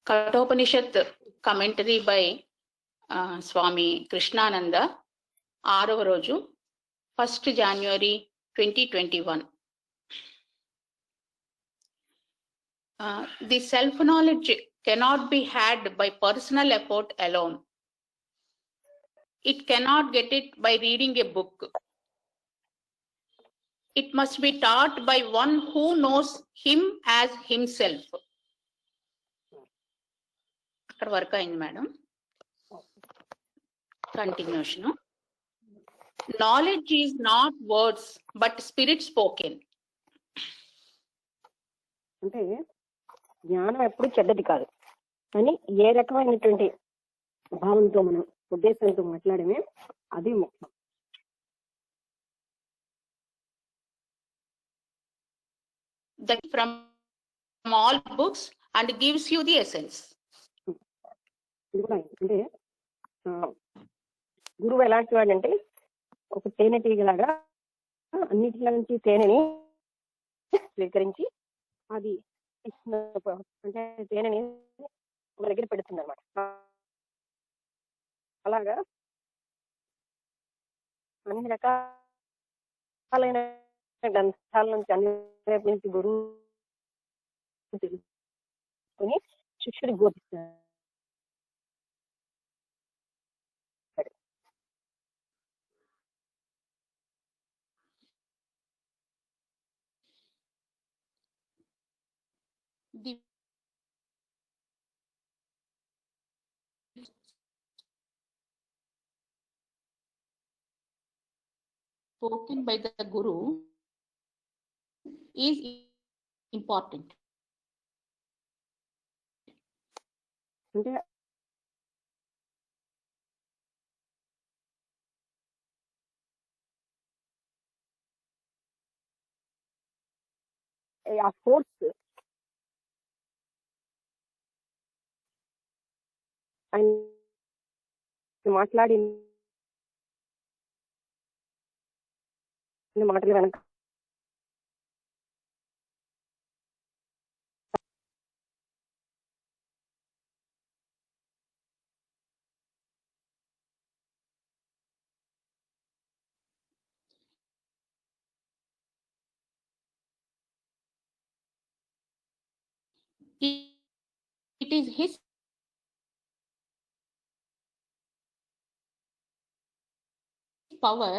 Kathopanishad commentary by Swami Krishnananda, 6వ రోజు, 1st January 2021. The self-knowledge cannot be had by personal effort alone. It cannot get it by reading a book. It must be taught by one who knows him as himself. అక్కడ work అయింది madam. Continuation. Knowledge is not words but spirit spoken. అంటే జ్ఞానం ఎప్పుడు చెడ్డది కాదు, కానీ ఏ రకమైనటువంటి భావంతో మనం ఉద్దేశంతో మాట్లాడమే అది ముఖ్యం. That from all books and gives you the essence. అంటే గురువు ఎలాంటి వాడంటే ఒక తేనెటీగలాగా అన్నిటిలో నుంచి తేనెని స్వీకరించి అది అంటే తేనెని ఒక దగ్గర పెడుతుంది అనమాట. అలాగా అన్ని రకాలైన గ్రంథాల నుంచి అన్ని వైపు నుంచి గురువు తెలుసుకొని శిష్యుడికి బోధిస్తారు. Spoken by the Guru is important. అంటే ఆ ఫోర్స్ ఆయన మాట్లాడి మాటలు వెనక it is his power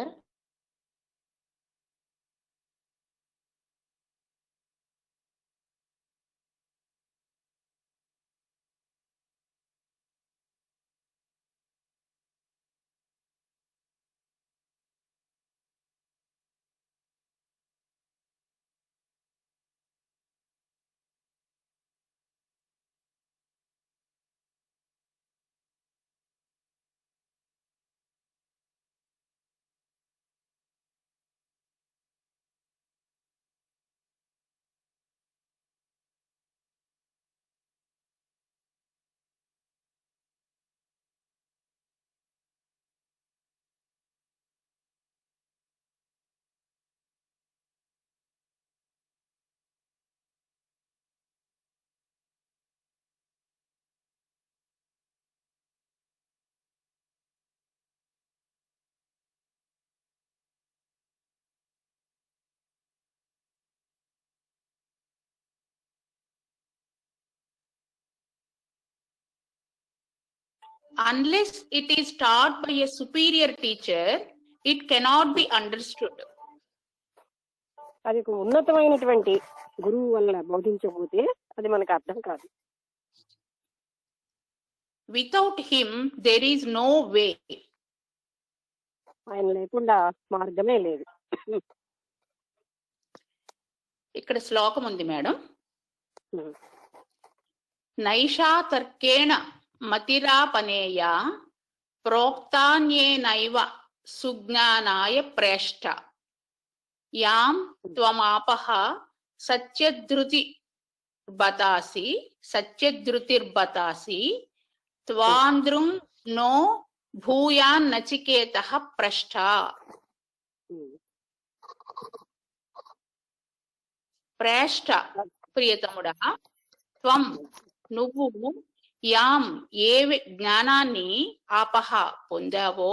unless it is taught by a superior teacher, it cannot be understood. అది ఉన్నతమైనటువంటి గురువు వల్ల బోధించకపోతే అది మనకు అర్థం కాదు. Without him there is no way. ఆయన లేకుండా మార్గమే లేదు. ఇక్కడ శ్లోకం ఉంది మేడం. నైషా తర్కేణ మతిరాపనేయ ప్రోక్తాన్యేనైవ సుజ్ఞానాయ ప్రేష్ట యాం త్వమాపః సత్యధృతిర్బతాసి త్వాంద్రుం నో భూయాన్ నచికేతః ప్రష్ట. ప్రేష్ట ప్రియతముడా, త్వం నువ్వు యాం ఏ జ్ఞానాన్ని ఆపహ పొందావో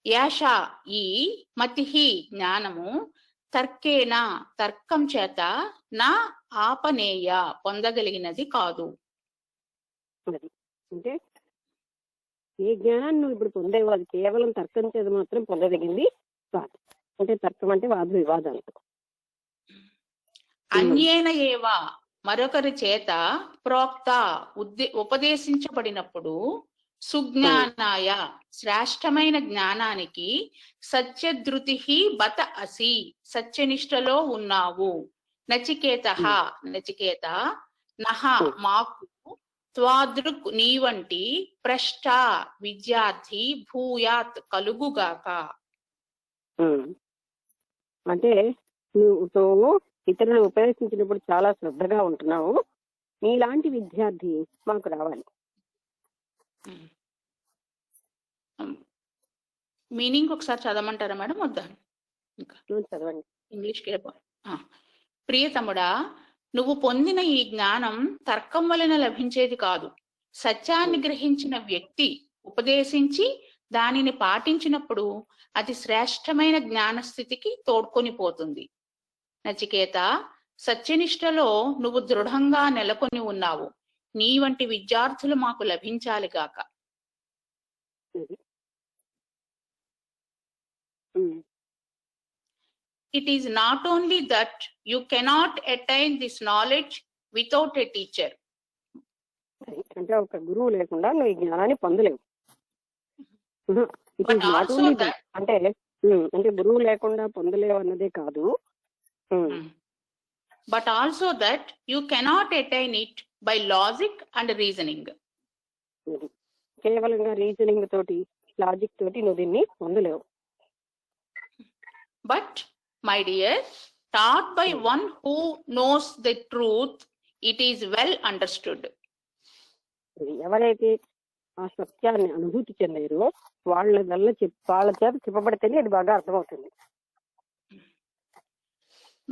యాష ఈ మతిహి జ్ఞానము తర్కేణ తర్కం చేత నా ఆపనేయ పొందగలిగినది కాదు. అది అంటే ఏ జ్ఞానాన్ని నువ్వు ఇప్పుడు పొందేవో అది కేవలం తర్కం చేత మాత్రం పొందదగింది కాదు. అంటే తర్కం అంటే వాద వివాదాలు. అన్యేన ఏవ మరొకరి చేత ప్రోక్త ఉపదేశించబడినప్పుడు సుజ్ఞానాయ శ్రేష్టమైన జ్ఞానానికి సత్యధృతి బత అసి సత్యనిష్టలో ఉన్నావు. నచికేత నచికేత నహ మాకు త్వాదృక్ నీ వంటి భ్రష్ట విద్యార్థి భూయాత్ కలుగుగాక. అంటే నువ్వు ఇతరులు ఉపదేశించినప్పుడు చాలా శ్రద్ధగా ఉంటున్నావు. నీలాంటి విద్యార్థి మాకు రావాలి. మీనింగ్ ఒకసారి చదవమంటారా మేడం? వద్దా? ఇంకా చదవండి. ఇంగ్లీష్కి ప్రియతముడా, నువ్వు పొందిన ఈ జ్ఞానం తర్కం వలన లభించేది కాదు. సత్యాన్ని గ్రహించిన వ్యక్తి ఉపదేశించి దానిని పాటించినప్పుడు అది శ్రేష్టమైన జ్ఞానస్థితికి తోడ్కొని పోతుంది. నచికేత, సత్యనిష్టలో నువ్వు దృఢంగా నెలకొని ఉన్నావు. నీ వంటి విద్యార్థులు మాకు లభించాలి గాక. It is not only that you cannot attain this knowledge without a teacher. అంటే ఒక గురువు లేకుండా నువ్వు ఈ జ్ఞానాన్ని పొందలేవు. అంటే గురువు లేకుండా పొందలేవు అన్నదే కాదు. But also that you cannot attain it by logic and reasoning. కేవలంగా రీజనింగ్ తోటి లాజిక్ తోటి నువ్వు దీన్ని పొందలేవు. But my dear, taught by one who knows the truth, it is well understood. ఎవరైతే ఆ సత్యాన్ని అనుభూతి చెందారో వాళ్ళ చేత చెప్పబడితేనే అది బాగా అర్థమవుతుంది.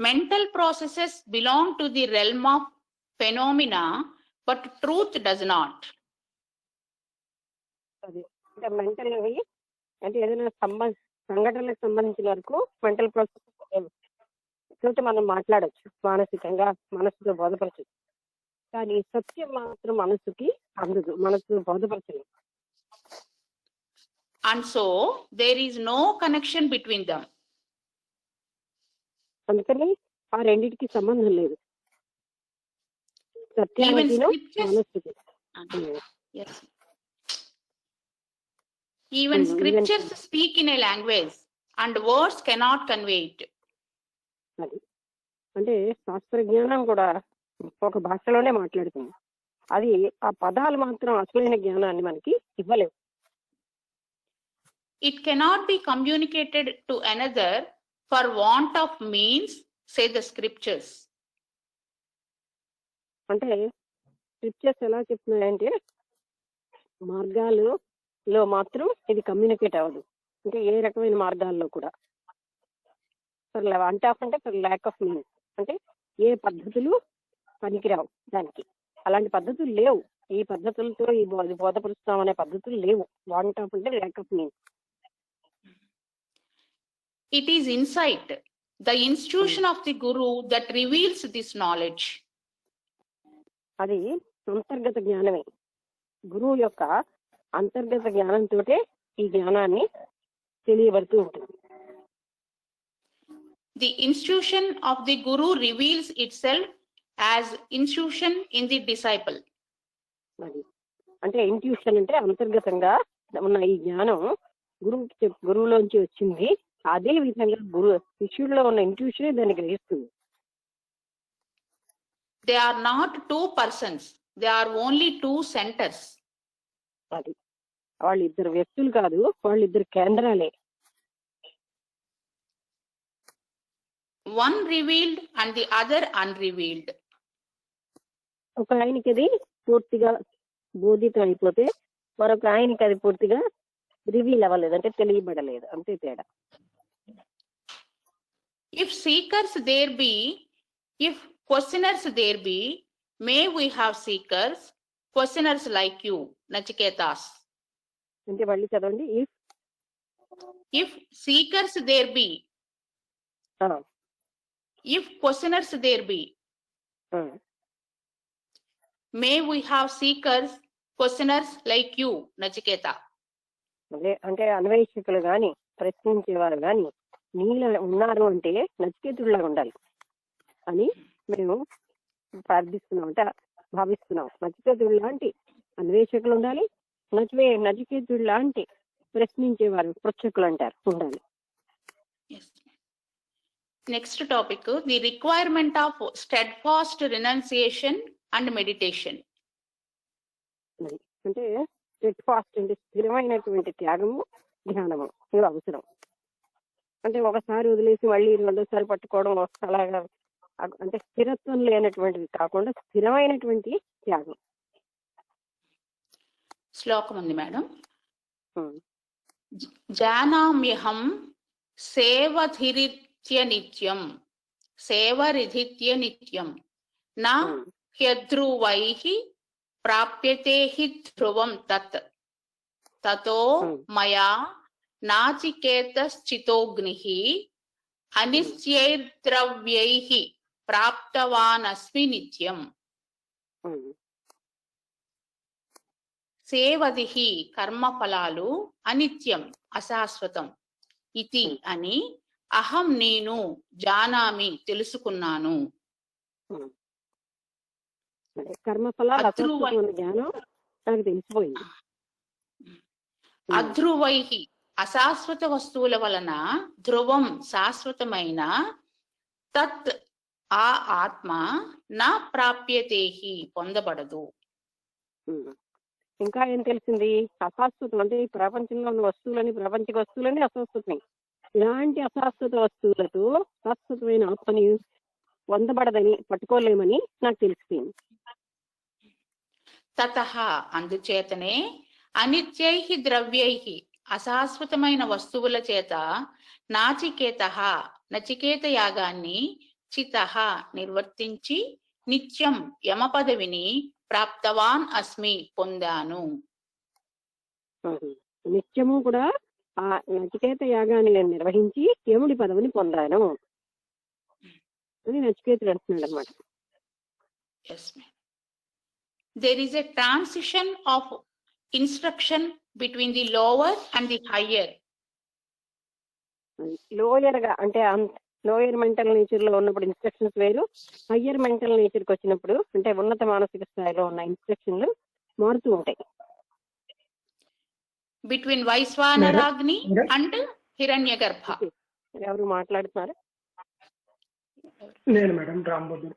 Mental processes belong to the realm of phenomena, but truth does not. అది అంటే మెంటల్ అంటే ఏదైనా సంఘటనలకు సంబంధించిన వరకు మెంటల్ ప్రాసెస్ తోటి మనం మాట్లాడచ్చు, మానసికంగా మనసుతో బోధపరచచ్చు. కానీ సత్యం మాత్రం మనసుకి అందదు, మనసు బోధపరచలేదు. And so there is no connection between them. అందుకని ఆ రెండింటికి సంబంధం లేదు. సత్యానికి మనసుకి. Even scriptures speak in a language and words cannot convey it. అది అంటే శాస్త్ర జ్ఞానం కూడా ఒక భాషలోనే మాట్లాడుతుంది. అది ఆ పదాలు మాత్రం అసలైన జ్ఞానాన్ని మనకి ఇవ్వలేవు. It cannot be communicated to another for want of means, say the scriptures. అంటే స్క్రిప్చర్స్ ఎలా చెప్తున్నాయంటే మార్గాలలో మాత్రం ఇది కమ్యూనికేట్ అవ్వదు. అంటే ఏ రకమైన మార్గాల్లో కూడా ఫర్ వాంట్ ఆఫ్ అంటే ఫర్ ల్యాక్ ఆఫ్ మీన్స్, అంటే ఏ పద్ధతులు పనికిరావు దానికి. అలాంటి పద్ధతులు లేవు. ఈ పద్ధతులతో ఈ బోధపరుస్తాం అనే పద్ధతులు లేవు. వాంట్ ఆఫ్ అంటే lack of means. It is insight, the institution of the Guru, that reveals this knowledge. అది అంతర్గత జ్ఞానమే. గురువు యొక్క అంతర్గత జ్ఞానంతో ఈ జ్ఞానాన్ని తెలియబడుతూ ఉంటుంది. The institution of the Guru reveals itself as institution in the disciple. అది అంటే ఇంట్యూషన్ అంటే అంతర్గతంగా ఉన్న ఈ జ్ఞానం గురువులోంచి వచ్చింది. అదే విధంగా శిష్యుడిలో ఉన్న ఇంట్యూషన్ దాన్ని గ్రహిస్తుంది. They are not two persons, they are only two centers. అది వాళ్ళు ఇద్దరు వ్యక్తులు కాదు, వాళ్ళిద్దరు కేంద్రాలే. One revealed and the other unrevealed. ఒక ఆయనకి అది పూర్తిగా బోధితం అయిపోతే మరొక ఆయనకి అది పూర్తిగా రివీల్ అవ్వలేదు, అంటే తెలియబడలేదు, అంతే తేడా. If seekers there be, if questioners there be, may we have seekers, questioners like you, Nachiketas. అంటే మళ్ళీ చదవండి. If seekers there be, if questioners there be, may we have seekers, questioners like you, Nachiketa. అదే అంటే అన్వేషకులు గాని ప్రశ్నించేవారు గాని నీలో ఉన్నారు అంటే నచికేతుడిలా ఉండాలి అని మేము ప్రార్థిస్తున్నాం, అంటే భావిస్తున్నాం. నచికేతుడు లాంటి అన్వేషకులు ఉండాలి, నచికేతుడు లాంటి ప్రశ్నించేవారు పృచ్ఛకులు అంటారు ఉండాలి. Next topic, the requirement of steadfast renunciation and meditation. అంటే స్టెడ్ఫాస్ట్ అంటే స్థిరమైనటువంటి త్యాగము, ధ్యానము ఇవి అవసరం. అంటే ఒకసారి వదిలేసి మళ్ళీ రెండోసారి పట్టుకోవడం అలాగా, అంటే స్థిరత్వం లేనటువంటిది కాకుండా స్థిరమైనటువంటి త్యాగం. శ్లోకం ఉంది మేడం. జానామ్యహం సేవధిరిత్య నిత్యం, సేవరిధిత్య నిత్యం, నా హ్యధ్రువైః ప్రాప్యతే హి ధ్రువం తత్, తతో మయా నాచికేతశ్చితోగ్నిః అనిశ్చైర్ద్రవ్యైః ప్రాప్తవానస్మి నిత్యం. సేవదిః కర్మఫలాలు అనిత్యం అశాశ్వతం, ఇతి అని అహం నేను జానామి తెలుసుకున్నాను. కర్మఫలాలు జ్ఞానం నాకు తెలిసిపోయింది. అధ్రువైః అశాశ్వత వస్తువుల వలన ధ్రువం శాశ్వతమైన, తత్ ఆ ఆత్మ నా ప్రాప్యతేహి పొందబడదు. ఇంకా ఏం తెలిసింది? అశాశ్వతం అంటే ఈ ప్రపంచంలో ఉన్న వస్తువులని, ప్రాపంచిక వస్తువులని అశాశ్వతమే. ఇలాంటి అశాశ్వత వస్తువులతో శాశ్వతమైన ఆత్మని పొందబడదని, పట్టుకోలేమని నాకు తెలిసిపోయింది. తతః అందుచేతనే అనిత్యైః ద్రవ్యైః అశాశ్వతమైన వస్తువుల చేత నాచికేతః నచికేత యాగాన్ని చితః నిర్వర్తించి నిత్యం యమ పదవిని ప్రాప్తవాన్ అస్మి పొందాను. నిత్యము కూడా ఆ నచికేత యాగాన్ని నేను నిర్వహించి యముడి పదవిని పొందాను అని నచికేతుడు అంటున్నాడు అనమాట. There is a transition of instruction between the lower and the higher. Lower గా అంటే లోయర్ మెంటల్ నేచర్ లో ఉన్నప్పుడు ఇన్స్ట్రక్షన్స్ వేరు, హయ్యర్ మెంటల్ నేచర్ కి వచ్చినప్పుడు అంటే ఉన్నత మానసిక స్థాయిలో ఉన్న ఇన్స్ట్రక్షన్లు మారుతూ ఉంటాయి. Between Vaishvanaragni and Hiranyagarbha. ఎవరు మాట్లాడుతున్నారు? నేను మేడం రాంబోధు.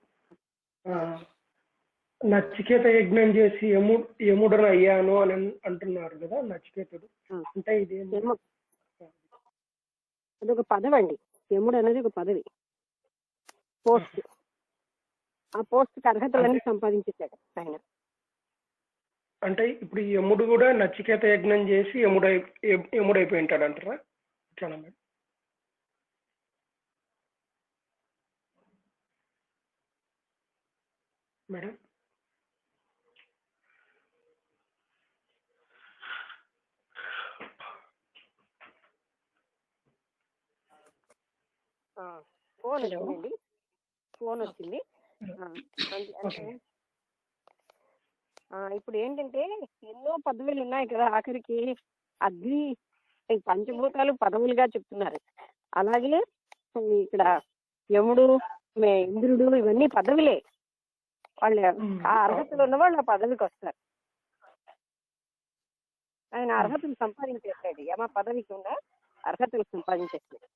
నచికేత యజ్ఞం చేసి యముడను అయ్యాను అని అంటున్నారు కదా నచికేతుడు. అంటే ఇది అదొక పదవి అండి. యముడు అనేది ఒక పదవి, పోస్ట్. ఆ పోస్ట్ కి అర్హతలన్నీ సంపాదించేశాడు ఆయన. అంటే ఇప్పుడు యముడు కూడా నచికేత యజ్ఞం చేసి యముడైపోయి ఉంటాడు అంటారా? ఇట్లానా మేడం? మేడం ఫోన్ వచ్చిందండి, ఫోన్ వచ్చింది. అంటే ఇప్పుడు ఏంటంటే ఎన్నో పదవులు ఉన్నాయి కదా, ఆఖరికి అగ్ని పంచభూతాలు పదవులుగా చెప్తున్నారు. అలాగే ఇక్కడ యముడు, ఇంద్రుడు ఇవన్నీ పదవులే. వాళ్ళు ఆ అర్హతలు ఉన్న వాళ్ళు ఆ పదవికి వస్తారు. ఆయన అర్హతలు సంపాదించేస్తాడు, యమ పదవికి ఉన్న అర్హతలు సంపాదించేస్తాడు.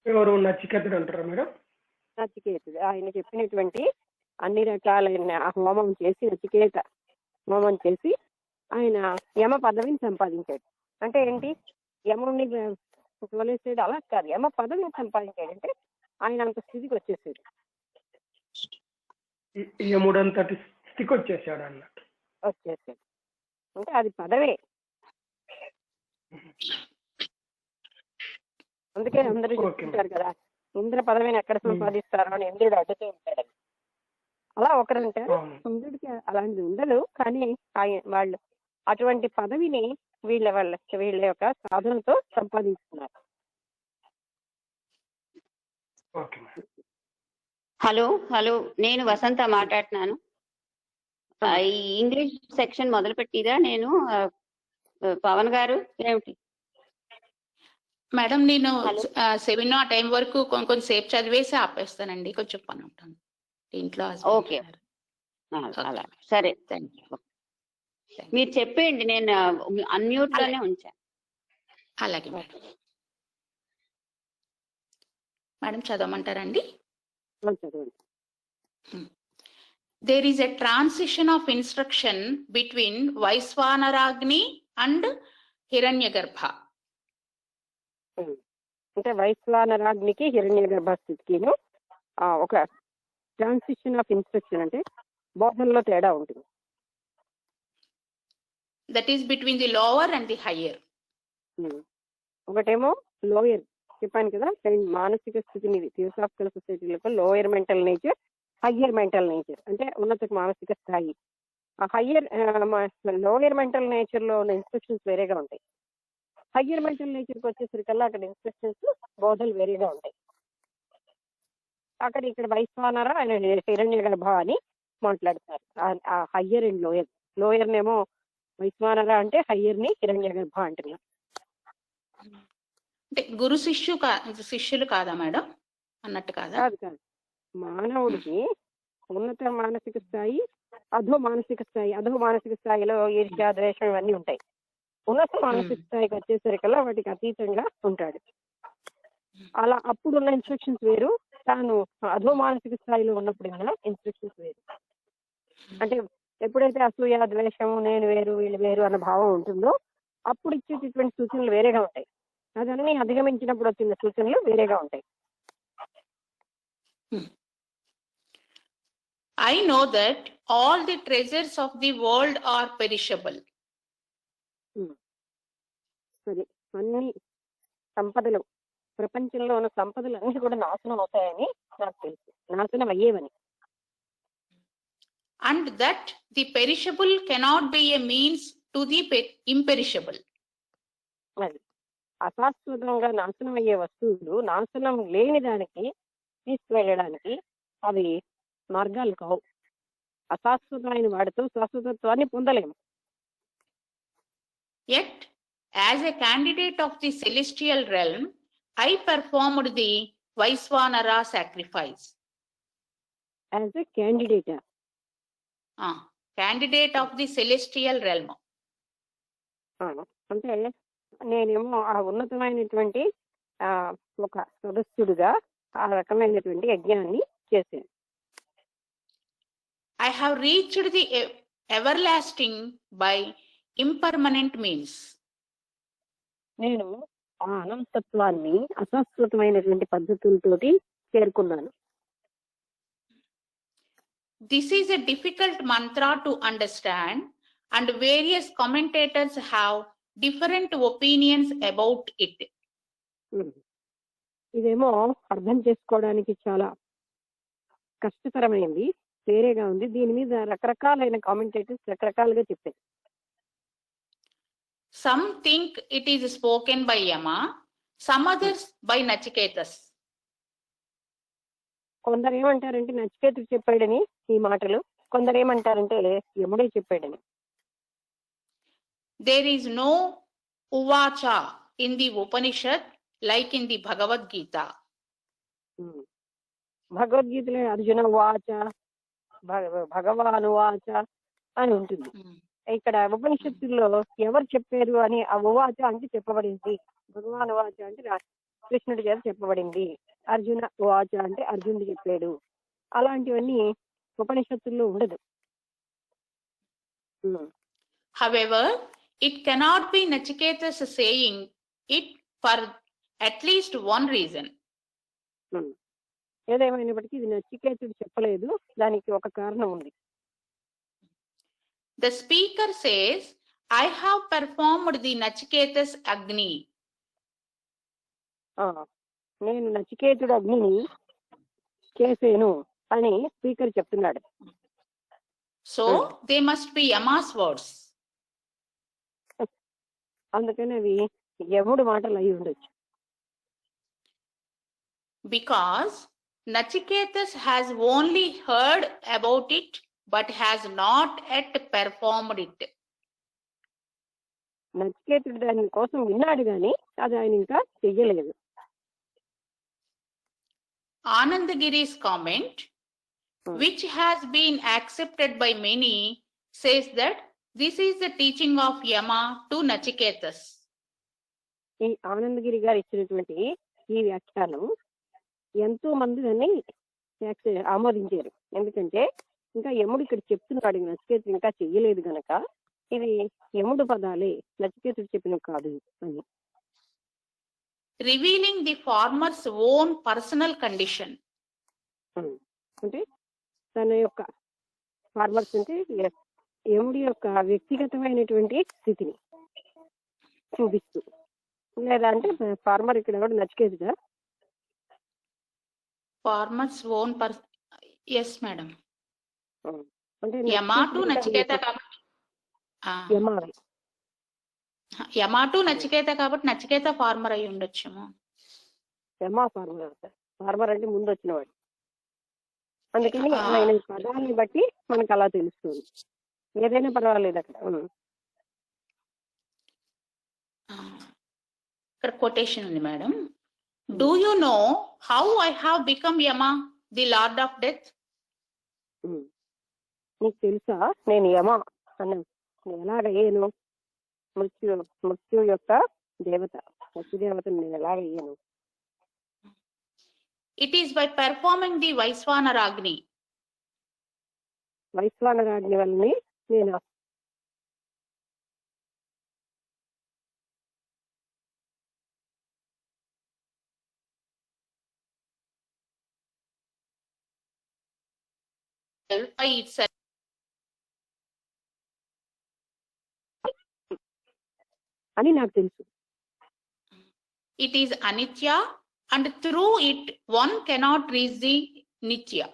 ఎవరు? నచికేతుడు అంటారా మేడం? నచికేతుడు ఆయన చెప్పినటువంటి అన్ని రకాలైన హోమం చేసి, నచికేత హోమం చేసి ఆయన యమ పదవిని సంపాదించాడు. అంటే ఏంటి? యముడిని వదిలేసాడు అలా కాదు, యమ పదవిని సంపాదించాడు. అంటే ఆయన అంత స్థితికి వచ్చేసాడు, యముడంతటి స్థితికి వచ్చేసాడు అన్నట్టు. వచ్చేసాడు అంటే అది పదవే. అందుకే అందరూ చెప్తుంటారు కదా, ఇంద్ర పదవిని ఎక్కడ సంపాదిస్తారో అని ఇంద్రుడు అడ్డుతూ ఉంటాడు. అలా ఒకరంటారు, అవును. ఇంద్రుడికి అలాంటిది ఉండదు. కానీ వాళ్ళు అటువంటి పదవిని వీళ్ళ యొక్క సాధనతో సంపాదించుకున్నారు. Okay madam. హలో హలో నేను వసంత మాట్లాడుతున్నాను. ఈ ఇంగ్లీష్ సెక్షన్ మొదలు పెట్టిరా? నేను పవన్ గారు ఏమిటి? మేడం నేను హలో. 7 ఆ టైం వరకు కొంచెం సేపు చదివేసి ఆపేస్తానండి, కొంచెం పని ఉంటాను ఇంట్లో. ఓకే. అలా సరే, థ్యాంక్ యూ. మీరు చెప్పేయండి, నేను అన్మ్యూట్ లోనే ఉంచాను. అలాగే మేడం. మేడం చదవమంటారండి? చదవండి. There is a transition of instruction between Vaisvanaragni and Hiranyagarbha. అంటే వైశ్వానరాగ్నికి హిరణ్యగర్భ స్థితికిను ఒక ట్రాన్సిషన్ ఆఫ్ ఇన్స్ట్రక్షన్ అంటే బోధనలో తేడా ఉంటుంది. That is between the lower and the higher. ఒకటేమో లోయర్ చెప్పాను కదా, మానసిక స్థితిని థియోసాఫికల్ సొసైటీలకు lower mental nature, higher mental nature అంటే ఉన్నత మానసిక స్థాయి. ఆ హయ్యర్ లోయర్ మెంటల్ నేచర్ లో ఉన్న ఇన్స్ట్రక్షన్స్ వేరేగా ఉంటాయి. హయ్యర్ మెంటల్ నేచర్కి వచ్చేసరికల్లా అక్కడ ఇన్స్ట్రక్షన్స్ బోధలు వేరేగా ఉంటాయి. ఇక్కడ వైశ్వానర ఆయన హిరణ్యగర్భ అని మాట్లాడతారు. ఆ హయ్యర్ అండ్ లోయర్. లోయర్ నేమో వైశ్వానర అంటే, హయ్యర్ ని హిరణ్యగర్భ అంటున్నారు. అంటే గురు శిష్యులు కాదా మేడం అన్నట్టు కాదా? కాదు. మానవుడికి ఉన్నత మానసిక స్థాయి, అధో మానసిక స్థాయి. అధో మానసిక స్థాయిలో ఈర్ష్య, ద్వేషం ఇవన్నీ ఉంటాయి. ఉన్నత మానసిక స్థాయికి వచ్చేసరికల్లా వాటికి అతీతంగా ఉంటాడు. అలా అప్పుడున్న ఇన్స్ట్రక్షన్స్ వేరు, తాను అధో మానసిక స్థాయిలో ఉన్నప్పుడు ఇన్స్ట్రక్షన్స్ వేరు. అంటే ఎప్పుడైతే అసూయ, ద్వేషము, నేను వేరు వీళ్ళు వేరు అన్న భావం ఉంటుందో అప్పుడు ఇచ్చేటటువంటి సూచనలు వేరేగా ఉంటాయి. అదన్నీ అధిగమించినప్పుడు వచ్చిన సూచనలు వేరేగా ఉంటాయి. I know that all the treasures of the world are perishable. సరే, అన్ని సంపదలు, ప్రపంచంలో ఉన్న సంపదలు అన్ని కూడా నాశనం అవుతాయని నాకు తెలుసు, నాశనం అయ్యేవని. And that the perishable cannot be a means to the imperishable. అది అశాశ్వతంగా నాశనం అయ్యే వస్తువులు నాశనం లేని దానికి తీసుకువెళ్ళడానికి అవి మార్గాలు కావు. అశాశ్వతమైన వాడితో శాశ్వతత్వాన్ని పొందలేము. Yet, as a candidate of the celestial realm, I performed the Vaisvanara sacrifice. As a candidate. Candidate of the celestial realm. అంటే నేనేమో ఆ ఉన్నతమైనటువంటి ఒక సదస్సుడుగా ఆ రకమైనటువంటి యజ్ఞాన్ని చేశాను. I have reached the everlasting by impermanent means. నేను ఆ అనంతత్వాన్ని అశాశ్వతమైనటువంటి పద్ధతులతోటి చేరుకున్నాను. This is a difficult mantra to understand, and various commentators have different opinions about it. ఇదేమో అర్థం చేసుకోవడానికి చాలా కష్టతరమైంది, వేరేగా ఉంది. దీని మీద రకరకాలైన కామెంటేటర్స్ రకరకాలుగా చెప్పారు. Some think it is spoken by Yama, some others by Nachiketas. కొందరు ఏమంటారంటే నచికేతుడు చెప్పాడని ఈ మాటలు, కొందరు ఏమంటారంటే యముడే చెప్పాడని. There is no uvacha in the Upanishad like in the Bhagavad Gita. భగవద్గీతలో అర్జున వాచ, భగవాను వాచ అని ఉంటుంది. ఇక్కడ ఉపనిషత్తుల్లో ఎవరు చెప్పారు అని ఆ ఉవాచ అంటే చెప్పబడింది, భగవాను వాచ అంటే కృష్ణుడి చేత చెప్పబడింది, అర్జున వాచ అంటే అర్జునుడు చెప్పాడు. అలాంటివన్నీ ఉపనిషత్తుల్లో ఉండదు. However, it cannot be Nachiketas saying it for at least one reason. ఏదేమైనప్పటికీ ఇది నచికేతుడు చెప్పలేదు, దానికి ఒక కారణం ఉంది. The speaker says, I have performed the Nachiketas Agni. నేను నచికేతుడు అగ్నిని చేసేను అని స్పీకర్ చెప్తున్నాడు. So they must be Yama's words. అందుకని అవి యముడు మాటలు అయి ఉండొచ్చు. Because Nachiketas has only heard about it but has not yet performed it. నచికేతుడు దాని కోసం విన్నాడు గాని అది ఆయన ఇంకా చెయ్యలేదు. Anandagiri's comment, which has been accepted by many, says that this is the teaching of Yama to Nachiketas. ఈ ఆనందగిరి గారు ఇచ్చినటువంటి ఈ వ్యాఖ్యానం ఎంతో మంది దాన్ని ఆమోదించారు. ఎందుకంటే ఇంకా యముడు ఇక్కడ చెప్తున్నాడు, నచికేతుడు ఇంకా చెయ్యలేదు గనక ఇది యముడు పదాలే, నచికేతుడు చెప్పినవి కాదు అని. Revealing the farmer's own personal condition. అంటే తన యొక్క ఫార్మర్స్ అంటే యముడి యొక్క వ్యక్తిగతమైనటువంటి స్థితిని చూపిస్తూ, లేదా అంటే ఫార్మర్ ఇక్కడ కూడా నచికేతుడా? Farmer's own person. Yes, madam. అంటే Yama to Nachiketa కాబట్టి యమావే. Yama to Nachiketa కాబట్టి నచికేత ఫార్మర్ అయి ఉండొచ్చేమో. యమా ఫార్మర్ అవుతారు. ఫార్మర్ అంటే ముందు వచ్చినవాడు. అందుకని ఆయన పదాన్ని బట్టి మనకు అలా తెలుస్తుంది. ఏదైనా పర్వాలేదు అక్కడ. ఇక్కడ కొటేషన్ ఉంది madam. Do you know how I have become Yama, the Lord of Death? నీకు తెలుసా నేను యమా అన్నాను ఎలాగయ్యాను? మృత్యు యొక్క దేవత, మృత్యుదేవతను నేను ఎలాగయ్యాను? It is by performing the Vaisvanaragni. వైశ్వానరాజ్ఞి వల్లని నేను By itself. అని నాకు తెలుసు. It is Anitya and through it one cannot reach the Nitya.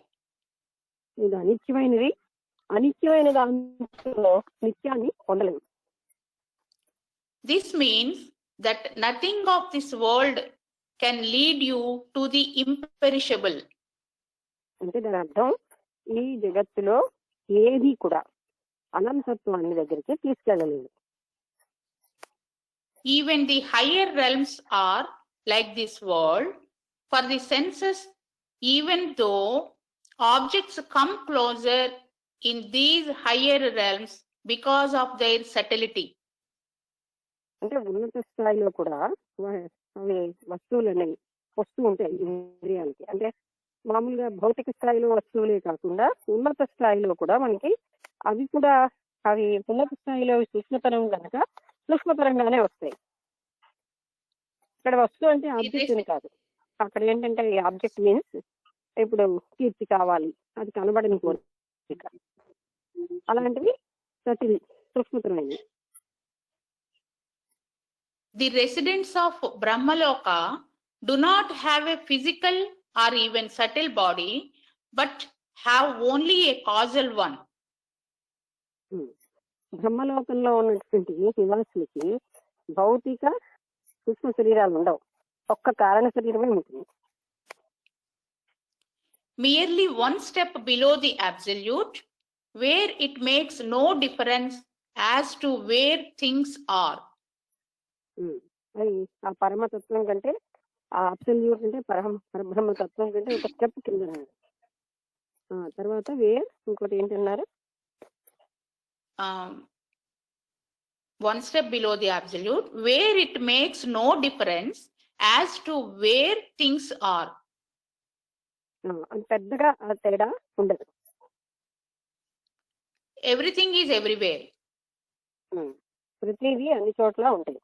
ఇది అనిత్యమైనది, అనిత్యమైన దాంట్లో నిత్యాన్ని పొందలేదు. This means that nothing of this world can lead you to the imperishable. అంటే దాని అర్థం ఈ జగత్తులో ఏది కూడా అనంతత్వాన్ని దగ్గరికి తీసుకెళ్ళలేదు. Even the higher realms are like this world for the senses, even though objects come closer in these higher realms because of their subtlety. అంటే ఉన్నత స్థాయిలో కూడా అవి వస్తువులు అనేవి వస్తూ ఉంటాయి ఇంద్రియాలకి. అంటే మామూలుగా భౌతిక స్థాయిలో వస్తువులే కాకుండా ఉన్నత స్థాయిలో కూడా మనకి అవి కూడా అవి ఉన్నత స్థాయిలో సూక్ష్మతరం కనుక సూక్ష్మతరంగానే వస్తాయి. ఇక్కడ వస్తువు అంటే ఆబ్జెక్ట్ అని కాదు. అక్కడ ఏంటంటే ఆబ్జెక్ట్ మీన్స్ ఇప్పుడు కీర్తి కావాలి, అది కనబడని కోరిక, అలాంటివి subtle సూక్ష్మతరమైనవి. The residents of Brahmaloka do not have a physical or even subtle body, but have only a causal one. బ్రహ్మలోకంలో ఉన్నటువంటి నివాసులకి భౌతిక సూక్ష్మ శరీరాలు ఉండవు, ఒక్క కారణ శరీరమే ఉంటుంది. Merely one step below the absolute, where it makes no difference as to where things are. అది ఆ పరమతత్వం కంటే, ఆ అబ్సల్యూట్ అంటే పరబ్రహ్మ తత్వం కంటే ఒక స్టెప్ కింద. తర్వాత వేర్ ఇంకోటి ఏంటన్నారు? One step below the absolute, where it makes no difference as to where things are. అది పెద్దగా ఆ తేడా ఉండదు. Everything is everywhere. ప్రతిదీ అన్ని చోట్ల ఉంటుంది.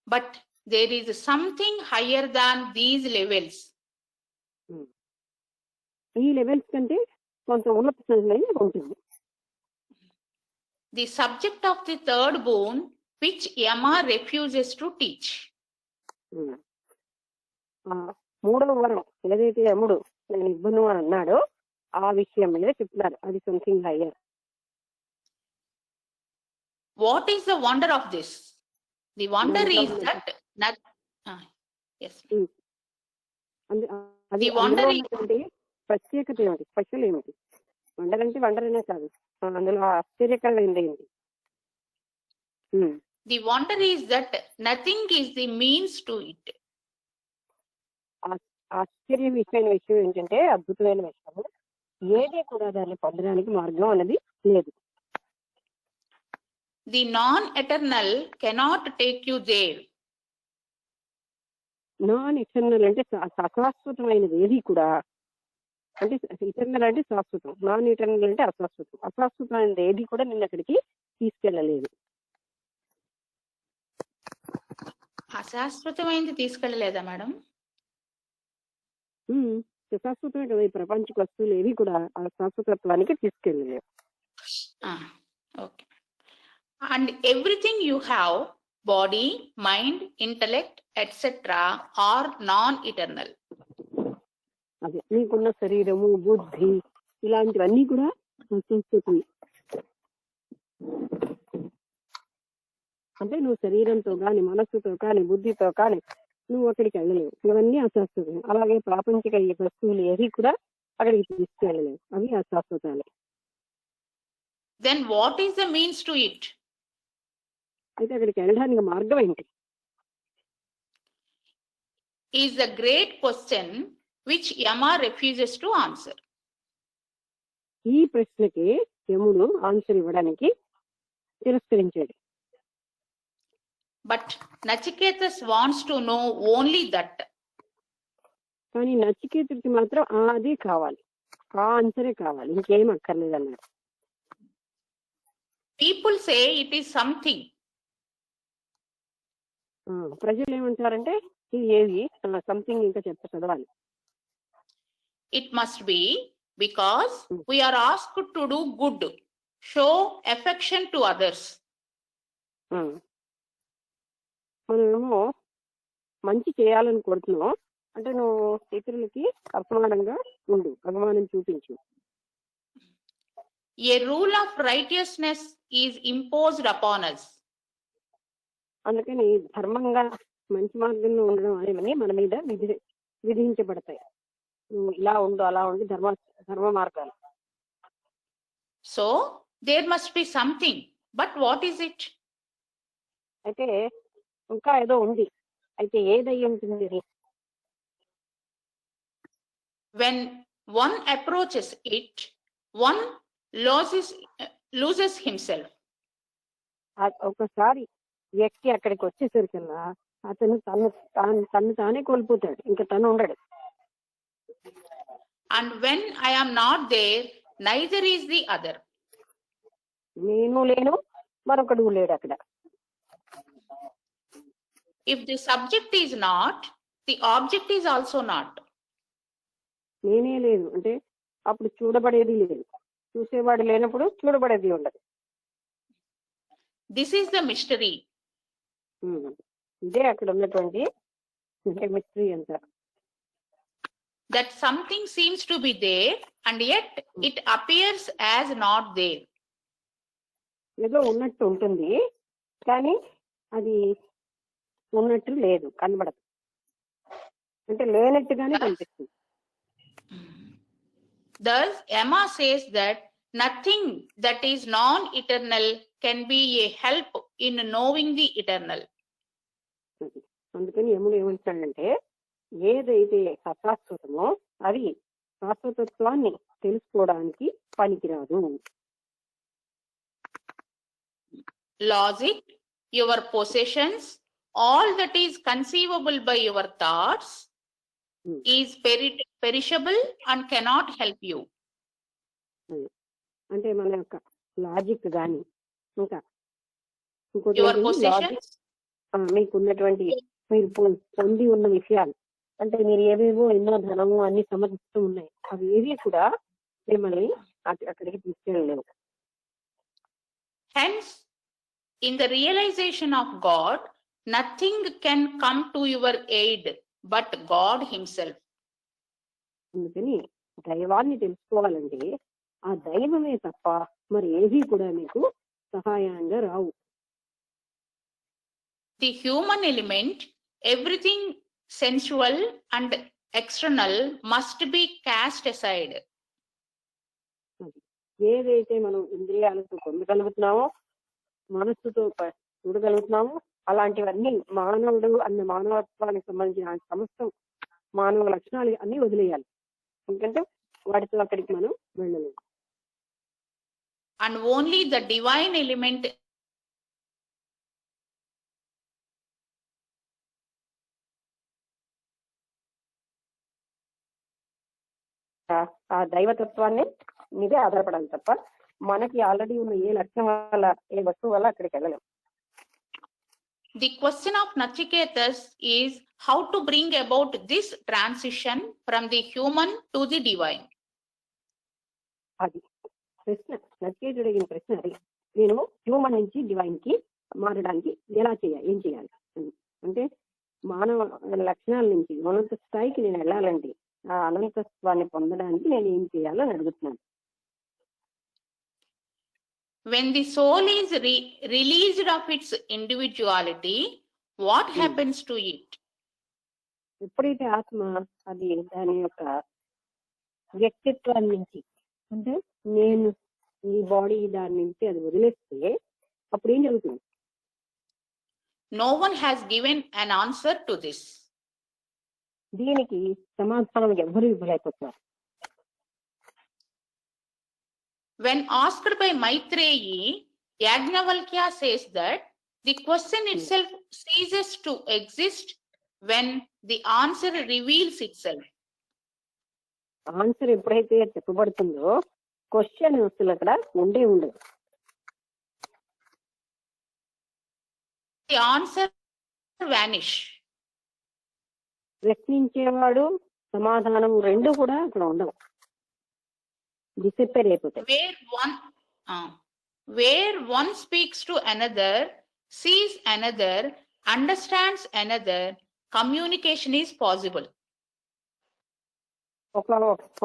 But there is something higher than these levels. ఈ లెవెల్స్ కంటే కొంత ఉన్నత స్థాయిలో ఉంటుంది. The subject of the third boon, which Yama refuses to teach. మూడవ వరం ఏదైతే యముడు నేను ఇవ్వను అని అన్నాడో ఆ విషయం మీద చెప్తున్నారు. అది something higher. What is the wonder of this? The wonder దాంట్లో is that yes. అది The wonder అందులో is ఉన్నటువంటి ప్రత్యేకత ఏమిటి, స్పెషల్ ఏమిటి? వండర్ అంటే వండర్ అనే కాదు, అందులో ఆశ్చర్యకరమైనది ఏంటి? the wonder is that nothing is the means to it. ఆశ్చర్యమైన విషయం ఏంటంటే, అద్భుతమైన విషయం, ఏది కూడా దాన్ని పొందడానికి మార్గం అనేది లేదు. The non-eternal cannot take you there. Non eternal అంటే అశాశ్వతమైనది ఏది కూడా, అంటే ఇటర్నల్ అంటే శాశ్వతం, నాన్ ఇటర్నల్ అంటే అశాశ్వతం. అశాశ్వతమైనది ఏది కూడా నిన్న అక్కడికి తీసుకెళ్ళలేదు. అశాశ్వతమైనది తీసుకెళ్ళలేదా మేడం? శాశ్వతమే కదా, ఈ ప్రపంచ వస్తువులు ఏవి కూడా ఆ శాశ్వతత్వానికి తీసుకెళ్ళలేవు. Okay. And everything you have, body, mind, intellect, etc. are non-eternal. అదే నీకున్న శరీరము, బుద్ధి, ఇలాంటివన్నీ కూడా అశాశ్వతం. అంటే నువ్వు శరీరంతో కానీ, మనస్సుతో కానీ, బుద్ధితో కానీ నువ్వు అక్కడికి వెళ్ళలేవు. ఇవన్నీ అశాశ్వతం. అలాగే ప్రాపంచిక ఈ వస్తువులు ఏవి కూడా అక్కడికి తీసుకెళ్ళలేవు, అవి అశాశ్వతాలే. Then what is the means to it? అయితే అక్కడికి వెళ్ళడానికి మార్గం ఏంటి? Is the great question which Yama refuses to answer. ఈ ప్రశ్నకి యముడు ఆన్సర్ ఇవ్వడానికి తిరస్కరించాడు. But Nachiketas wants to know only that. కానీ నచికేతుడికి మాత్రం అది కావాలి, ఆ ఆన్సరే కావాలి, ఇంకేం అక్కర్లేదు అన్నాడు. People say it is something. ప్రజలు ఏమంటారంటే ఇది ఏది సంథింగ్, ఇంకా చదవాలి. It must be because we are asked to do good, show affection to others. మనమేమో మంచి చేయాలని కోరుతున్నాం, అంటే నువ్వు ఇతరులకి అపమానంగా ఉండు, అభిమానం చూపించు. A rule of righteousness is imposed upon us. అందుకని ధర్మంగా మంచి మార్గంలో ఉండడం అనేవన్నీ మన మీద విధించబడతాయి. నువ్వు ఇలా ఉండు, అలా ఉండి, ధర్మ మార్గాలు. So there must be something, but what is it? అయితే ఇంకా ఏదో ఉంది, అయితే ఏదై ఉంటుంది? When one approaches it, one loses himself. ఒకసారి వ్యక్తి అక్కడికి వచ్చేసరికల్లా అతను తను తానే కోల్పోతాడు, ఇంకా తను ఉండడు. And when I am not there, neither is the other. నేను లేను, మరొకడు లేడు అక్కడ. If the subject is not, the object is also not. నేనే లేదు అంటే అప్పుడు చూడబడేది లేదు, చూసేవాడు లేనప్పుడు చూడబడేది ఉండదు. This is the mystery. ఇదే అక్కడ ఉన్నటువంటి మిస్టరీ అంతా. That something seems to be there and yet it appears as not there. ఏదో ఉన్నట్టు ఉంటుంది కానీ అది ఉన్నట్టు లేదు, కనబడదు, అంటే లేనట్టుగానే కనిపిస్తుంది. Thus, Emma says that nothing that is non-eternal can be a help in knowing the eternal. అందుకని యముడు ఏమంటాడంటే ఏదైతే అశాశ్వతమో అది శాశ్వతత్వాన్ని తెలుసుకోవడానికి పనికిరాదు. Logic, your possessions, all that is conceivable by your thoughts is perishable and cannot help you. అంటే మన యొక్క లాజిక్ గాని, ఇంకా Your possessions, మీకున్నటువంటి మీరు పొంది ఉన్న విషయాలు, అంటే మీరు ఏవేవో ఎన్నో ధనము అన్ని సమర్థిస్తూ ఉన్నాయి, అవి ఏవి కూడా మిమ్మల్ని అక్కడికి తీసుకెళ్ళలేవు. hence, in the realization of God, nothing can come to your aid but God himself. అందుకని దైవాన్ని తెలుసుకోవాలంటే ఆ దైవమే తప్ప మరి ఏది కూడా మీకు సహాయంగా రావు. The human element, everything sensual and external must be cast aside. ఏదైతే మనం ఇంద్రియాలతో పొందగలుగుతున్నామో, మనస్సుతో చూడగలుగుతున్నామో అలాంటివన్నీ మానవుడు అన్న మానవత్వానికి సంబంధించిన సమస్తం మానవ లక్షణాలు అన్ని వదిలేయాలి. ఎందుకంటే వాటితో అక్కడికి మనం వెళ్ళలేము. And only the divine element ఆ దైవతత్వాన్ని మీదే ఆధారపడాలి తప్ప మనకి ఆల్రెడీ ఉన్న ఏ లక్షణం వల్ల ఏ వస్తువు వల్ల అక్కడికి వెళ్ళలేము. The question of Nachiketas is how to bring about this transition from the human to the divine. అది ప్రశ్న, నచికేతుడు అడిగిన ప్రశ్న అది. నేను హ్యూమన్ నుంచి డివైన్ కి మారడానికి ఎలా చేయాలి, ఏం చేయాలి అంటే మానవ లక్షణాల నుంచి ఉన్నత స్థాయికి నేను వెళ్ళాలండి, ఆ అనంతత్వాన్ని పొందడానికి నేను ఏం చేయాలని అడుగుతున్నాను. When the soul is released of its individuality, what happens to it? ఎప్పుడైతే ఆత్మ అది దాని యొక్క వ్యక్తిత్వాన్ని నుంచి అంటే నేను ఈ బాడీ దాని నుంచి అది వదిలేస్తే అప్పుడు ఏం జరుగుతుంది? No one has given an answer to this. దీనికి సమాధానం ఎవరు ఇవ్వలేకపోతున్నారు. When asked by Maitreyi, Yajnavalkya says that the question itself ceases to exist when the answer reveals itself. Answer ఎప్పుడైతే చెప్పబడుతుందో క్వశ్చన్ అసలు అక్కడ ఉండదు. The answer vanish. ప్రశ్నించేవాడు సమాధానం రెండు కూడా అక్కడ ఉండవు, డిసిపేర్ అయిపోతాయి. Where one speaks to another, sees another, understands another, communication is possible.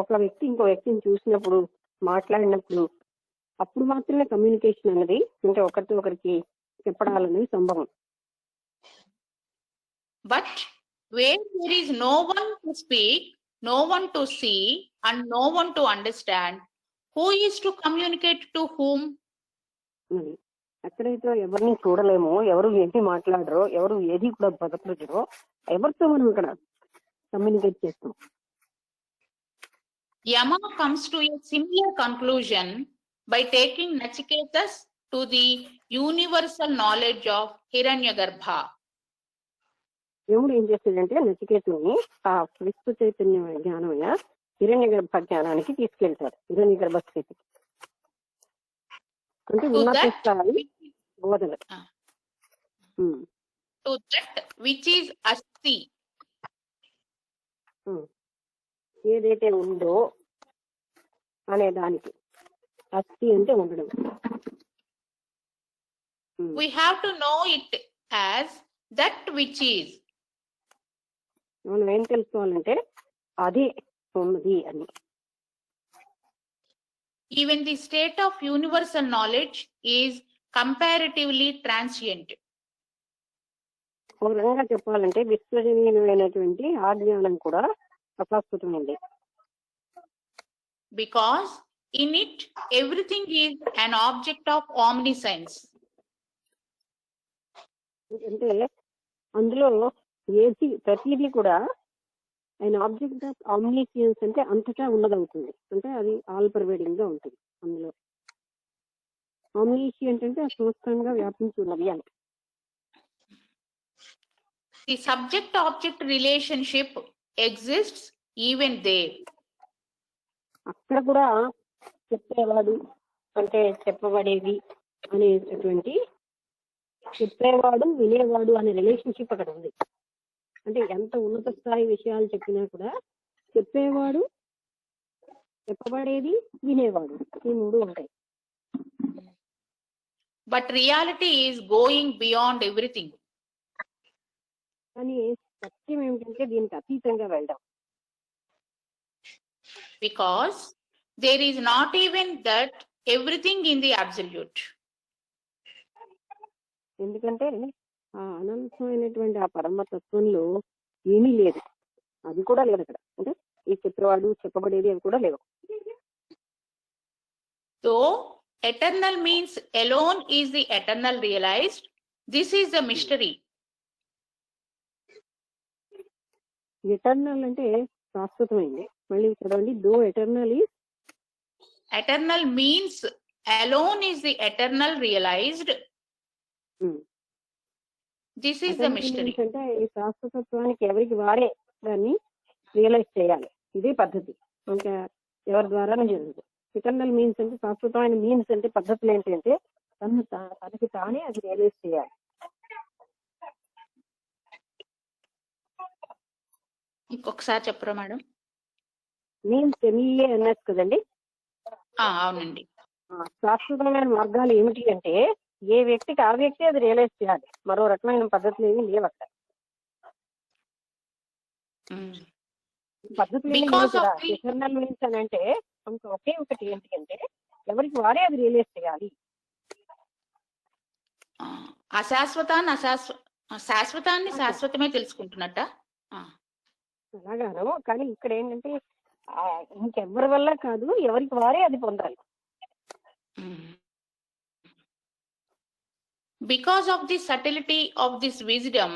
ఒక వ్యక్తి ఇంకో వ్యక్తిని చూసినప్పుడు, మాట్లాడినప్పుడు అప్పుడు మాత్రమే కమ్యూనికేషన్ అనేది అంటే ఒకరితో ఒకరికి చెప్పడాలనేది సంభవం. But where there is no one to speak, no one to see, and no one to understand, who is to communicate to whom? ఎక్కడైతే ఎవరిని చూడలేమో, ఎవరు ఏది మాట్లాడరో, ఎవరు ఏది కూడా బతకలేరో ఎవరితో మనం ఇక్కడ కమ్యూనికేట్ చేస్తాం. Yama comes to a similar conclusion by taking Nachiketas to the universal knowledge of Hiranyagarbha. యముడు ఏం చేస్తాడంటే నచికేతుని ఆ విశ్వ చైతన్య జ్ఞానమైన హిరణ్యగర్భ జ్ఞానానికి తీసుకెళ్తాడు. హిరణ్యగర్భ స్థితికి అంటే ఉన్నత స్థాయి బోధన. To that which is Asti. ఏదైతే ఉందో అనే దానికి అస్థి అంటే ఉండడం. We have to know it as that which is. మనం ఏం తెలుసుకోవాలంటే అది ఉన్నది అని. Even the state of universal knowledge is comparatively transient. ఒక విధంగా చెప్పాలంటే విశ్వజనీయమైనటువంటి ఆ జ్ఞానం కూడా అశాశ్వతమైంది. Because in it everything is an object of omniscience. అంటే అందులో ఏది ప్రతిదీ కూడా ఆయన ఆబ్జెక్ట్ ఆఫ్ ఆమ్నిసియన్స్ అంటే అంతటా ఉన్నదవుతుంది. అంటే అది ఆల్ పర్వేడింగ్ గా ఉంటుంది. అందులో ఆమ్నిషియంట్ అంటే సమస్తంగా వ్యాపించి ఉన్నది అంటే. The subject object relationship exists even there. అక్కడ కూడా చెప్పేవాడు అంటే చెప్పబడేది అనేటటువంటి చెప్పేవాడు వినేవాడు అనే రిలేషన్షిప్ అక్కడ ఉంది. అంటే ఎంత ఉన్నత స్థాయి విషయాలు చెప్పినా కూడా చెప్పేవాడు, చెప్పబడేది, వినేవాడు ఈ మూడు ఉంటాయి. But reality is going beyond everything. కానీ సత్యం ఏమిటంటే దీనికి అతీతంగా వెళ్ళడం. because there is not even that everything in the absolute. ఎందుకంటే ఆ అనంతమైనటువంటి ఆ పరమతత్వంలో ఏమీ లేదు, అది కూడా లేదు అక్కడ. అంటే ఈ చెప్పేవాడు చెప్పబడేది అవి కూడా లేవు. Though eternal means alone is the eternal realized, this is the mystery. Eternal అంటే శాశ్వతమైంది. మళ్ళీ చదవండి. Though eternal is, Eternal means alone is the eternal realized. This is the mystery. అంటే ఈ శాశ్వతత్వానికి ఎవరికి వారే దాన్ని రియలైజ్ చేయాలి, ఇదే పద్ధతి. ఇంకా ఎవరి ద్వారానే జరుగుతుంది. ఇటర్నల్ మీన్స్ అంటే శాశ్వతమైన మీన్స్ అంటే పద్ధతులు ఏంటంటే తనకి తానే అది రియలైజ్ చేయాలి. ఇంకొకసారి చెప్పరా మేడం? మీన్స్ ఎంఈఏ అన్నది కదండి. అవునండి. శాశ్వతమైన మార్గాలు ఏమిటి అంటే ఏ వ్యక్తికి ఆ వ్యక్తి అది రియలైజ్ చేయాలి. మరో రకమైన పద్ధతులు ఏమి లేవు అక్కడ. పద్ధతులు ఇటర్నల్ మీన్స్ అని అంటే ఒకే ఒకటి ఏంటి అంటే ఎవరికి వారే అది రియలైజ్ చేయాలి. శాశ్వతాన్ని శాశ్వతమే తెలుసుకుంటున్నట్ట అలాగాను. కానీ ఇక్కడ ఏంటంటే ఇంకెవరి వల్ల కాదు, ఎవరికి వారే అది పొందాలి. Because of the subtlety of this wisdom,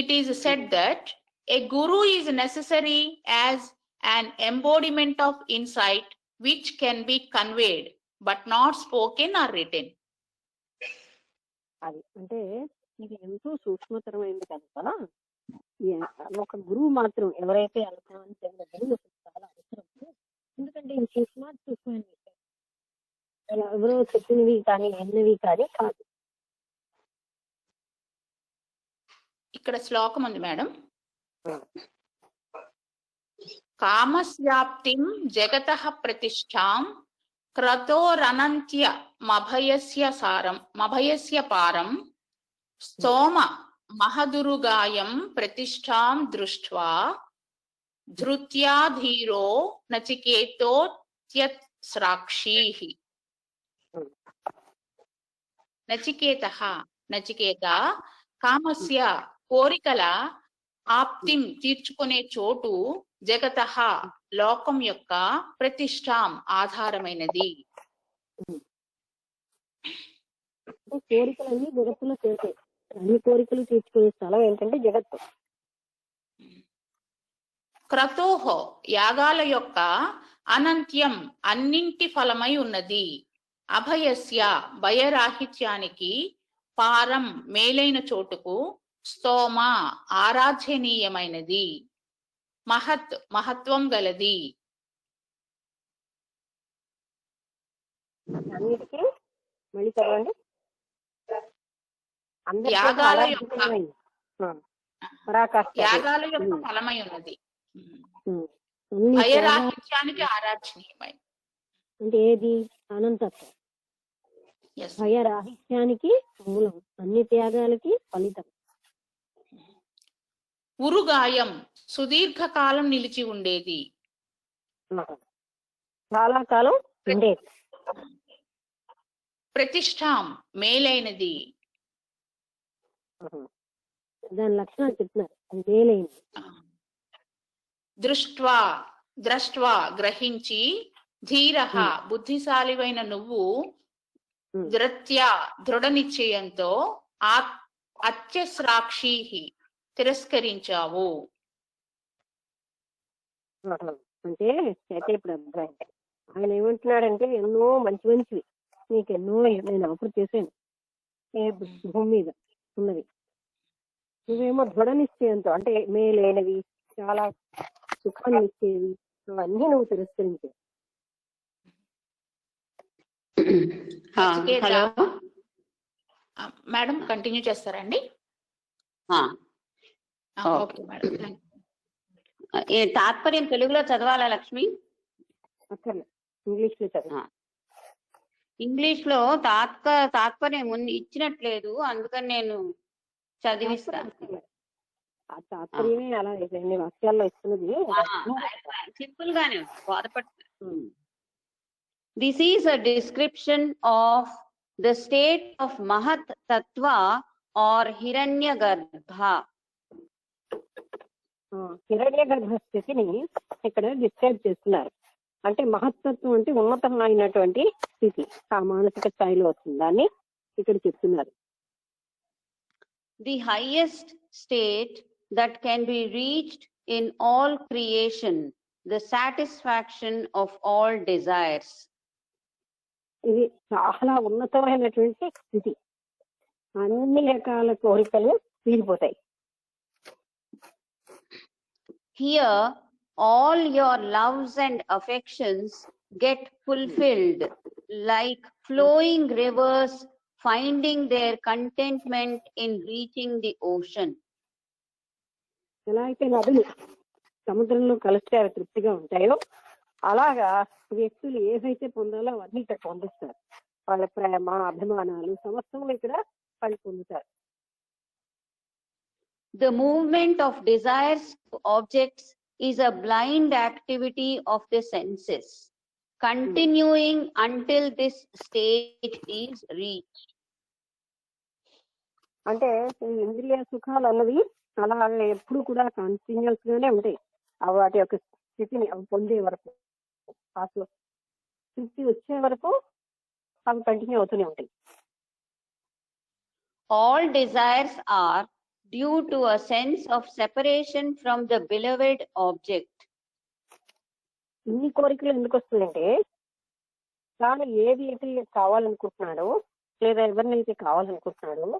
it is said that a guru is necessary as an embodiment of insight which can be conveyed but not spoken or written. అది అంటే ఇది ఎంతో సూక్ష్మతరమైంది కనుక ఒక గురువు మాత్రం ఎవరైతే అనుభవాన్ని చెందిన గురువు చాలా అవసరం. ఎందుకంటే ఇది సూక్ష్మమైన విషయం, ఎవరో చెప్పినవి కానీ ఎన్నవి కానీ కాదు. ఇక్కడ శ్లోకం ఉంది మేడం. కామస్యాప్తిం జగతః ప్రతిష్ఠాం క్రతోరనంత్య మభయస్య పారం స్తోమ మహదురుగాయం ప్రతిష్ఠాం దృష్ట్వా ధృత్యా ధీరో నచికేతోత్యత్స్రాక్షీః. నచికేత కామస్య కోరికల ఆప్తిం తీర్చుకునే చోటు జగతః లోకం యొక్క ప్రతిష్ఠాం ఆధారమైనది. కోరికలన్నీ జగత్తులో చేసే అన్ని కోరికలు తీర్చుకునే స్థలం ఏంటంటే జగత్తు. క్రతోహో యాగాల యొక్క అనంత్యం అన్నింటి ఫలమై ఉన్నది. అభయస్య భయరాహిత్యానికి పారం మేలైన చోటుకు స్తోమ ఆరాధ్యనీయమైనది. మహత్వం గలది. అన్నిటికీ మళ్ళీ చదవండి. యాగాల యొక్క ఫలమై ఉన్నది. భయరాహిత్యానికి ఆరాధ్యనీయమై అంటే ఏది? అనంతత్వం. భయరాహిత్యానికి మూలం, అన్ని త్యాగాలకి ఫలితం. ఉరుగాయం సుదీర్ఘకాలం నిలిచి ఉండేది. చాలా కాలం ఉండేది. ప్రతిష్ఠాం మేలైనది. దాని లక్షణాలు చెప్తున్నారు. అది మేలైనది. ద్రష్ట్వా గ్రహించి ధీరః బుద్ధిశాలివైన నువ్వు దృఢ నిశ్చయంతో అత్యస్రాక్షీః తిరస్కరించావు. అంటే ఇప్పుడు అర్థమైంది. ఆయన ఏమంటున్నాడంటే ఎన్నో మంచివి నీకు ఎన్నో నేను ఆఫర్ చేశాను భూమి మీద ఉన్నది. నువ్వేమో దృఢ నిశ్చయంతో అంటే మేలైనవి, చాలా సుఖాన్ని ఇచ్చేవి, అవన్నీ నువ్వు తిరస్కరించావు. మేడం కంటిన్యూ చేస్తారండి? Okay madam. తాత్పర్యం తెలుగులో చదవాలా లక్ష్మి? ఇంగ్లీష్ లో చదువు. ఇంగ్లీష్ లో తాత్పర్యం ఇచ్చినట్లేదు, అందుకని నేను చదివిస్తాను. ఆ తాత్పర్యమే అలా ఎన్ని వాక్యాల్లో ఇస్తున్నది. సింపుల్ గానే ఉంది, బాధపడుతుంది. This is a description of the state of Mahat Tattva or Hiranyagarbha. హిరణ్య గర్భ స్థితిని ఇక్కడ డిస్క్రైబ్ చేస్తున్నారు. అంటే మహత్తత్వం అంటే ఉన్నతమైనటువంటి స్థితి, ఆ మానసిక స్థాయిలో వస్తుంది, దాన్ని ఇక్కడ చెప్తున్నారు. The highest state that can be reached in all creation, the satisfaction of all desires. ఇది చాలా ఉన్నతమైనటువంటి స్థితి, అన్ని రకాల కోరికలు తీరిపోతాయి. Here, all your loves and affections get fulfilled, like flowing rivers finding their contentment in reaching the ocean. ఎలా అయితే నదులు సముద్రంలో కలిస్తే అవి తృప్తిగా ఉంటాయో, అలాగా వ్యక్తులు ఏవైతే పొందాలో అవన్నీ ఇక్కడ పొందిస్తారు. వాళ్ళ ప్రేమ, అభిమానాలు సమస్తం ఇక్కడ వాళ్ళు పొందుతారు. The movement of desires to objects is a blind activity of the senses, continuing until this stage is reached. అంటే ఈ ఇంద్రియ సుఖాలు అన్నవి అలాగే ఎప్పుడు కూడా కంటిన్యూస్ గానే ఉంటాయి. అవి వాటి యొక్క స్థితిని అవి పొందే వరకు, ఆ స్థితి వచ్చే వరకు అవి కంటిన్యూ అవుతూనే ఉంటాయి. All desires are due to a sense of separation from the beloved object. ఇన్ని కోరికలు ఎందుకు వస్తున్నాయంటే, తాను ఏది అయితే కావాలనుకుంటున్నాడో లేదా ఎవరినైతే కావాలనుకుంటున్నాడో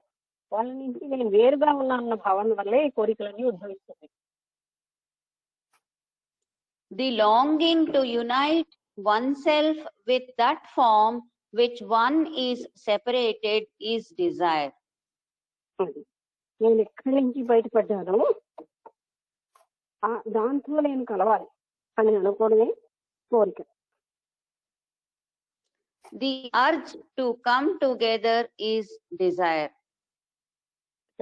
వాళ్ళ నుంచి నేను వేరుగా ఉన్నానన్న భావన వల్లే ఈ కోరికలన్నీ ఉద్భవిస్తుంది. The longing to unite oneself with that form which one is separated is desire. నేను ఎక్కడి నుంచి బయటపడ్డానో దాంతో నేను కలవాలి అని అనుకోవడమే కోరిక. The urge to come together is desire.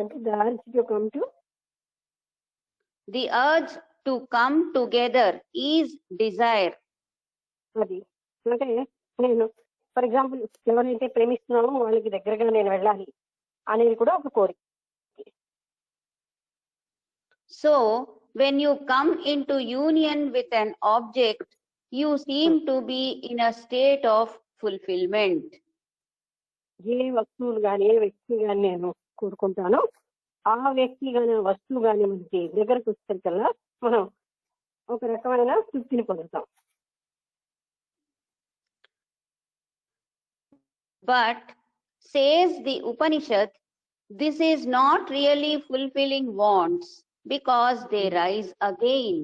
అంటే the urge to come to, The urge to come together is desire. అది అంటే నేను ఫర్ ఎగ్జాంపుల్ ఎవరైతే ప్రేమిస్తున్నానో వాళ్ళకి దగ్గరగా నేను వెళ్ళాలి అనేది కూడా ఒక కోరిక. So, when you come into union with an object, you seem to be in a state of fulfillment. ఏ వస్తువులు కానీ ఏ వ్యక్తి కానీ నేను కోరుకుంటానో ఆ వ్యక్తి కానీ ఆ వస్తువు కానీ మనకి దగ్గరకు వచ్చేసరికల్లా మనం ఒక రకమైన తృప్తిని పొందుతాం. But, says the Upanishad, this is not really fulfilling wants because they rise again.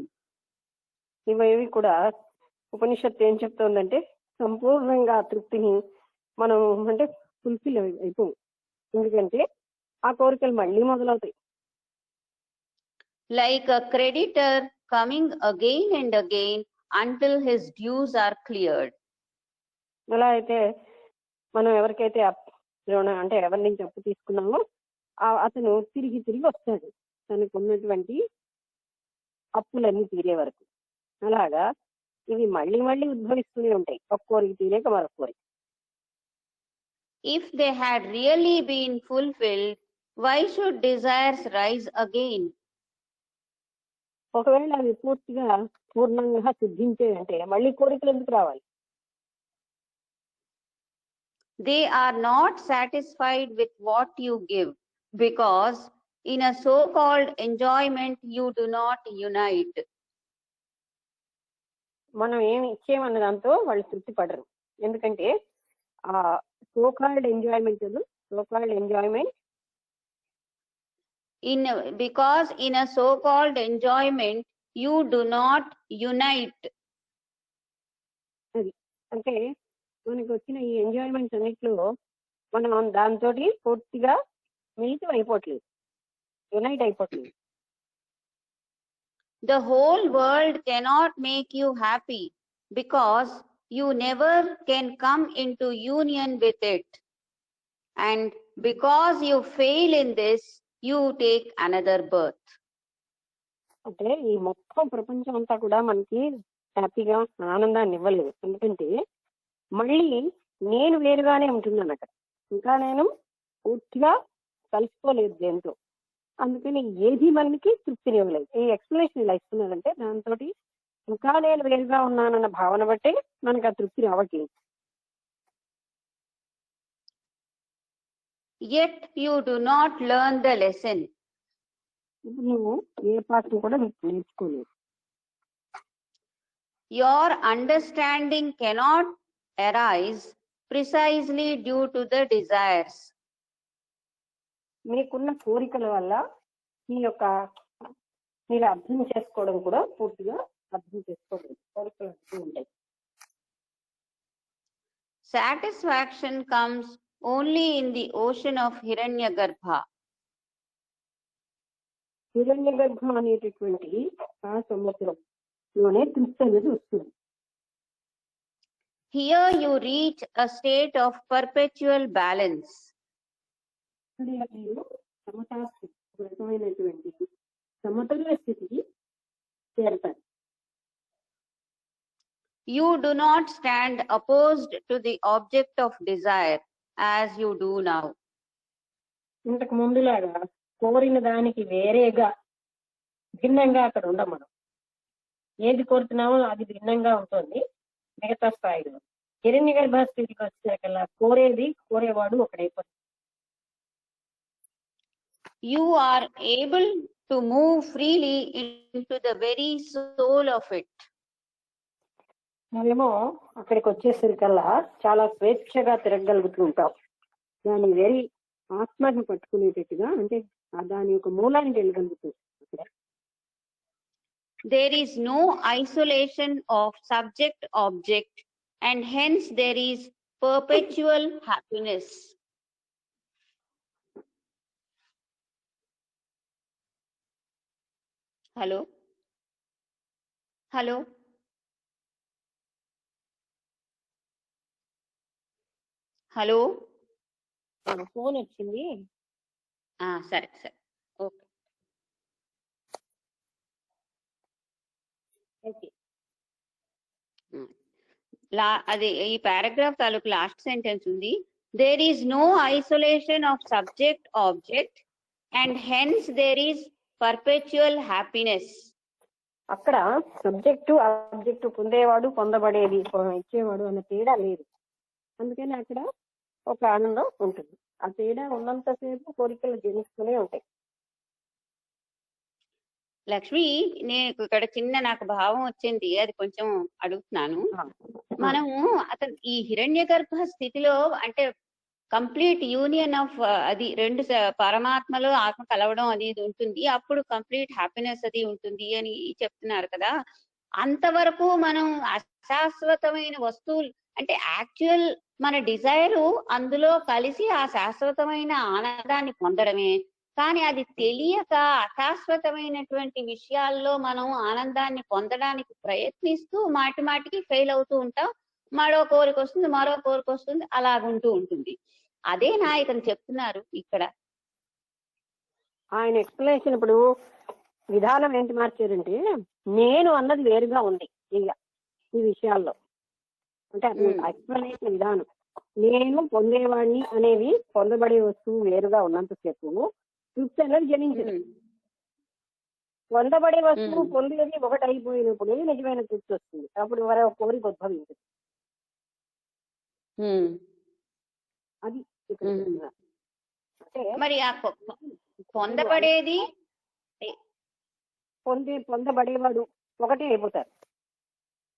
ఇవేవి కూడా ఉపనిషత్తు ఏం చెప్తోందంటే సంపూర్ణంగా తృప్తిని మనం అంటే ఫుల్ఫిల్ అయిపోం, ఎందుకంటే ఆ కోరికలు మళ్ళీ మొదలవుతాయి. Like a creditor coming again and again until his dues are cleared. ఎలా అయితే మనం ఎవరికైతే అంటే ఎవరి నుంచి అప్పు తీసుకున్నామో అతను తిరిగి తిరిగి వస్తాడు తనకు ఉన్నటువంటి అప్పులన్నీ తీరే వరకు. అలాగా ఇవి మళ్ళీ మళ్ళీ ఉద్భవిస్తూనే ఉంటాయి, ఒక కోరిక తీరేక మరొక కోరిక. If they had really been fulfilled, why should desires rise again? ఒకవేళ అవి పూర్ణంగా సిద్ధించే అంటే మళ్ళీ కోరికలు ఎందుకు రావాలి? They are not satisfied with what you give, because in a so-called enjoyment you do not unite. మనం ఏమి ఇచ్చేమన్న దాంతో వాళ్ళు తృప్తి పడరు, ఎందుకంటే ఆ so-called enjoyment Because in a so-called enjoyment you do not unite. అది అంటే మనకి వచ్చిన ఈ ఎంజాయ్మెంట్ అన్నిట్లో మనం దాంతో పూర్తిగా మిళితం అయిపోవట్లేదు, unite అయిపోవట్లేదు. The whole world cannot make you happy because you never can come into union with it. And because you fail in this, you take another birth. అంటే ఈ మొత్తం ప్రపంచం అంతా కూడా మనకి హ్యాపీగా ఆనందాన్ని ఇవ్వలేదు. ఎందుకంటే మళ్ళీ నేను వేరుగానే ఉంటున్నాను అక్కడ. ఇంకా నేను పూర్తిగా కలుసుకోలేదు దేంతో. అందుకని ఏది మనకి తృప్తిని ఇవ్వలేదు. ఈ ఎక్స్ప్లెనేషన్ ఇలా ఇస్తున్నానంటే దాంతో ఇంకా నేను వేరుగా ఉన్నానన్న భావన బట్టే మనకు ఆ తృప్తి రావట్లేదు. Yet you do not learn the lesson. ఇప్పుడు నువ్వు ఏ పాఠం కూడా నేర్చుకోలేదు. Your understanding cannot arise precisely due to the desires. మీకున్న కోరికల వల్ల మీరు అర్థం చేసుకోవడం కూడా పూర్తిగా అర్థం చేసుకోలేదు. కోరికలు అంటూ ఉంటాయి. Satisfaction comes only in the ocean of Hiranyagarbha. హిరణ్య గర్భం అనేటటువంటి ఆ సముద్రంలోనే తృప్తి అనేది వస్తుంది. Here you reach a state of perpetual balance. ఇక్కడ మీరు సమతాస్థితి, ఒక రకమైనటువంటి సమతుల్య స్థితికి చేరతారు. You do not stand opposed to the object of desire as you do now. ఇంతకు ముందులాగా కోరిన దానికి వేరేగా భిన్నంగా అక్కడ ఉండం మనం. ఏది కోరుతున్నామో అది భిన్నంగా ఉంటుంది మిగతా స్థాయిలో. హిరణ్య గర్భ స్థితికి వచ్చేకల్లా కోరేవాడు ఒకడైపోతుంది. You are able to move freely into the very soul of it. మనమేమో అక్కడికి వచ్చేసరికల్లా చాలా స్వేచ్ఛగా తిరగగలుగుతూ ఉంటాం. దాని వెరీ ఆత్మని పట్టుకునేటట్టుగా, అంటే దాని యొక్క మూలానికి వెళ్ళగలుగుతుంది. There is no isolation of subject object, and hence there is perpetual happiness. Hello? Hello? Hello? Phone వచ్చింది. సరే సరే, ఓకే. ఓకే, అది ఈ పారాగ్రాఫ్ తాలూకు లాస్ట్ సెంటెన్స్ ఉంది. There is no isolation of subject object and hence there is perpetual happiness. అక్కడ subject object, పొందేవాడు పొందబడేది, ఇచ్చేవాడు అన్న తేడా లేదు. అందుకని అక్కడ ఒక ఆనందం ఉంటుంది. ఆ తేడా ఉన్నంతసేపు కోరికలు జనిస్తూనే ఉంటాయి. లక్ష్మి, నేను ఇక్కడ చిన్న నాకు భావం వచ్చింది, అది కొంచెం అడుగుతున్నాను. మనము అతను ఈ హిరణ్య గర్భ స్థితిలో అంటే కంప్లీట్ యూనియన్ ఆఫ్ అది రెండు పరమాత్మలో ఆత్మ కలవడం అనేది ఉంటుంది, అప్పుడు కంప్లీట్ హ్యాపీనెస్ అది ఉంటుంది అని చెప్తున్నారు కదా. అంతవరకు మనం అశాశ్వతమైన వస్తువులు అంటే యాక్చువల్ మన డిజైరు అందులో కలిసి ఆ శాశ్వతమైన ఆనందాన్ని పొందడమే. కానీ అది తెలియక అశాశ్వతమైనటువంటి విషయాల్లో మనం ఆనందాన్ని పొందడానికి ప్రయత్నిస్తూ మాటి మాటికి ఫెయిల్ అవుతూ ఉంటాం. మరో కోరిక వస్తుంది, మరో కోరిక వస్తుంది, అలాగుంటూ ఉంటుంది. అదే నాయకులు చెప్తున్నారు ఇక్కడ. ఆయన ఎక్స్ప్లెనేషన్ ఇప్పుడు విధానం ఏంటి మార్చారంటే, నేను అన్నది వేరుగా ఉంది ఈ విషయాల్లో. అంటే అది ఎక్స్ప్లెనేషన్ విధానం. నేను పొందేవాడిని అనేవి పొందబడే వస్తువు వేరుగా ఉన్నంతసేపు తృప్తి అనేది జనించదు. పొందబడే వస్తువు పొందేది ఒకటి అయిపోయినప్పుడు నిజమైన తృప్తి వస్తుంది. అప్పుడు మరో కోరిక ఉద్భవించదు. అది అంటే మరి ఆ పొందబడేది పొందబడేవాడు ఒకటే అయిపోతారు.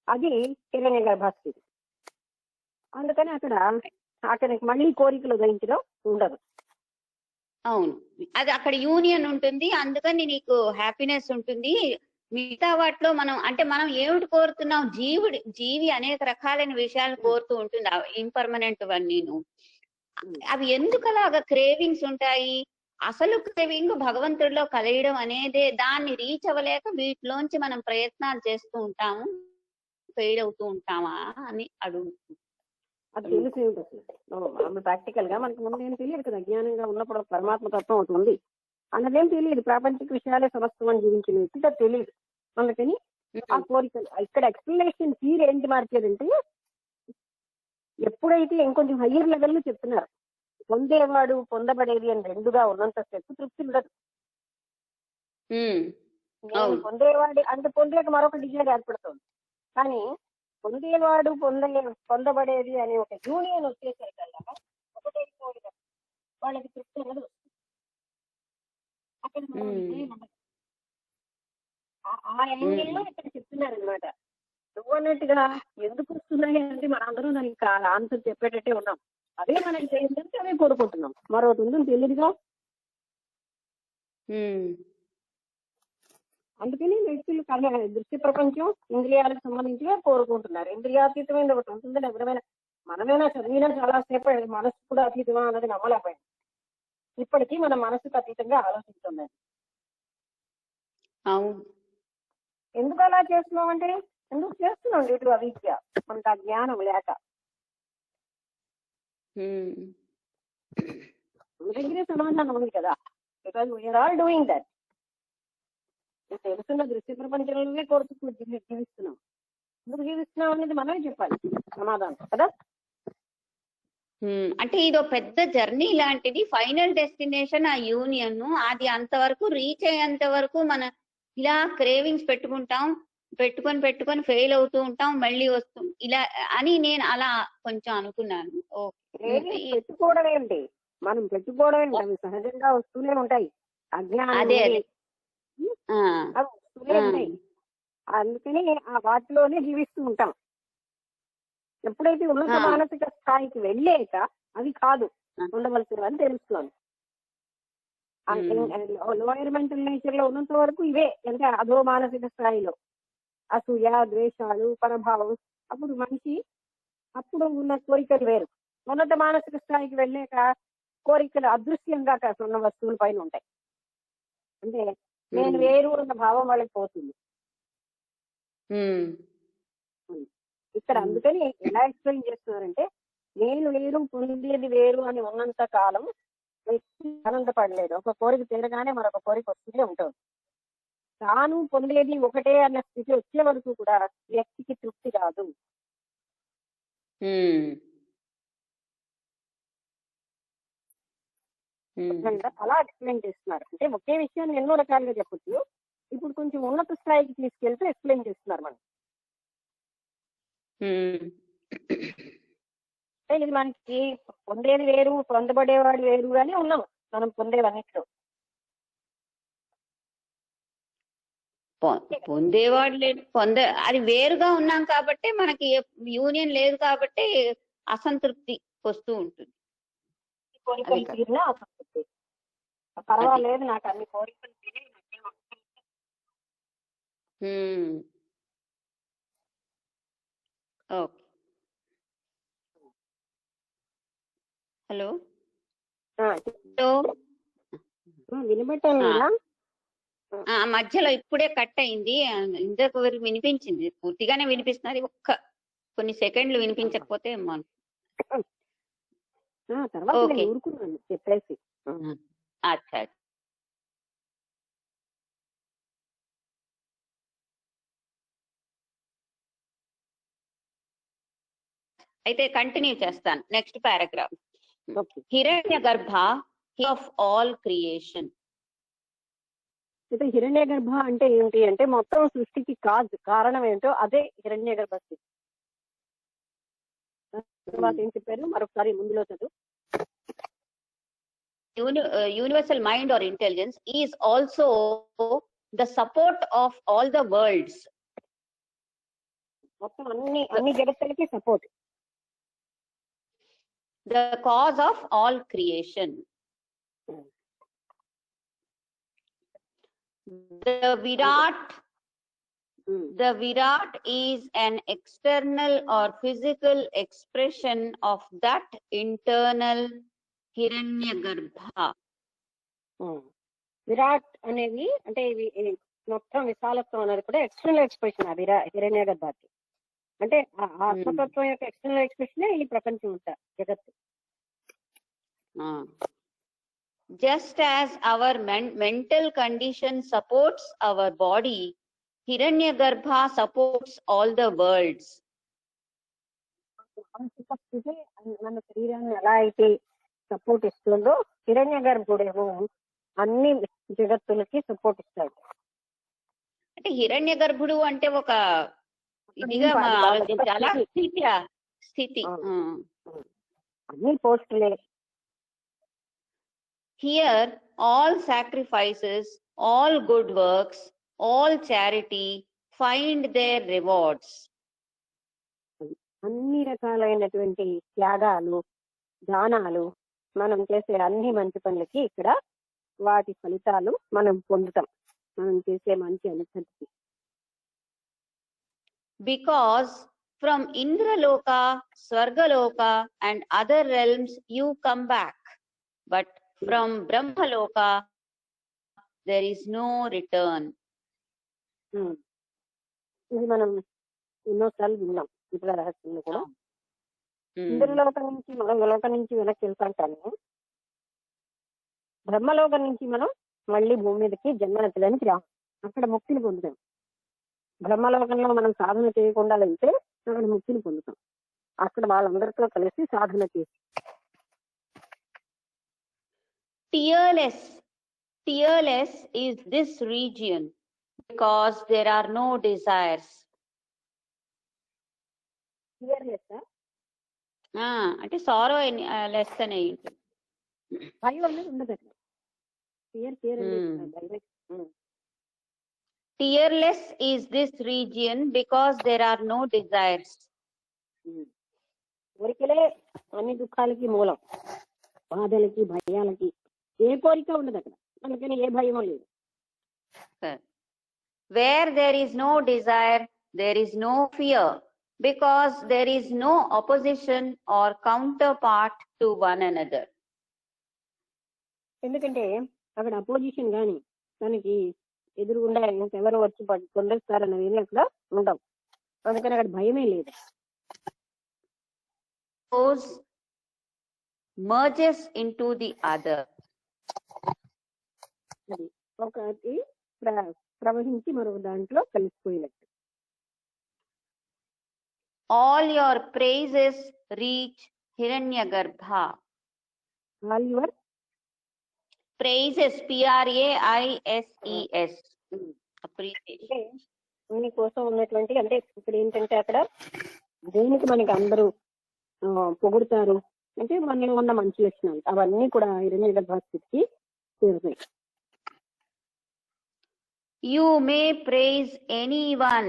అది హిరణ్య గర్భస్థితి. అందుకని అక్కడికి మళ్ళీ కోరికలు ఉదయించడం ఉండదు. అవును, అది అక్కడ యూనియన్ ఉంటుంది, అందుకని నీకు హ్యాపీనెస్ ఉంటుంది. మిగతా వాటిలో మనం ఏమిటి కోరుతున్నాం? జీవి అనేక రకాలైన విషయాలు కోరుతూ ఉంటుంది, ఇంపర్మనెంట్ వన్నీను. అవి ఎందుకు అలాగా క్రేవింగ్స్ ఉంటాయి? అసలు క్రేవింగ్ భగవంతుడిలో కలియడం అనేదే. దాన్ని రీచ్ అవ్వలేక వీటిలోంచి మనం ప్రయత్నాలు చేస్తూ ఉంటాము, ఫెయిల్ అవుతూ ఉంటామా అని అడుగుతుంది. అది తెలిసి ఉంటుంది. ప్రాక్టికల్ గా మనకి ముందు ఏం తెలియదు కదా. అజ్ఞానంగా ఉన్నప్పుడు పరమాత్మ తత్వం ఒకటి ఉంది, అన్నదేం తెలియదు, ప్రాపంచిక విషయాలే సమస్తం అని జీవించిన వ్యక్తికి అది తెలియదు. అందుకని ఆ కోరికలు ఇక్కడ ఎక్స్ప్లెనేషన్ తీరు ఏంటి మార్చేదంటే, ఎప్పుడైతే ఇంకొంచెం హయ్యర్ లెవెల్లో చెప్తున్నారు, పొందేవాడు పొందబడేది అని రెండుగా ఉన్నంతసేపు తృప్తి ఉండదు. నేను పొందేవాడి అంటే పొందేక మరొక డిజైర్ ఏర్పడుతుంది. కానీ పొందేవాడు పొందబడేది అనే ఒక యూనియన్ వచ్చేసరికల్లా ఒకటే కోరిక, వాళ్ళకి తృప్తి అన్నది వస్తుంది. అక్కడ మనం విజయం ఉండదు. ఆ యాంగిల్లో ఇక్కడ చెప్తున్నారనమాట. నువ్వు అన్నట్టుగా ఎందుకు వస్తున్నాయి అంటే మనందరం దానికి ఆన్సర్ చెప్పేటట్టే ఉన్నాం. అవే మనకి చేయాలంటే అవే కోరుకుంటున్నాం, మరొకటి ఉందని తెలియదుగా. అందుకని వ్యక్తులు దృశ్య ప్రపంచం ఇంద్రియాలకు సంబంధించిగా కోరుకుంటున్నారు. ఇంద్రియాతీతమైన ఒకటి ఉంటుందని ఎవరైనా మనమైనా చదివినా చాలాసేపు మనసు కూడా అతీతమా అన్నది నమ్మలేకపోయింది. ఇప్పటికీ మన మనసుకు అతీతంగా ఆలోచిస్తుంది. ఎందుకు అలా చేస్తున్నాం అంటే, ఎందుకు చేస్తున్నాం ఇటు అవిద్య, మనకు ఆ జ్ఞానం లేక. మన దగ్గరే సమాధానం ఉంది కదా, because we are all doing that. తెలుసున్న దృశ్య ప్రపంచంలోనే కోరుతూ జీవిస్తున్నాం. ఎందుకు జీవిస్తున్నాం అనేది మనమే చెప్పాలి సమాధానం కదా. అంటే ఇదో పెద్ద జర్నీ లాంటిది. ఫైనల్ డెస్టినేషన్ ఆ యూనియన్, అది అంతవరకు రీచ్ అయ్యేంత వరకు మన ఇలా క్రేవింగ్స్ పెట్టుకొని ఫెయిల్ అవుతూ ఉంటాం, మళ్ళీ వస్తాం ఇలా అని నేను అలా కొంచెం అనుకున్నాను. పెట్టుకోవడం ఏంటి, మనం పెట్టుకోవడం ఏంటి, అవి సహజంగా వస్తూనే ఉంటాయి. అజ్ఞానం అదే వస్తూనే ఉంటాయి. అందుకని ఆ వాటిలోనే జీవిస్తూ ఉంటాం. ఎప్పుడైతే ఉన్నత మానసిక స్థాయికి వెళ్ళాక అవి కాదు ఉండవలసినవని తెలుస్తున్నాను. లోయర్ మెంటల్ నేచర్ లో ఉన్నంత వరకు ఇవే, అంటే అదో మానసిక స్థాయిలో అసూయ, ద్వేషాలు, పరభావం, అప్పుడు మనిషి అప్పుడు ఉన్న కోరికలు వేరు. ఉన్నత మానసిక స్థాయికి వెళ్ళాక కోరికలు అదృశ్యంగా ఉన్న వస్తువుల పైన ఉంటాయి. అంటే నేను వేరు అన్న భావం వాళ్ళకి పోతుంది ఇక్కడ. అందుకని ఎలా ఎక్స్ప్లెయిన్ చేస్తున్నారంటే, నేను వేరు పొందేది వేరు అని ఉన్నంత కాలం వ్యక్తి ఆనందపడలేదు. ఒక కోరిక తీరగానే మరొక కోరిక వస్తూనే ఉంటుంది. తాను పొందేది ఒకటే అన్న స్థితి వచ్చే వరకు కూడా వ్యక్తికి తృప్తి రాదు. అలా ఎక్స్ప్లెయిన్ చేస్తున్నారు. అంటే ఒకే విషయాన్ని ఎన్నో రకాలుగా చెప్పచ్చు. ఇప్పుడు కొంచెం ఉన్నత స్థాయికి తీసుకెళ్తూ ఎక్స్ప్లెయిన్ చేస్తున్నారు మనం. ఇది మనకి పొందేది వేరు, పొందబడేవాడు వేరుగానే ఉన్నాం మనం పొందేవన్నిట్లో. పొందేవాడు లేదు, అది వేరుగా ఉన్నాం కాబట్టి మనకి యూనియన్ లేదు కాబట్టి అసంతృప్తి వస్తూ ఉంటుంది. కోరికలు తీరినా అసంతృప్తి, పర్వాలేదు నాకు అన్ని కోరికలు తీరి. ఓకే, హలో వినబట్టాను కదా. మధ్యలో ఇప్పుడే కట్ అయింది, ఇంతకు వరకు వినిపించింది, పూర్తిగానే వినిపిస్తున్నది. కొన్ని సెకండ్లు వినిపించకపోతే తర్వాత ఊరుకున్నాను చెప్పేసి. అచ్చా, అయితే కంటిన్యూ చేస్తాను. Next paragraph. హిరణ్య గర్భ ఆఫ్ ఆల్ క్రియేషన్. అయితే హిరణ్య గర్భ అంటే ఏంటి అంటే, మొత్తం సృష్టికి కారణం ఏంటో అదే హిరణ్య గర్భ స్థితి. తర్వాత ఏం చెప్పారు మరొకసారి ముందులో చదువు. Universal mind or intelligence is also the support of all the worlds. మొత్తం అన్ని జగత్తులకి support. The cause of all creation. The Virat is an external or physical expression of that internal Hiranyagarbha. Virat అనేది అంటే మొత్తం విశాలత్వం అనేది కూడా ఎక్స్టర్నల్ ఎక్స్ప్రెషన్ హిరణ్యగర్భాకి. అంటే ఆత్మతత్వం యొక్క ఎక్స్టర్నల్ ఎక్స్ప్రెషన్ ఈ ప్రపంచం అంతా, జగత్తు. Just as our mental condition supports our body, Hiranyagarbha supports all the worlds. మానసిక స్థితి మన శరీరాన్ని ఎలా అయితే సపోర్ట్ ఇస్తుందో హిరణ్య గర్భుడేమో అన్ని జగత్తులకి సపోర్ట్ ఇస్తాడు. అంటే హిరణ్య గర్భుడు అంటే ఒక ఇదిగా మనం ఆలోచించాలా? స్థితి. అన్ని పోస్టులే. Here all sacrifices, all good works, all charity find their rewards. అన్ని రకాలైనటువంటి త్యాగాలు, దానాలు, మనం చేసే అన్ని మంచి పనులకి ఇక్కడ వాటి ఫలితాలు మనం పొందుతాం, మనం చేసే మంచి అనుసరించి. Because from Indraloka, Swargaloka and other realms you come back, but from Brahmaloka there is no return. ఇది మనం ఎన్నోసార్లు విన్నాం ఇతర రహస్యంలో కూడా. ఇంద్రలోకం నుంచి మనం లోకం నుంచి వెనక్కి వెళ్తాం, కానీ బ్రహ్మలోకం నుంచి మనం మళ్ళీ భూమి మీదకి జన్మనెత్తడానికి రాం, అక్కడ ముక్తిని పొందుతాం. బ్రహ్మలోకంలో మనం సాధన చేయకుండా వెళ్తే అక్కడ ముక్తిని పొందుతాం, అక్కడ వాళ్ళందరితో కలిసి సాధన చేసి. Tearless is this region because there are no desires. అంటే సారో లెస్ అనే భయం అనేది ఉండదు అక్కడ. Tearless is this region because there are no desires. కోరికలే అన్ని దుఃఖాలకి మూలం, బాధలకి భయాలకి. ఏ కోరిక ఉండదు అక్కడ, అందుకని ఏ భయం లేదు. Where there is no desire, there is no fear, because there is no opposition or counterpart to one another. ఎందుకంటే అక్కడ అపోజిషన్ గాని దానికి ఎదురుగుండా ఎవరు వచ్చి పొందేస్తారన్నది అక్కడ ఉండవు, అందుకని అక్కడ భయమే లేదు. Merges into the other. అది ఒకటి ప్రవహించి మరొక దాంట్లో కలిసిపోయినట్టు. All your praises reach Hiranyagarbha. All your praises, Praises, appreciation. మీ కోసం ఉన్నటువంటి, అంటే ఇప్పుడు ఏంటంటే అక్కడ దేనికి మనకి అందరూ పొగుడుతారు అంటే మనలో ఉన్న మంచి లక్షణాలు అవన్నీ కూడా హిరణ్యగర్భ స్థితికి చేరుతాయి. You may praise anyone,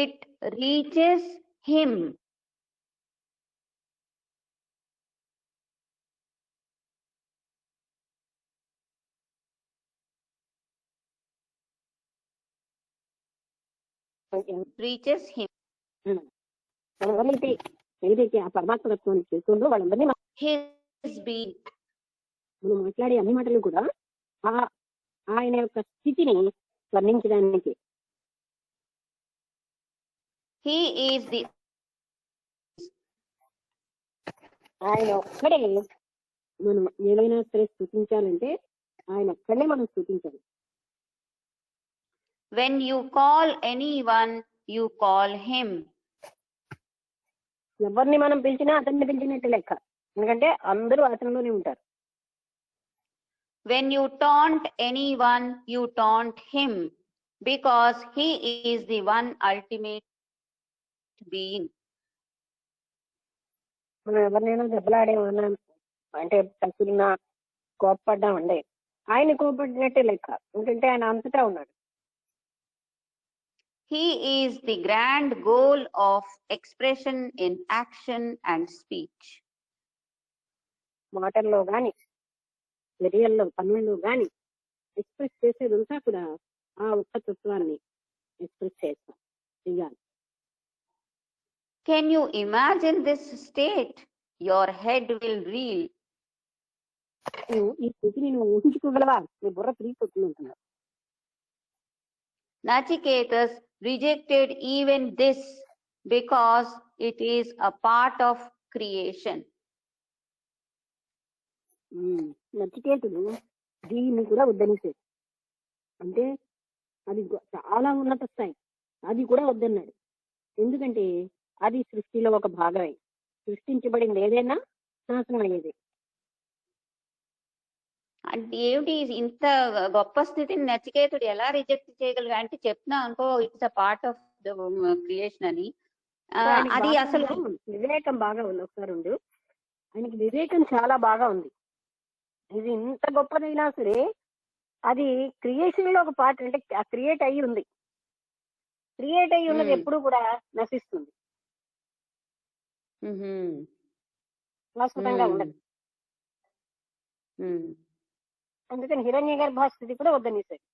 it reaches him. Reaches him. ఏదైతే ఆ పరమాత్మత్వాన్ని చేస్తుందో వాళ్ళందరినీ His being. మనం మాట్లాడే అన్ని మాటలు కూడా ఆయన యొక్క స్థితిని వర్ణించడానికి. He is the. ఆయన ఒక్కడే మనం ఏదైనా సరే స్తుతించాలంటే ఆయన ఒక్కడే మనం స్తుతించాలి. When you call anyone, you call him. ఎవరిని మనం పిలిచినా అతన్ని పిలిచినట్టు లెక్క, ఎందుకంటే అందరూ అతనిలోనే ఉంటారు. When you taunt anyone, you taunt him, because he is the one ultimate being. మనం ఎవరినైనా దెబ్బలాడేమన్నా అంటే కసురున్నా కోప్పడ్డామండే ఆయన కోపడినట్టే లెక్క, ఎందుకంటే ఆయన అంతటా ఉన్నాడు. He is the grand goal of expression in action and speech. మాటల్లో గాని చర్యల్లో పనుల్లో గాని ఎక్స్ప్రెస్ చేసేదంతా కూడా ఆ ఒక్క తత్వాన్ని ఎక్స్ప్రెస్ చేస్తాం చెయ్యాలి. Can you imagine this state? Your head will reel. ఈ స్థితిని నువ్వు ఊహించుకోగలవా? నీ బుర్ర తిరిగిపోతుంది. Nachiketas rejected even this because it is a part of creation. నచికేతుడు దీన్ని కూడా వద్దనేసాడు. అంటే అది చాలా ఉన్నత స్థాయి, అది కూడా వద్దన్నాడు. ఎందుకంటే అది సృష్టిలో ఒక భాగమే. సృష్టించబడింది ఏదైనా నాశనం అయ్యేది. అంటే ఏమిటి ఇంత గొప్ప స్థితిని నచికేతుడు ఎలా రిజెక్ట్ చేయగలిగా అంటే చెప్తున్నా అనుకో, it's a part of the creation అని. ఆయనకి అది బాగా అసలు వివేకం బాగా ఉంది. ఒకసారి ఉండు, ఆయనకి వివేకం చాలా బాగా ఉంది. ఇది ఇంత గొప్పదైనా సరే అది క్రియేషన్ లో ఒక పార్ట్, అంటే క్రియేట్ అయ్యి ఉంది. క్రియేట్ అయ్యి ఉన్నది ఎప్పుడు కూడా నశిస్తుంది, శాశ్వతంగా ఉండదు. అందుకని హిరణ్య గర్భ స్థితి కూడా వద్దనేసాడు.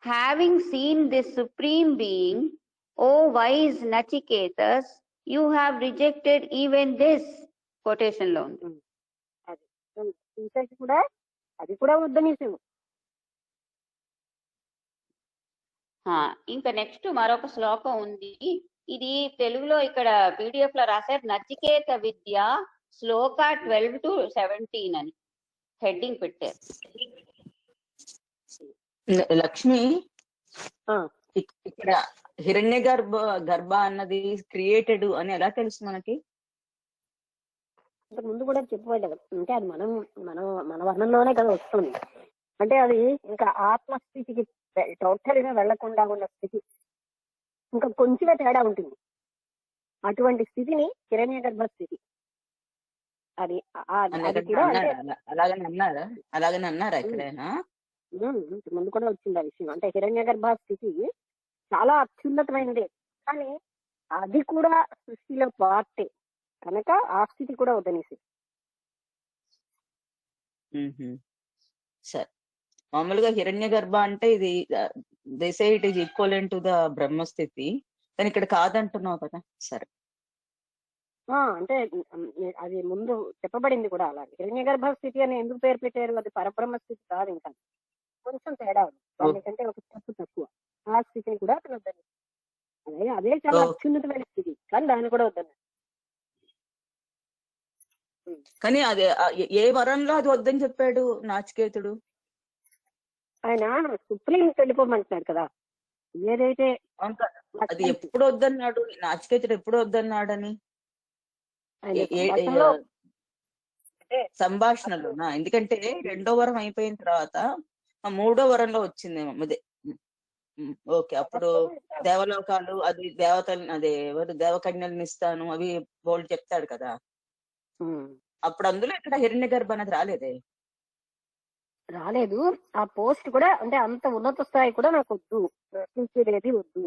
Having seen this supreme being, O wise Nachiketas, you have rejected even this. Quotation లో ఉంది. అది చూసేసి కూడా అది కూడా వద్దనేసాడు. ఇంకా నెక్స్ట్ మరొక శ్లోకం ఉంది. ఇది తెలుగులో ఇక్కడ PDF లో రాశారు, నచికేత విద్య శ్లోక 12 to 17 అని హెడ్డింగ్ పెట్టారు. లక్ష్మి, ఇక్కడ హిరణ్య గర్భ అన్నది క్రియేటెడ్ అని ఎలా తెలుసు మనకి? ఇంతకు ముందు కూడా చెప్పబడ్డారు. అంటే అది మనం మన వర్ణంలోనే కదా వస్తుంది. అంటే అది ఇంకా ఆత్మస్థితికి టోటల్ గా వెళ్లకుండా ఉన్న స్థితి, ఇంకా కొంచెమే తేడా ఉంటుంది. అటువంటి స్థితిని హిరణ్య గర్భ స్థితి. అది కూడా అలాగని అన్నారా ఎక్కడైనా? ముందు కూడా వచ్చింది ఆ విషయం. అంటే హిరణ్య గర్భ స్థితి చాలా అత్యున్నతమైనదే, కానీ అది కూడా సృష్టిలో పార్టే కనుక ఆ స్థితి కూడా వద్దనేసి. సరే, మామూలుగా హిరణ్య గర్భ అంటే ఇది they say it is equivalent to the బ్రహ్మస్థితి, కానీ ఇక్కడ కాదంటున్నావు కదా. సరే, అంటే అది ముందు చెప్పబడింది కూడా అలాగే. హిరణ్య గర్భ స్థితి అని ఎందుకు పేరు పెట్టారు? అది పరబ్రహ్మ స్థితి కాదు, ఇంకా కొంచెం తేడా ఉంది. దానికంటే ఒక స్టెప్ తక్కువ. ఆ స్థితిని కూడా అతను వద్దని. అదే చాలా అత్యున్నతమైన స్థితి, కానీ దాన్ని కూడా వద్దన్నారు. కానీ అది ఏ వరంలో అది వద్దని చెప్పాడు నాచికేతుడు? ఆయన సుప్రీం వెళ్ళిపోమంటున్నాడు కదా. ఏదైతే అది ఎప్పుడు వద్దన్నాడు నాచికేతుడు? ఎప్పుడు వద్దన్నాడని సంభాషణలోనా? ఎందుకంటే 2వ వరం అయిపోయిన తర్వాత 3వ వరంలో వచ్చిందేమో అదే. ఓకే, అప్పుడు దేవలోకాలు, అది దేవతలు, అదే ఎవరు దేవకన్యలను ఇస్తాను అవి బోల్డ్ చెప్తాడు కదా. అప్పుడు అందులో ఇక్కడ హిరణ్య గర్భ అనేది రాలేదు. ఆ పోస్ట్ కూడా అంటే అంత ఉన్నత స్థాయి కూడా నాకు వద్దు, ప్రశ్నించేది వద్దు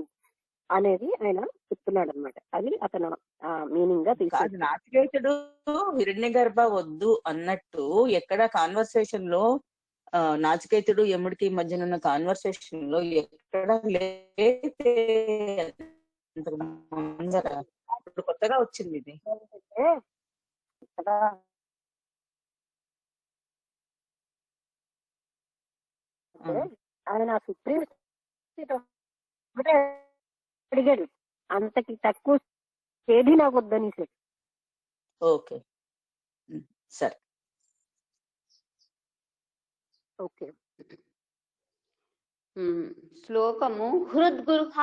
అనేది ఆయన చెప్తున్నాడు అనమాట. అది అతను మీనింగ్ గా తీసుకు. నాచికేతుడు హిరణ్య గర్భ వద్దు అన్నట్టు ఎక్కడ కాన్వర్సేషన్ లో, నాచికేతుడు యముడికి మధ్యన ఉన్న కాన్వర్సేషన్ లో ఎక్కడ లేతే ఇప్పుడు కొత్తగా వచ్చింది ఇది. ఆయన సుప్రీం అడిగాడు, అంతకి తక్కువ ఏది నాకు వద్దని. ఓకే, సరే, ఓకే. శ్లోకము హృద్గుహ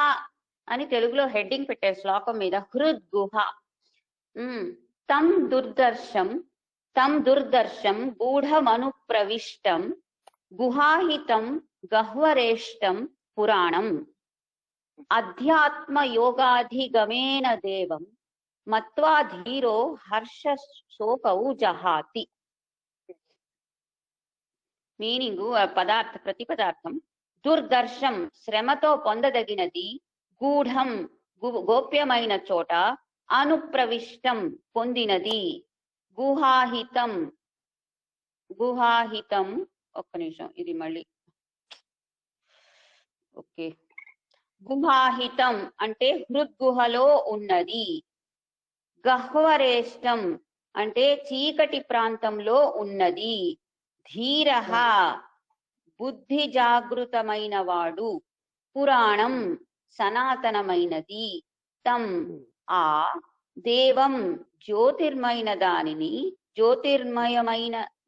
అని తెలుగులో హెడ్డింగ్ పెట్టారు శ్లోకం మీద. హృద్గుహ తం దుర్దర్శం గూఢమనుప్రవిష్టం గుహాహితం గహ్వరేష్టం పురాణం అధ్యాత్మ యోగాధిగమేన దేవం మత్వా ధీరో హర్ష శోకౌ జహాతి. మీనింగ్ ప్రతిపదార్థం. దుర్దర్శం శ్రమతో పొందదగినది, గూఢం గోప్యమైన చోట, అనుప్రవిష్టం పొందినది, గుహాహితం ఒక్క నిమిషం ఇది మళ్ళీ. ఓకే, గుహాహితం అంటే హృద్గుహలో ఉన్నది, గహ్వరేష్టం అంటే చీకటి ప్రాంతంలో ఉన్నది, ధీరః బుద్ధి జాగృతమైన వాడు, పురాణం సనాతనమైనది, తం దేవం జ్యోతిర్మయమైన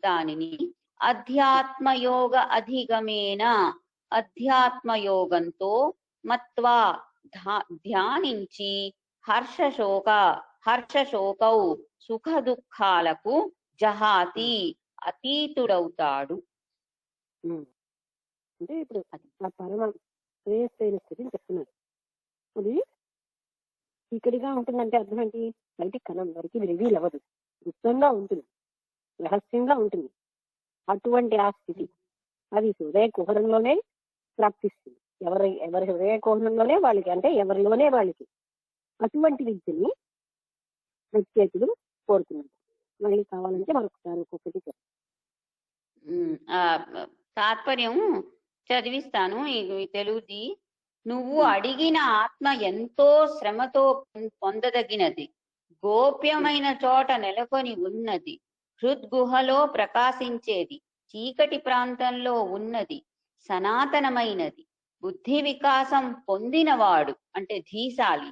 దానిని అధ్యాత్మయోగ అధిగమేన అధ్యాత్మయోగంతో మత్వా ధ్యానించి హర్షశోకౌ సుఖ దుఃఖాలకు జహాతి అతీతుడవుతాడు. అంటే ఇప్పుడు ఆ పరమ శ్రేయస్సైన స్థితిని చెప్తున్నాడు. అది ఇక్కడిగా ఉంటుందంటే అర్థం ఏంటి? బయటికి కనం వరకు రివీల్ అవ్వదు, గుప్తంగా ఉంటుంది, రహస్యంగా ఉంటుంది. అటువంటి ఆ స్థితి అది హృదయ కుహరంలోనే ప్రాప్తిస్తుంది. ఎవరి హృదయ కుహరంలోనే వాళ్ళకి, అంటే ఎవరిలోనే వాళ్ళకి అటువంటి విద్యని నచికేతుడు కోరుతున్నాడు. మళ్ళీ కావాలంటే మరొకసారి ఒక్కొక్కటి చెప్తాను. తాత్పర్యం చదివిస్తాను ఈ తెలుగుది. నువ్వు అడిగిన ఆత్మ ఎంతో శ్రమతో పొందదగినది, గోప్యమైన చోట నెలకొని ఉన్నది, హృద్గుహలో ప్రకాశించేది, చీకటి ప్రాంతంలో ఉన్నది, సనాతనమైనది, బుద్ధి వికాసం పొందినవాడు అంటే ధీశాలి,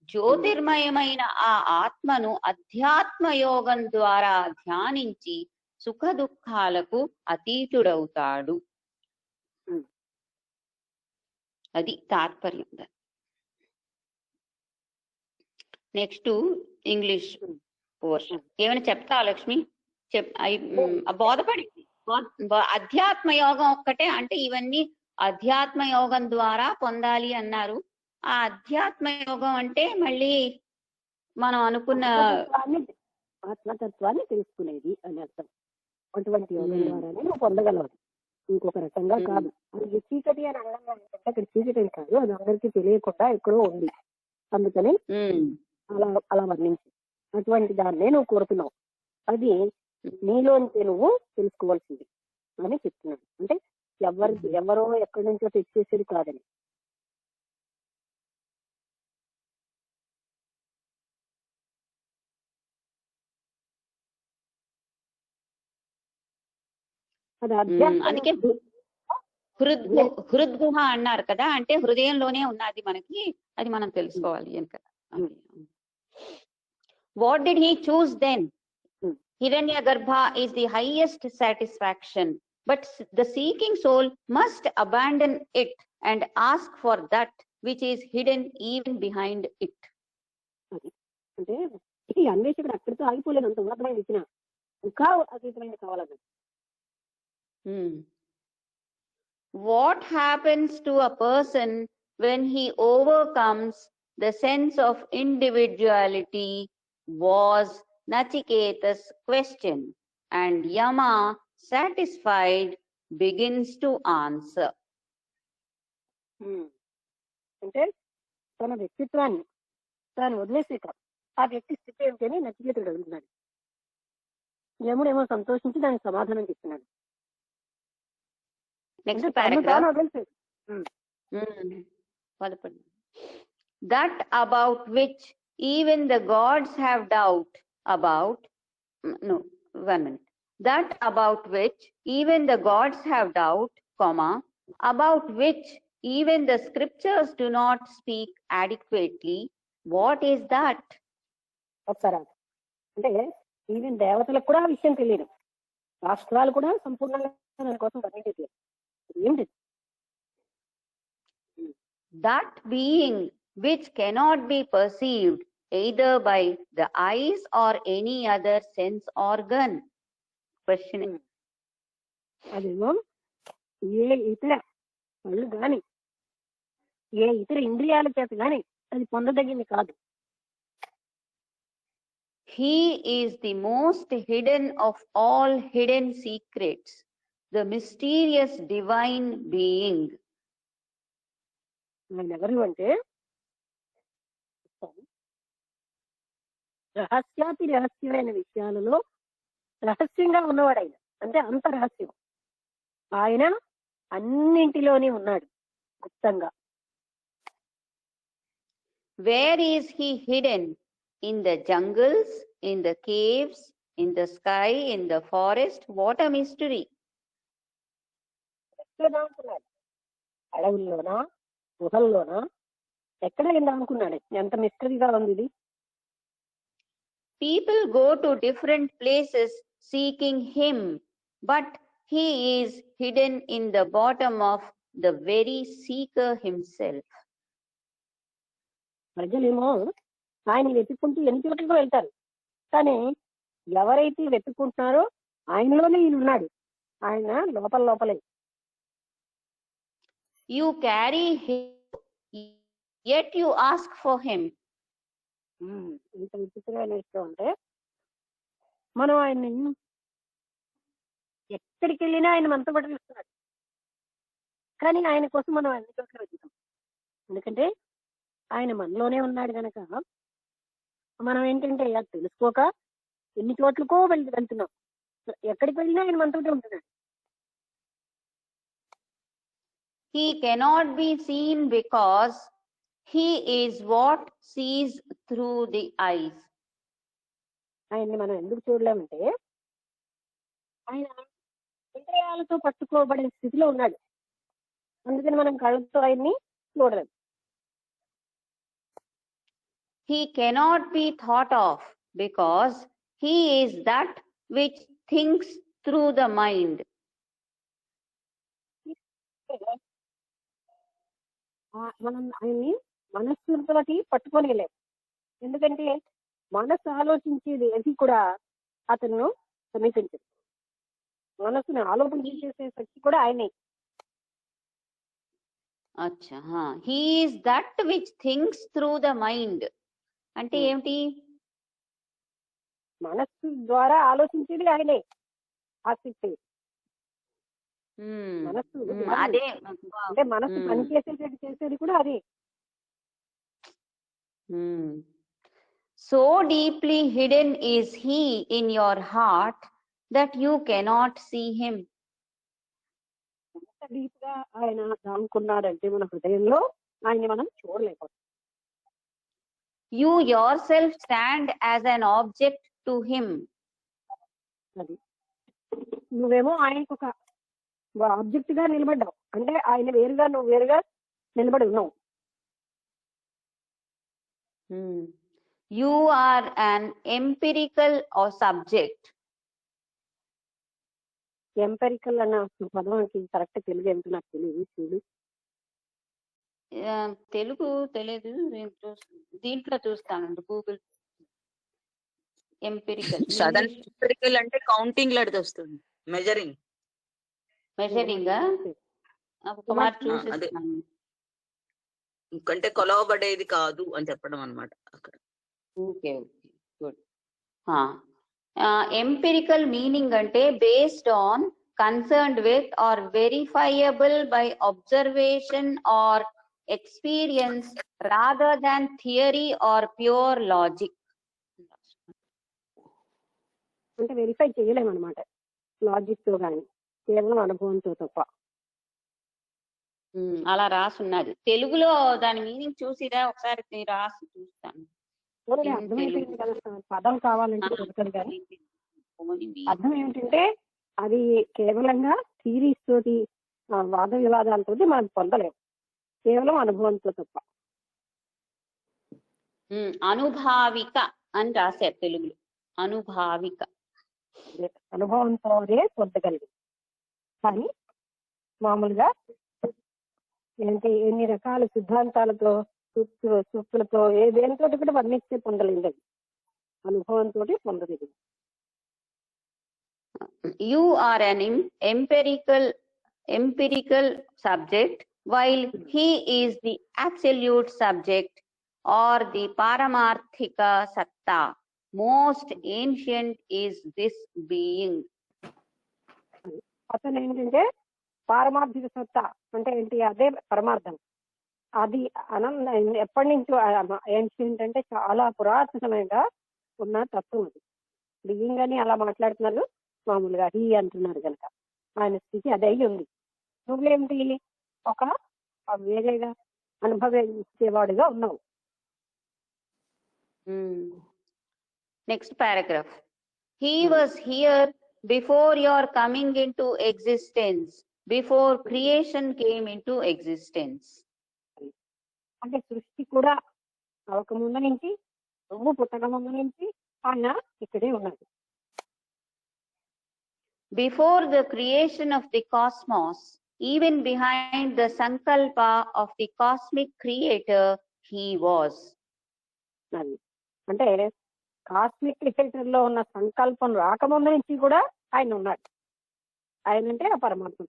జ్యోతిర్మయమైన ఆ ఆత్మను అధ్యాత్మ యోగం ద్వారా ధ్యానించి సుఖ దుఃఖాలకు అతీతుడవుతాడు. అది తాత్పర్యం. నెక్స్ట్ ఇంగ్లీష్ పోర్షన్ ఏమైనా చెప్తా లక్ష్మి? బోధపడింది. అధ్యాత్మ యోగం ఒక్కటే అంటే ఇవన్నీ అధ్యాత్మ యోగం ద్వారా పొందాలి అన్నారు. ఆ అధ్యాత్మ యోగం అంటే మళ్ళీ మనం అనుకున్న ఆత్మతత్వాన్ని తెలుసుకునేది అని అర్థం. అటువంటి యోగం ద్వారానే నువ్వు పొందగలవు, ఇంకొక రకంగా కాదు. అది చీకటి అని అనడం అంటే అక్కడ చీకటి అని కాదు, అది అందరికీ తెలియకుండా ఎక్కడో ఉంది, అందుకని అలా వర్ణించి అటువంటి దాన్నే నువ్వు కోరుతున్నావు. అది నీలోంచి నువ్వు తెలుసుకోవాల్సింది అని చెప్తున్నాడు. అంటే ఎవరో ఎక్కడి నుంచో తెచ్చేసేది కాదని. అందుకే హృద్గుహ అన్నారు కదా, అంటే హృదయంలోనే ఉన్నది మనకి, అది మనం తెలుసుకోవాలి అని కదా. What did he choose then? Hiranyagarbha is the highest satisfaction, but the seeking soul must abandon it and ask for that which is hidden even behind it. అంటే ఈ అన్వేషకుడు అక్కడితో ఆగిపోలేదు, అంత ఉన్నతమైన ఇచ్చిన ఇంకా అతీతమైన కావాలన్నది. What happens to a person when he overcomes the sense of individuality was Nachiketa's question, and Yama, satisfied, begins to answer. అంటే తన వ్యక్తిత్వాన్ని తాను వదిలేసే కాదు, ఆ వ్యక్తి స్థితి ఏమిటని నచికేతుడు అడుగుతున్నాడు. యముడేమో సంతోషించి దానికి సమాధానం చెప్తున్నాడు. Next paragraph. That about which even the gods have doubt about, that about which even the gods have doubt, about which even the scriptures do not speak adequately. What is that? ఒకసారి అంటే even దేవతలకు కూడా ఆ విషయం తెలియదు, రాష్ట్రాలు కూడా సంపూర్ణంగా దాని కోసం వర్ణించలేదు. ఏంటి? That being which cannot be perceived either by the eyes or any other sense organ. Question. అదేమో ఏ ఇతర కళ్ళు గాని ఏ ఇతర ఇంద్రియాల చేత గాని అది పొందదగింది కాదు. He is the most hidden of all hidden secrets, the mysterious divine being. ఆయన ఎవరు అంటే రహస్యాతి రహస్యమైన విషయాలలో రహస్యంగా ఉన్నవాడు ఆయన, అంటే అంత రహస్యం. ఆయన అన్నింటిలోనే ఉన్నాడు గుప్తంగా. Where is he hidden? In the jungles, in the caves, in the sky, in the forest? What a mystery. అడవుల్లోనా, గుహల్లోనా, ఎక్కడ అనుకున్నాడు? ఎంత మిస్టరీగా ఉంది ఇది. People go to different places seeking him, but he is hidden in the bottom of the very seeker himself. ప్రజలేమో ఆయన వెతుక్కుంటూ ఎన్ని చోట్లకు వెళ్తారు, కానీ ఎవరైతే వెతుక్కుంటున్నారో ఆయనలోనే ఈయన ఉన్నాడు. ఆయన లోపలే. You carry him, yet you ask for him. ఇంత విచిత్రమైన విషయం అంటే, మనం ఆయన్ని ఎక్కడికి వెళ్ళినా ఆయన మనతో పాటు వస్తున్నాడు, కానీ ఆయన కోసం మనం అన్ని చోట్ల వెతుకుతాం. ఎందుకంటే ఆయన మనలోనే ఉన్నాడు కనుక మనం ఏంటంటే అది తెలుసుకోక ఎన్ని చోట్లకో వెళ్తున్నాం. ఎక్కడికి వెళ్ళినా ఆయన మనతోటే ఉంటున్నాడు. He cannot be seen because he is what sees through the eyes. ఆయన్ని మనం ఎందుకు చూడలేమంటే ఆయన ఇంద్రియాలతో పట్టుకోబడిన స్థితిలో ఉన్నాడు, అందుకని మనం కళ్ళతో ఆయన్ని చూడలేం. He cannot be thought of because he is that which thinks through the mind. మనం ఆయన్ని మనస్సుతోటి పట్టుకోలేం, ఎందుకంటే మనస్సు ఆలోచించేది అది కూడా అతను సమీపించదు. మనస్సుని ఆలోచించేసే శక్తి కూడా ఆయనే. అచ్చా, he is that which thinks through the mind అంటే ఏమిటి? మనస్సు ద్వారా ఆలోచించేది ఆయనే. ఆ శక్తి మనస్సు అదే అంటే మనస్సు చేసేది కూడా అదే. So deeply hidden is he in your heart that you cannot see him. ఎంత డీప్ గా ఆయన దానుకున్నాడంటే మన హృదయంలో ఆయన్ని మనం చూడలేకపోతాం. You yourself stand as an object to him. అది నువ్వేమో ఆయనకు ఒక ఆబ్జెక్ట్ గా నిలబడ్డావు, అంటే ఆయన వేరుగా నువ్వు వేరుగా నిలబడి ఉన్నావు. You are an empirical or subject. Empirical అన్న పదానికి కరెక్ట్ తెలుగు ఏంటో నాకు తెలియదు, చూడు. తెలుగు తెలియదు, దీంట్లో చూస్తానండి గూగుల్. ఎంపిరికల్ అంటే కౌంటింగ్ లాంటిది వస్తుంది, మెజరింగ్ ఒక మాట చూసేస్తాను. అంటే కొలవబడేది కాదు అని చెప్పడం అన్నమాట అక్కడ. Okay good. ఎంపిరికల్ మీనింగ్ అంటే based on, concerned with or verifiable by observation or experience rather than theory or pure logic. అంటే వెరిఫై చేయలేమన్నమాట లాజిక్ తో కానీ, కేవలం అనుభవంతో తప్ప. అలా రాసున్నది తెలుగులో. దాని మీనింగ్ చూసిరా ఒకసారి రాసి చూస్తాను. అర్థమైపోయింది కదా, పదం కావాలంటే దొరకదు కానీ అర్థం ఏమిటంటే అది కేవలంగా థియరీస్ తోటి వాద వివాదాలతో మనం పొందలేము, కేవలం అనుభవంతో తప్ప. అనుభావిక అని రాశారు తెలుగులో, అనుభావిక. అనుభవంతోనే పొందగలిగి, కానీ మామూలుగా ఏంటి ఎన్ని రకాల సిద్ధాంతాలతో సూక్తులతో దేనితో కూడా వర్ణిస్తే పొందలేదు, అనుభవంతో పొందలేదు. You are an empirical subject while he is the absolute subject or the paramarthika satta. Most ancient is this being. అతను ఏంటంటే పారమార్థిక సత్తా అంటే ఏంటి, అదే పరమార్థం. అది ఎప్పటి నుంచో ఏన్షియంట్ అంటే చాలా పురాతనమైనగా ఉన్న తత్వం. అది బీయింగ్ అని అలా మాట్లాడుతున్నారు, మామూలుగా హీ అంటున్నారు కనుక ఆయన స్థితి అదే ఉంది. నువ్వేమిటి ఒక వేరేగా అనుభవించేవాడుగా ఉన్నావు. Next paragraph. He was here before your coming into existence, before creation came into existence. అంటే సృష్టి కూడా అవక ముందు నుంచి, నువ్వు పుట్టక ముందు నుంచి, ఆయన ఇక్కడే ఉన్నాడు. Before the creation of the cosmos, even behind the sankalpa of the cosmic creator, he was. అది అంటే కాస్మిక్ క్రియేటర్ లో ఉన్న సంకల్పం రాకముందు నుంచి కూడా ఆయన ఉన్నాడు. ఆయన అంటే ఆ పరమాత్మ.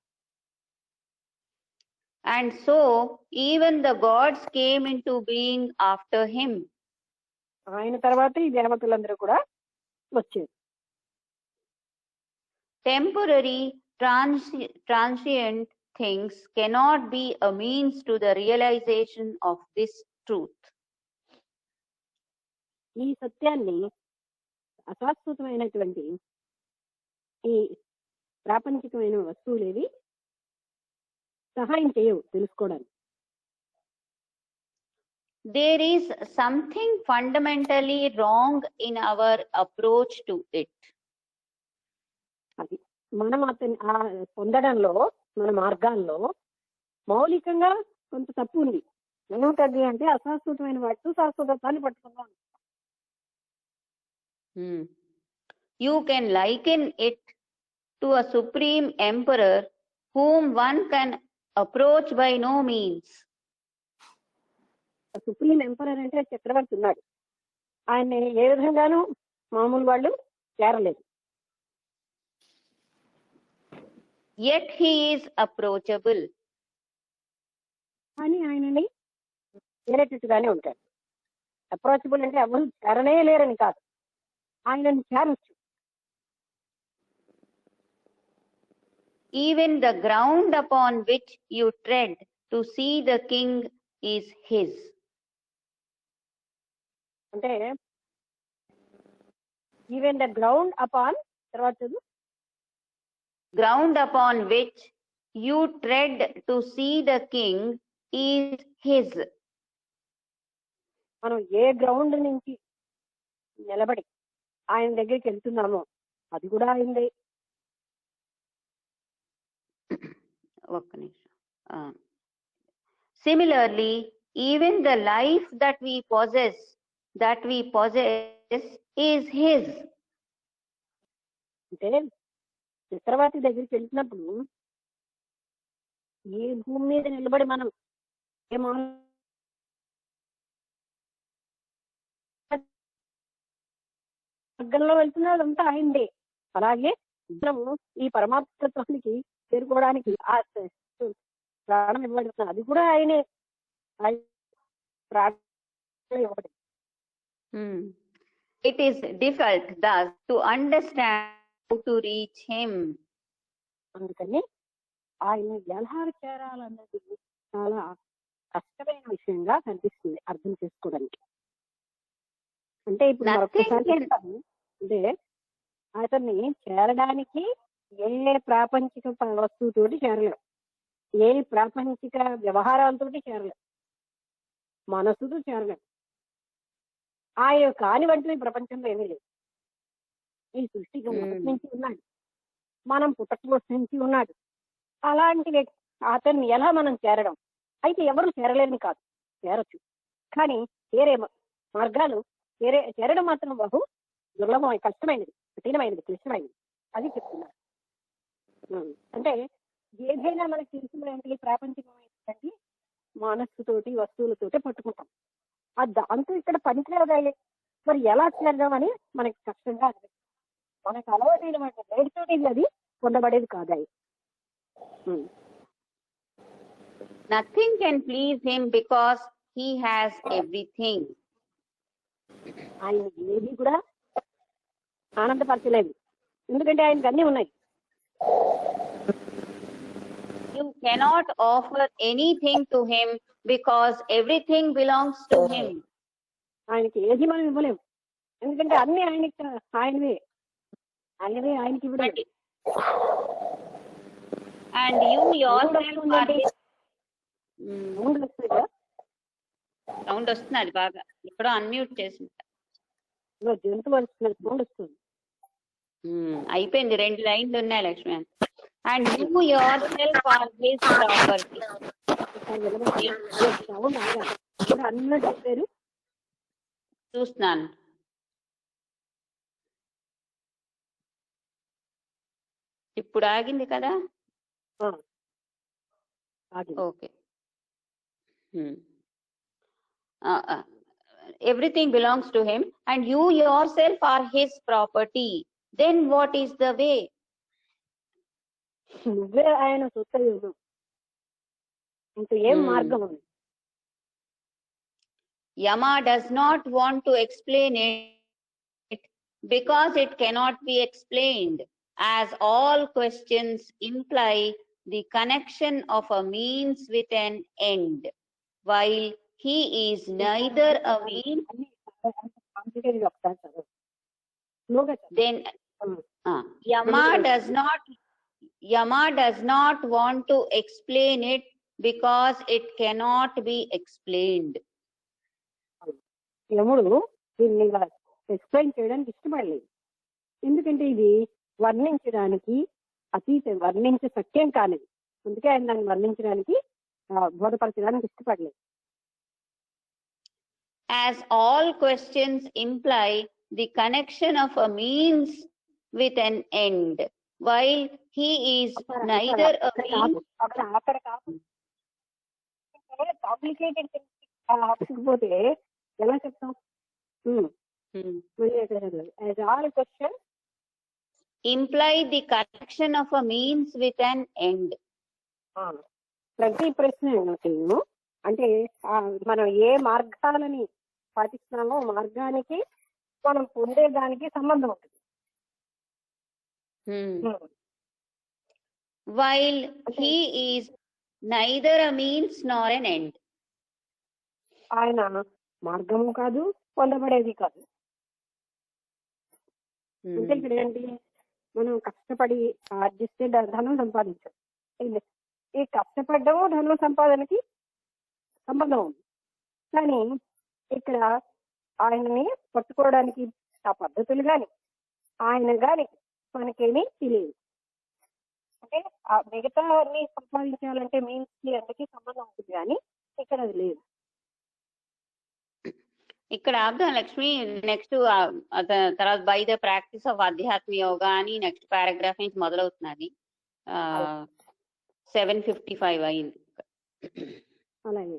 And so, even the gods came into being after him. ఆయన తర్వాత ఈ దేవతలందరూ కూడా వచ్చారు. Temporary, transient things cannot be a means to the realization of this truth. ఈ సత్యాన్ని అశాశ్వతమైనటువంటి ఈ ప్రాపంచికమైన వస్తువులేవి సహాయం చేయవు తెలుసుకోవడానికి. There is something fundamentally wrong in our approach to it. అది మనం అతని పొందడంలో మన మార్గాల్లో మౌలికంగా కొంత తప్పు ఉంది. ఏమిటది అంటే అశాశ్వతమైన వాటితో శాశ్వతాన్ని పట్టుకుందాం. You can liken it to a supreme emperor whom one can approach by no means. Supreme emperor అంటే చక్రవర్తి ఉన్నాడు. ఆయన ఏ విధంగానూ మామూలు వాళ్ళు చేరలేదు. Yet he is approachable. కానీ ఆయనని చేరేటట్టుగానే ఉంటాడు. అప్రోచబుల్ అంటే ఎవరు చేరనే లేరని కాదు, ఆయనని చేరొచ్చు. Even the ground upon which you tread to see the king is his. అంటే ఈవెన్ ద గ్రౌండ్ అపాన్ తర్వాత Ground upon which you tread to see the king is his. మనం ఏ గ్రౌండ్ నుంచి నిలబడి ఆయన దగ్గరికి వెళ్తున్నామో అది కూడా ఆయనదే. ఒక్క నిమిషం. Similarly, even the life that we possess is his. అంటే చక్రవర్తి దగ్గరికి వెళ్తున్నప్పుడు ఏ భూమి మీద నిలబడి మనం ఏ మార్గంలో వెళ్తున్నా అదంతా ఆయనదే. అలాగే మనము ఈ పరమాత్మత్వానికి చేరుకోవడానికి ప్రాణం ఇవ్వబడుతున్నా అది కూడా ఆయనే. ప్రాణం ఇవ్వబడి It is difficult thus to understand how to reach him. అందుకని ఆయన ఎలా చేరాలన్నది చాలా కష్టమైన విషయంగా కనిపిస్తుంది అర్థం చేసుకోవడానికి. అంటే ఇప్పుడు మరొకసారి చెప్తాను, అంటే అతన్ని చేరడానికి ఏ ప్రాపంచిక వస్తువుతోటి చేరలేం, ఏ ప్రాపంచిక వ్యవహారాలతోటి చేరలేం, మనసుతో చేరలేం. ఆయన కాని వంటివి ప్రపంచంలో ఏమీ లేదు. ఈ సృష్టికి మొదటి నుంచి ఉన్నాడు, మనం పుట్టక నుంచి ఉన్నాడు. అలాంటి అతన్ని ఎలా మనం చేరడం? అయితే ఎవరు చేరలేని కాదు, చేరచ్చు. కానీ చేరే మార్గాలు చేరడం మాత్రం బహు దుర్లభమైన, కష్టమైనది, కఠినమైనది, క్లిష్టమైనది. అది చెప్తున్నారు. అంటే ఏదైనా మనకి తెలిసినటువంటి ప్రాపంచికమైనటువంటి మనస్సుతోటి వస్తువులతోటి పట్టుకుంటాం. దాంతో ఇక్కడ పనికిరాదాయి, మరి ఎలా చేద్దామని మనకి కష్టంగా అనిపిస్తుంది. మనకు అలవాటైన వాటి వేడితోటి అది పొందబడేది కాదాయి. Nothing can please him because he has everything. ఆయన ఏది కూడా ఆనందపరచలేదు, ఎందుకంటే ఆయనకు అన్నీ ఉన్నాయి. You cannot offer anything to him because everything belongs to him. ఆయనకి ఏది మనం ఇవ్వలేము, ఎందుకంటే అన్ని ఆయనవే ఆయనకి ఇవ్వలేదు. And you yourself are his. Sound వస్తున్నది బాగా, ఎక్కడో అన్మ్యూట్ చేసి జంతువు వస్తున్నది, సౌండ్ వస్తుంది. అయిపోయింది, 2 లైన్లు ఉన్నాయి Lakshmi. And you yourself are his property. అన్నట్టు చెప్పారు, చూస్తున్నాను. ఇప్పుడు ఆగింది కదా? ఆగింది. Okay. Everything belongs to him and you yourself are his property. Then what is the way? నువ్వే ఆయన సొత్తు. ఇంకా ఏం మార్గం ఉంది? Yama does not want to explain it because it cannot be explained, as all questions imply the connection of a means with an end, while he is neither a means. Complicated ఒకసారి చదువు. స్లోగా చదువు. Then Yama does not want to explain it because it cannot be explained. యముడు దీన్ని explain చేయడానికి ఇష్టపడలేదు. ఎందుకంటే ఇది వర్ణించడానికి వర్ణించే సత్యం కానిది. అందుకే ఆయన దాన్ని వర్ణించడానికి బోధపరచడానికి ఇష్టపడలేదు. As all questions imply the connection of a means with an end, while he is neither a means. అక్కడ కాదు, కాంప్లికేటెడ్ పోతే ఎలా చెప్తాం? As all questions imply the connection of a means with an end. ప్రతి ప్రశ్న అంటే మనం ఏ మార్గాలని పాటిస్తున్నామో మార్గానికి మనం పొందేదానికి సంబంధం ఉంటుంది. While he is neither a means nor an end. ఆయన మార్గము కాదు, పొందబడేది కాదు. అంటే ఇక్కడ ఏంటి, మనం కష్టపడి ఆర్జిస్తే ధనం సంపాదించాం. ఈ కష్టపడ్డము ధనం సంపాదనకి సంబంధం ఉంది. కానీ ఇక్కడ ఆయనని పట్టుకోవడానికి ఆ పద్ధతులు గాని ఆయన గాని మనకేమీ తెలియదు. అంటే ఆ మిగతా అన్ని సంపాదించాలంటే మీన్స్ కి అందుకే సంబంధం ఉంటుంది, కానీ ఇక్కడ అది లేదు. ఇక్కడ అబ్దుల్ లక్ష్మి నెక్స్ట్ తర్వాత బై ద ప్రాక్టీస్ ఆఫ్ అధ్యాత్మ యోగా అని నెక్స్ట్ పారాగ్రాఫ్ నుంచి మొదలవుతున్నది. 7:55 అయింది. అలాగే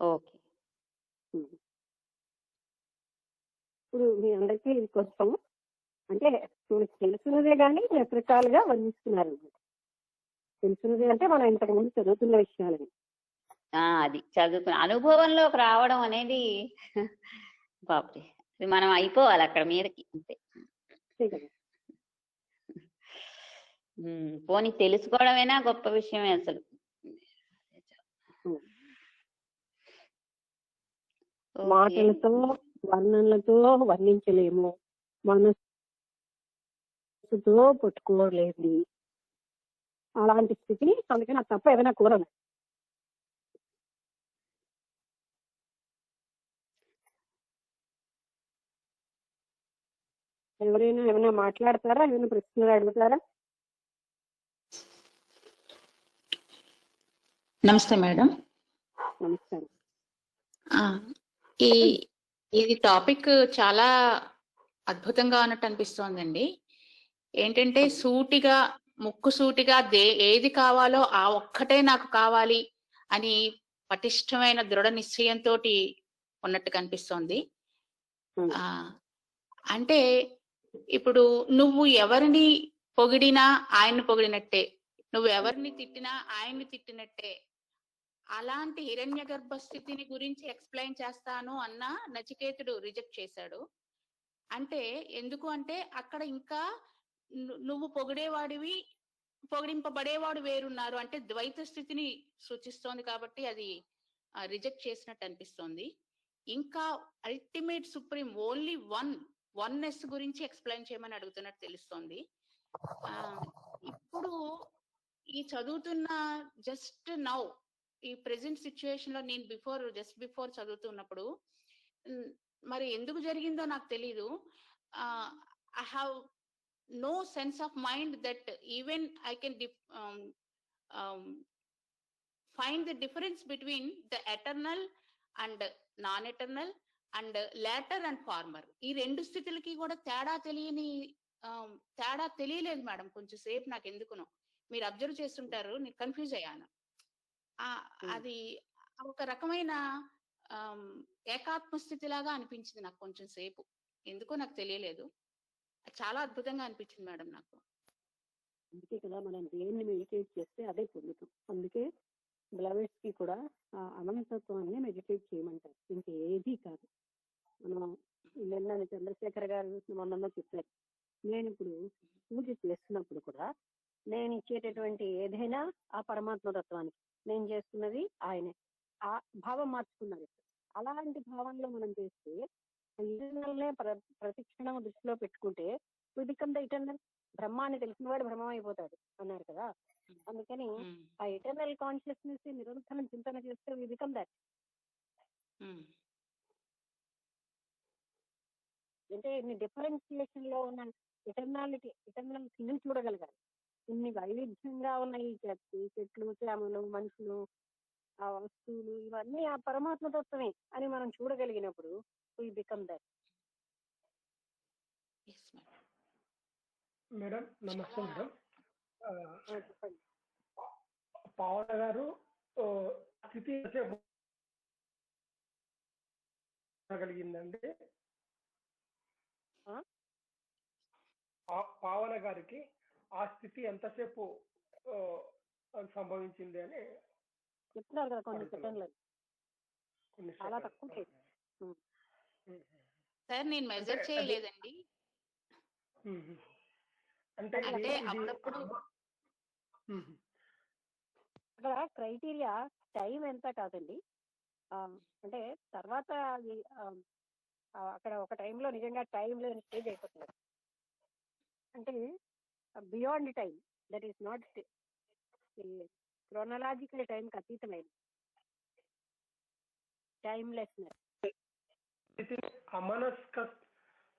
ఓకే. ఇప్పుడు మీ అందరికీ ఇది కొంచెం అంటే మనకి తెలుసున్నదే కానీ రకరకాలుగా వర్ణిస్తున్నారు. తెలుసున్నదే అంటే మనం ఇంతకు ముందు చదువుతున్న విషయాలని. అది చదువుకున్న అనుభవంలోకి రావడం అనేది బాబు మనం అయిపోవాలి అక్కడ మీదకి అంతే. పోనీ తెలుసుకోవడమేనా గొప్ప విషయమే అసలు. మాటలతో వర్ణనలతో వర్ణించలేము, మనసుతో పట్టుకోలేదు అలాంటి స్థితి. అందుకని నాకు తప్ప ఏదైనా కూరను ఎవరైనా ఏమైనా మాట్లాడతారా? ఏమైనా ప్రశ్నలు అడుగుతారా? నమస్తే మేడం. నమస్కారం. ఇది టాపిక్ చాలా అద్భుతంగా ఉన్నట్టు అనిపిస్తోందండి. ఏంటంటే సూటిగా ముక్కుసూటిగా ఏది కావాలో ఆ ఒక్కటే నాకు కావాలి అని పటిష్టమైన దృఢ నిశ్చయంతో ఉన్నట్టు కనిపిస్తోంది. అంటే ఇప్పుడు నువ్వు ఎవరిని పొగిడినా ఆయన్ని పొగిడినట్టే, నువ్వు ఎవరిని తిట్టినా ఆయన్ని తిట్టినట్టే. అలాంటి హిరణ్య గర్భ స్థితిని గురించి ఎక్స్ప్లెయిన్ చేస్తాను అన్న నచికేతుడు రిజెక్ట్ చేశాడు. అంటే ఎందుకు అంటే అక్కడ ఇంకా నువ్వు పొగిడేవాడివి పొగిడింపబడేవాడు వేరున్నారు అంటే ద్వైత స్థితిని సూచిస్తోంది కాబట్టి అది రిజెక్ట్ చేసినట్టు అనిపిస్తోంది. ఇంకా అల్టిమేట్ సుప్రీం ఓన్లీ వన్నెస్ గురించి ఎక్స్ప్లెయిన్ చేయమని అడుగుతున్నట్టు తెలుస్తోంది. ఇప్పుడు ఈ చదువుతున్న జస్ట్ నౌ ఈ ప్రెసెంట్ సిచ్యువేషన్ లో నేను జస్ట్ బిఫోర్ చదువుతున్నప్పుడు మరి ఎందుకు జరిగిందో నాకు తెలీదు. I have no sense of mind that even I can find the difference between the eternal and non-eternal and latter and former. ఈ రెండు స్థితులకి కూడా తేడా తెలియని తేడా తెలియలేదు మేడం. కొంచెం సేపు నాకు ఎందుకునో మీరు అబ్జర్వ్ చేస్తుంటారు, నేను కన్ఫ్యూజ్ అయ్యాను. అది ఒక రకమైన ఏకాత్మ స్థితిలాగా అనిపించింది నాకు కొంచెం సేపు. ఎందుకో నాకు తెలియలేదు. చాలా అద్భుతంగా అనిపించింది మేడం నాకు. అందుకే కదా మనం దేన్ని మెడిటేట్ చేస్తే అదే పొందుతాం. అందుకే బ్లవర్స్ కి కూడా ఆ అనంతత్వాన్ని మెడిటేట్ చేయమంటారు, ఇంకేది కాదు. మనం నిన్న చంద్రశేఖర్ గారు మొన్న చెప్పారు, నేను ఇప్పుడు పూజ చేస్తున్నప్పుడు కూడా నేను ఇచ్చేటటువంటి ఏదైనా ఆ పరమాత్మ తత్వానికి, నేను చేస్తున్నది ఆయనే, ఆ భావం మార్చుకున్నారు. అలాంటి భావంలో మనం చేస్తే ఇటర్నల్నే ప్రతిక్షణం దృష్టిలో పెట్టుకుంటే వి బికమ్ ద ఇటర్నల్. బ్రహ్మాన్ని తెలిసిన వాడు బ్రహ్మం అయిపోతాడు అన్నారు కదా. అందుకని ఆ ఇటర్నల్ కాన్షియస్నెస్ నిరంతరం చింతన చేస్తే వి బికమ్ దట్. అంటే ఇన్ని డిఫరెన్షియేషన్ లో ఉన్న ఇటర్నల్ థింగ్ చూడగలగాలి. ఇన్ని వైవిధ్యంగా ఉన్న ఈ చెట్లు, చేమలు, మనుషులు, ఆ వస్తువులు, ఇవన్నీ ఆ పరమాత్మ తత్వమే అని మనం చూడగలిగినప్పుడు వి బికమ్ దట్. మేడం నమస్తే మేడం. చెప్పండి. పావన గారు స్థితి కలిగిందండి. పావన గారికి ఆ స్థితి ఎంతసేపు సంభవించింది అని చెప్తున్నారు కదా, కొన్ని సెకండ్లు, చాలా తక్కువ. సార్ నేను మెజర్ చేయలేదండి. అంటే అప్పుడప్పుడు అక్కడ క్రైటీరియా టైం ఎంత కాదండి. అంటే తర్వాత అక్కడ ఒక టైంలో నిజంగా టైం లేని స్టేజ్ అయిపోతుంది. అంటే beyond time, that is not chronological టైంకి అతీతమైన టైమ్లెస్నెస్.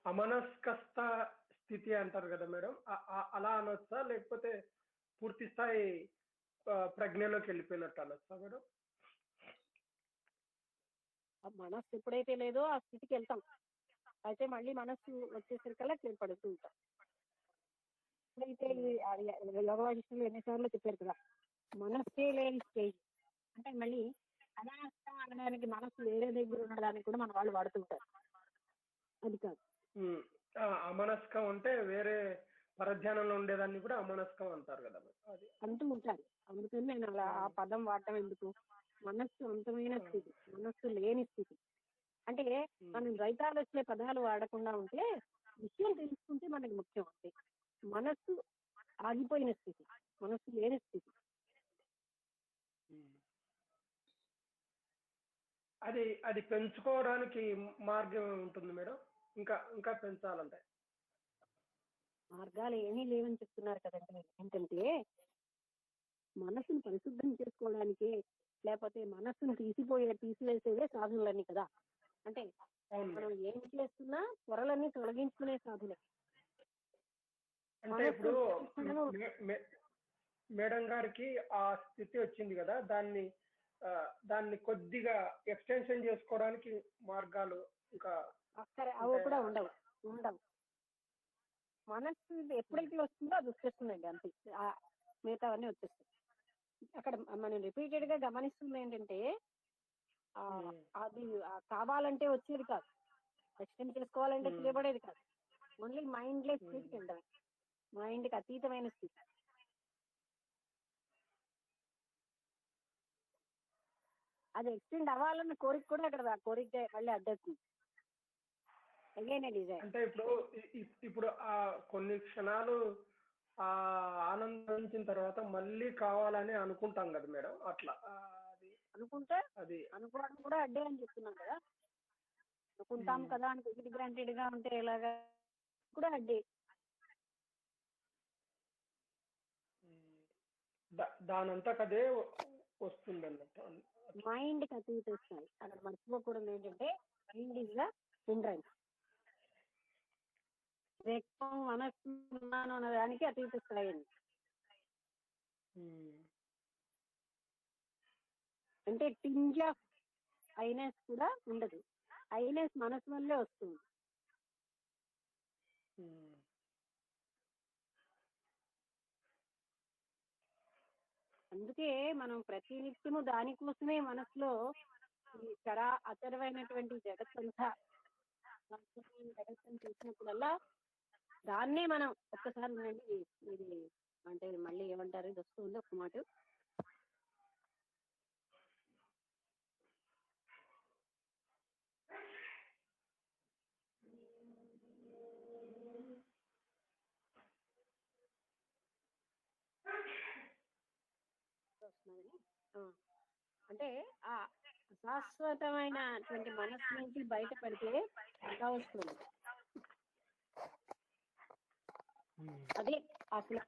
అమనస్కస్త స్థితి అంటారు కదా మేడం, అలా అనొచ్చా, లేకపోతే పూర్తి స్థాయి ప్రజ్ఞలోకి వెళ్ళిపోయినట్టు అనొచ్చా మేడం? మనస్సు ఎప్పుడైతే లేదో ఆ స్థితికి వెళ్తాం. అయితే మళ్ళీ మనస్సు వచ్చేసరికల్లా పడుతూ ఉంటాం. ఎప్పుడైతే యోగ వాసిష్ఠులు ఎన్నిసార్లు చెప్పారు కదా, మనస్సే లేని స్టేజ్ అంటే మళ్ళీ అనాస్తం అనడానికి మనస్సు వేరే దగ్గర ఉండడానికి కూడా మన వాళ్ళు వాడుతుంటారు. అది కాదు. అమనస్కం అంటే వేరే పరధ్యానంలో ఉండేదాన్ని కూడా అమనస్కం అంటారు కదా అది అంటూ ఉంటారు. అందుకని నేను అలా ఆ పదం వాడటం ఎందుకు. మనస్సు అంతమైన స్థితి, మనస్సు లేని స్థితి. అంటే మనం రైతాలు వచ్చే పదాలు వాడకుండా ఉంటే విషయం తెలుసుకుంటే మనకి ముఖ్యం. అంటే మనస్సు ఆగిపోయిన స్థితి, మనస్సు లేని స్థితి. అది పెంచుకోవడానికి మార్గం ఉంటుంది మేడం? ఇంకా పెంచాలంటే మార్గాలు ఏమీ లేవని చెప్తున్నారు కదండి. ఏంటంటే మనసును పరిశుద్ధం చేసుకోవడానికి, లేకపోతే మనస్సును తీసివేసేదే సాధనలన్నీ కదా. అంటే మనం ఏం చేస్తున్నా పొరలన్నీ తొలగించుకునే సాధులే. అంటే ఇప్పుడు మేడం గారికి ఆ స్థితి వచ్చింది కదా, దాన్ని కొద్దిగా ఎక్స్టెన్షన్ చేసుకోవడానికి మార్గాలు ఇంకా అవి కూడా ఉండవు. మనస్సు ఎప్పుడైతే వస్తుందో అది వచ్చేస్తుందండి, అంతే. మిగతావన్నీ వచ్చేస్తాయి. అక్కడ మనం రిపీటెడ్ గా గమనిస్తుంది ఏంటంటే అది కావాలంటే వచ్చేది కాదు, ఎక్స్టెండ్ చేసుకోవాలంటే చేయబడేది కాదు. ఓన్లీ మైండ్లెస్ స్థితికి ఉండదు, మైండ్కి అతీతమైన స్థితి. అది ఎక్స్టెండ్ అవ్వాలన్న కోరిక కూడా అక్కడ కోరిక మళ్ళీ అడ్డొస్తుంది. అంటే ఇప్పుడు ఆ కొన్ని క్షణాలు ఆనందించిన తర్వాత మళ్ళీ కావాలని అనుకుంటాం కదా మేడం, అట్లా అది అనుకుంటే అది అనుకోవడం కూడా అడ్డే అని చెప్తున్నాం కదా. అనుకుంటాం కదా అని టేక్ ఇట్ గ్రాంటెడ్ గా ఉంటే ఎలాగా కూడా అడ్డే. దానంతకదే వస్తుంది అన్నట్టు. మైండ్ కి అతీత స్థాయి. అక్కడ మర్చిపోకూడదు ఏంటంటే మైండ్ ఇస్ ద హిండ్రెన్స్. వ్యక్తం మనస్తున్నాను అన్న దానికి అతీత స్థాయి అండి. అంటే టింజ్ ఆఫ్ ఐనెస్ కూడా ఉండదు. ఐనెస్ మనసు వల్లే వస్తుంది. అందుకే మనం ప్రతి నిత్యము దానికోసమే మనసులో ఈ అచరమైనటువంటి జగత్తంతా జగత్తని చూసినప్పుడల్లా దాన్నే మనం ఒక్కసారి ఉండండి. ఇది అంటే మళ్ళీ ఏమంటారు, ఇది వస్తుంది ఒక్క మాట. అంటే ఆ అశాశ్వతమైనటువంటి మనస్సు నుంచి బయటపడితే ఎలా వస్తుంది? అదే అసలు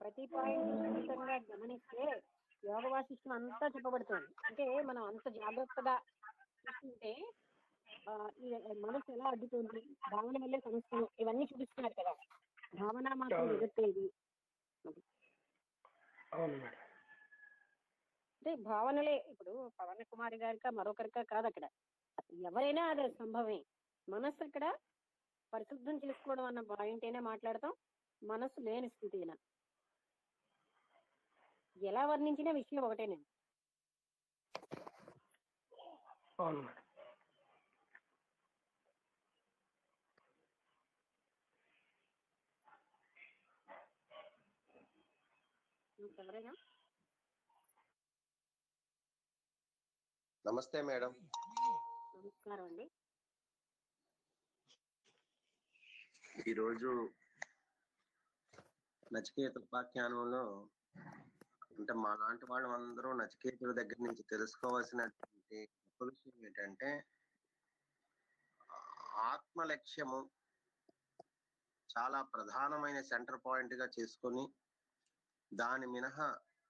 ప్రతి పాయింట్ ఖచ్చితంగా గమనిస్తే యోగ వాసిష్టం అంతా చెప్పబడుతుంది. అంటే మనం అంత జాగ్రత్తగా చూస్తుంటే ఈ మనసు ఎలా అడ్డుతుంది, భావన వల్లే సమస్య, ఇవన్నీ చూపిస్తున్నారు కదా. భావన మాత్రం జగత్తేది అంటే భావనలే. ఇప్పుడు పవన్ కుమార్ గారికా మరొకరికా కాదు, అక్కడ ఎవరైనా అదే సంభవమే. మనస్సు అక్కడ పరిశుద్ధం చేసుకోవడం అన్న పాయింట్ అయినా మాట్లాడతాం. మనస్సు లేని స్థితి అయినా ఎలా వర్ణించిన విషయం ఒకటేనండి. ఎవరైనా నమస్తే మేడం. నమస్కారం అండి. ఈరోజు నచికేత ఉపాఖ్యానంలో అంటే మా లాంటి వాళ్ళు అందరూ నచికేతుల దగ్గర నుంచి తెలుసుకోవాల్సినటువంటి గొప్ప విషయం ఏంటంటే ఆత్మ లక్ష్యము చాలా ప్రధానమైన సెంటర్ పాయింట్ గా చేసుకొని దాని మినహా